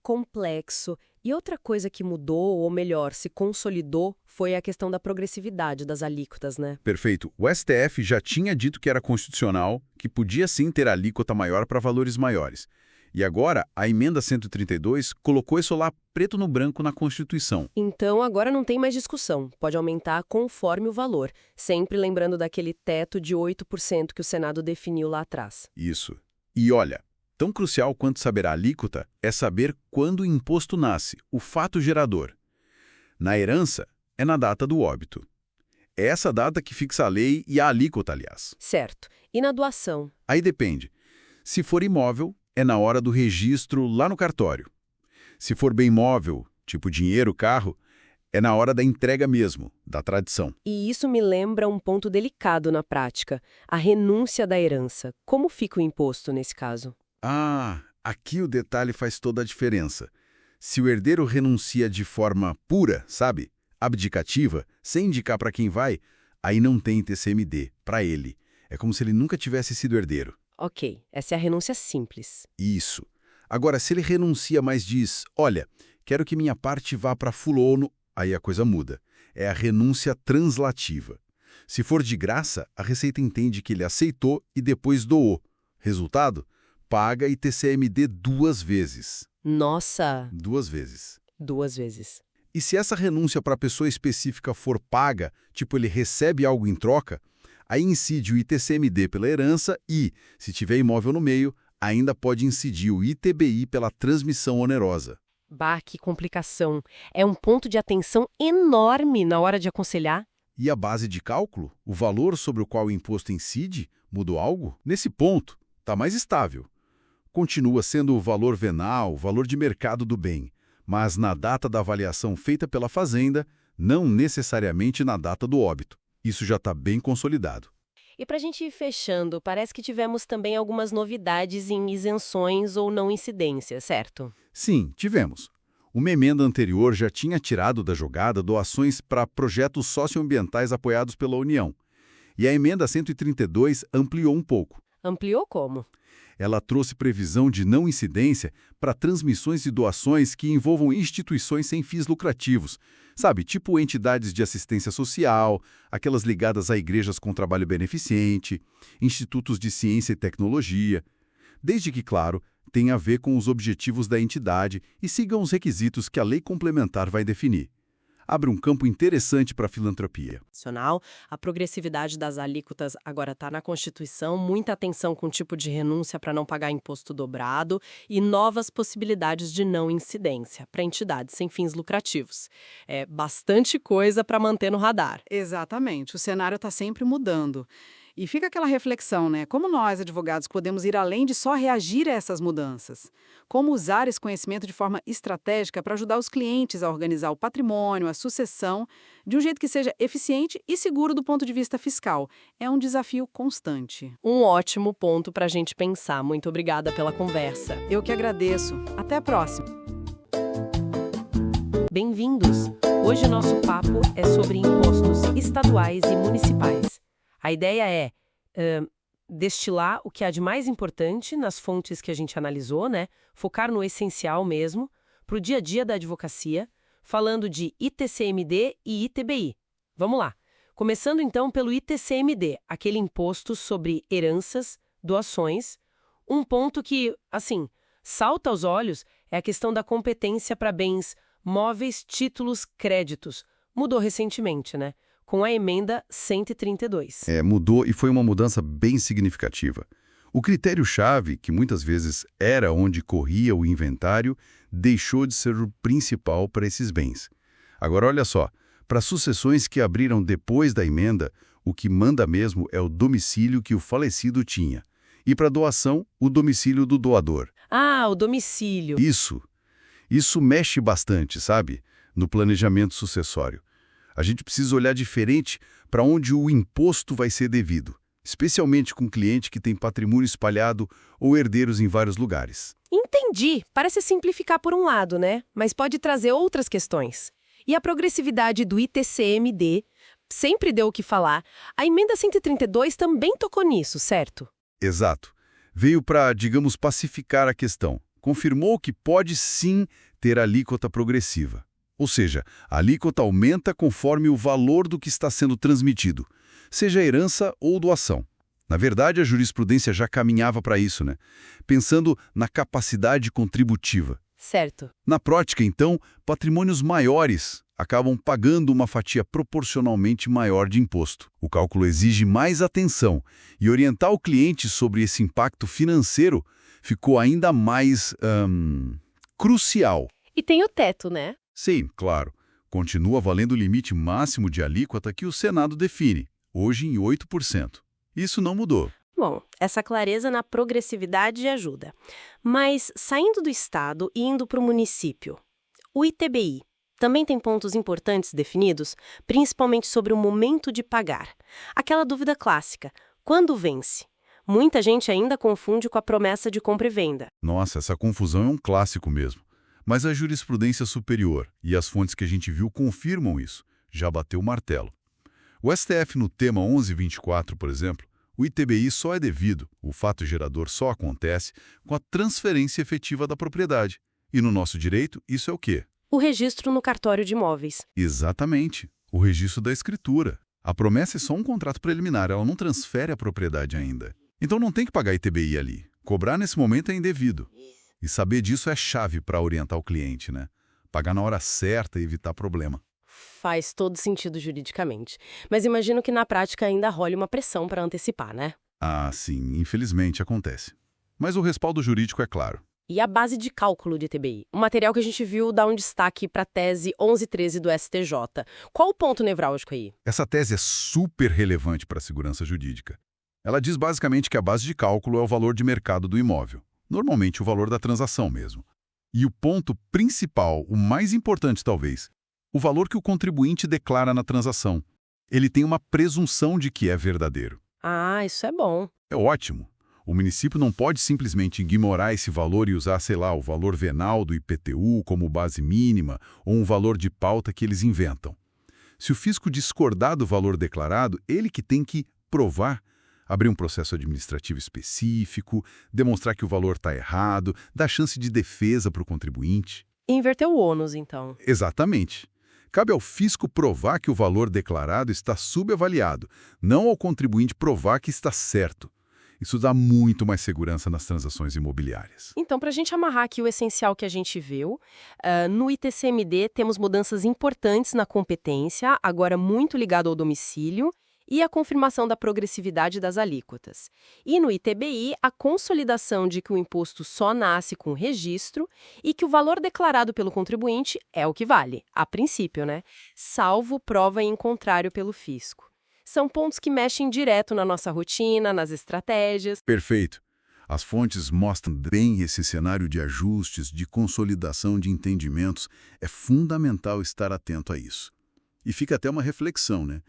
Complexo. E outra coisa que mudou, ou melhor, se consolidou, foi a questão da progressividade das alíquotas, né? Perfeito. O STF já tinha dito que era constitucional, que podia sim ter alíquota maior para valores maiores. E agora, a Emenda 132 colocou isso lá preto no branco na Constituição. Então, agora não tem mais discussão. Pode aumentar conforme o valor, sempre lembrando daquele teto de 8% que o Senado definiu lá atrás. Isso. E olha, tão crucial quanto saber a alíquota é saber quando o imposto nasce, o fato gerador. Na herança, é na data do óbito. É essa data que fixa a lei e a alíquota, aliás. Certo. E na doação? Aí depende. Se for imóvel, é na hora do registro lá no cartório. Se for bem móvel, tipo dinheiro, carro, é na hora da entrega mesmo, da tradição. E isso me lembra um ponto delicado na prática, a renúncia da herança. Como fica o imposto nesse caso? Ah, aqui o detalhe faz toda a diferença. Se o herdeiro renuncia de forma pura, sabe, abdicativa, sem indicar para quem vai, aí não tem TCMD, para ele. É como se ele nunca tivesse sido herdeiro. Ok, essa é a renúncia simples. Isso. Agora, se ele renuncia, mas diz, olha, quero que minha parte vá para fulano, aí a coisa muda. É a renúncia translativa. Se for de graça, a Receita entende que ele aceitou e depois doou. Resultado? Paga ITCMD 2 vezes. Nossa! 2 vezes. 2 vezes. E se essa renúncia para a pessoa específica for paga, tipo ele recebe algo em troca, aí incide o ITCMD pela herança e, se tiver imóvel no meio, ainda pode incidir o ITBI pela transmissão onerosa. Bah, que complicação. É um ponto de atenção enorme na hora de aconselhar. E a base de cálculo, o valor sobre o qual o imposto incide, mudou algo? Nesse ponto, está mais estável. Continua sendo o valor venal, o valor de mercado do bem, mas na data da avaliação feita pela Fazenda, não necessariamente na data do óbito. Isso já está bem consolidado. E para a gente ir fechando, parece que tivemos também algumas novidades em isenções ou não incidência, certo? Sim, tivemos. Uma emenda anterior já tinha tirado da jogada doações para projetos socioambientais apoiados pela União. E a emenda 132 ampliou um pouco. Ampliou como? Ela trouxe previsão de não incidência para transmissões e doações que envolvam instituições sem fins lucrativos. Sabe, tipo entidades de assistência social, aquelas ligadas a igrejas com trabalho beneficente, institutos de ciência e tecnologia. Desde que, claro, tenha a ver com os objetivos da entidade e sigam os requisitos que a lei complementar vai definir. Abre um campo interessante para a filantropia. A progressividade das alíquotas agora está na Constituição, muita atenção com o tipo de renúncia para não pagar imposto dobrado e novas possibilidades de não incidência para entidades sem fins lucrativos. É bastante coisa para manter no radar. Exatamente, o cenário está sempre mudando. E fica aquela reflexão, né? Como nós, advogados, podemos ir além de só reagir a essas mudanças? Como usar esse conhecimento de forma estratégica para ajudar os clientes a organizar o patrimônio, a sucessão, de um jeito que seja eficiente e seguro do ponto de vista fiscal? É um desafio constante. Um ótimo ponto para a gente pensar. Muito obrigada pela conversa. Eu que agradeço. Até a próxima. Bem-vindos! Hoje nosso papo é sobre impostos estaduais e municipais. A ideia é destilar o que há de mais importante nas fontes que a gente analisou, né? Focar no essencial mesmo, para o dia a dia da advocacia, falando de ITCMD e ITBI. Vamos lá. Começando então pelo ITCMD, aquele imposto sobre heranças, doações. Um ponto que, assim, salta aos olhos é a questão da competência para bens móveis, títulos, créditos. Mudou recentemente, né? Com a emenda 132. Mudou e foi uma mudança bem significativa. O critério-chave, que muitas vezes era onde corria o inventário, deixou de ser o principal para esses bens. Agora, olha só, para sucessões que abriram depois da emenda, o que manda mesmo é o domicílio que o falecido tinha. E para doação, o domicílio do doador. Ah, o domicílio. Isso mexe bastante, sabe? No planejamento sucessório. A gente precisa olhar diferente para onde o imposto vai ser devido, especialmente com cliente que tem patrimônio espalhado ou herdeiros em vários lugares. Entendi. Parece simplificar por um lado, né? Mas pode trazer outras questões. E a progressividade do ITCMD sempre deu o que falar. A emenda 132 também tocou nisso, certo? Exato. Veio para, digamos, pacificar a questão. Confirmou que pode sim ter alíquota progressiva. Ou seja, a alíquota aumenta conforme o valor do que está sendo transmitido, seja herança ou doação. Na verdade, a jurisprudência já caminhava para isso, né? Pensando na capacidade contributiva. Certo. Na prática, então, patrimônios maiores acabam pagando uma fatia proporcionalmente maior de imposto. O cálculo exige mais atenção e orientar o cliente sobre esse impacto financeiro ficou ainda mais crucial. E tem o teto, né? Sim, claro. Continua valendo o limite máximo de alíquota que o Senado define, hoje em 8%. Isso não mudou. Bom, essa clareza na progressividade ajuda. Mas, saindo do Estado e indo para o município, o ITBI também tem pontos importantes definidos, principalmente sobre o momento de pagar. Aquela dúvida clássica, quando vence? Muita gente ainda confunde com a promessa de compra e venda. Nossa, essa confusão é um clássico mesmo. Mas a jurisprudência superior e as fontes que a gente viu confirmam isso. Já bateu o martelo. O STF, no tema 1124, por exemplo, o ITBI só é devido, o fato gerador só acontece com a transferência efetiva da propriedade. E no nosso direito, isso é o quê? O registro no cartório de imóveis. Exatamente. O registro da escritura. A promessa é só um contrato preliminar, ela não transfere a propriedade ainda. Então não tem que pagar ITBI ali. Cobrar nesse momento é indevido. E saber disso é chave para orientar o cliente, né? Pagar na hora certa e evitar problema. Faz todo sentido juridicamente. Mas imagino que na prática ainda role uma pressão para antecipar, né? Ah, sim, infelizmente acontece. Mas o respaldo jurídico é claro. E a base de cálculo de ITBI? O material que a gente viu dá um destaque para a tese 1113 do STJ. Qual o ponto nevrálgico aí? Essa tese é super relevante para a segurança jurídica. Ela diz basicamente que a base de cálculo é o valor de mercado do imóvel. Normalmente o valor da transação mesmo. E o ponto principal, o mais importante talvez, o valor que o contribuinte declara na transação. Ele tem uma presunção de que é verdadeiro. Ah, isso é bom. É ótimo. O município não pode simplesmente ignorar esse valor e usar, sei lá, o valor venal do IPTU como base mínima ou um valor de pauta que eles inventam. Se o fisco discordar do valor declarado, ele que tem que provar. Abrir um processo administrativo específico, demonstrar que o valor está errado, dar chance de defesa para o contribuinte. Inverter o ônus, então. Exatamente. Cabe ao fisco provar que o valor declarado está subavaliado, não ao contribuinte provar que está certo. Isso dá muito mais segurança nas transações imobiliárias. Então, para a gente amarrar aqui o essencial que a gente viu, no ITCMD temos mudanças importantes na competência, agora muito ligado ao domicílio, e a confirmação da progressividade das alíquotas. E no ITBI, a consolidação de que o imposto só nasce com o registro e que o valor declarado pelo contribuinte é o que vale, a princípio, né? Salvo prova em contrário pelo fisco. São pontos que mexem direto na nossa rotina, nas estratégias. Perfeito. As fontes mostram bem esse cenário de ajustes, de consolidação de entendimentos. É fundamental estar atento a isso. E fica até uma reflexão, né?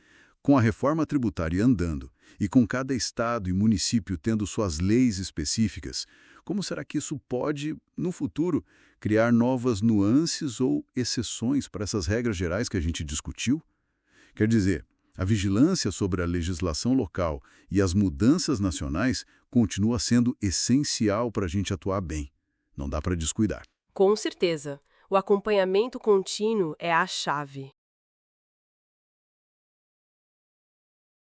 Com a reforma tributária andando e com cada estado e município tendo suas leis específicas, como será que isso pode, no futuro, criar novas nuances ou exceções para essas regras gerais que a gente discutiu? Quer dizer, a vigilância sobre a legislação local e as mudanças nacionais continua sendo essencial para a gente atuar bem. Não dá para descuidar. Com certeza. O acompanhamento contínuo é a chave.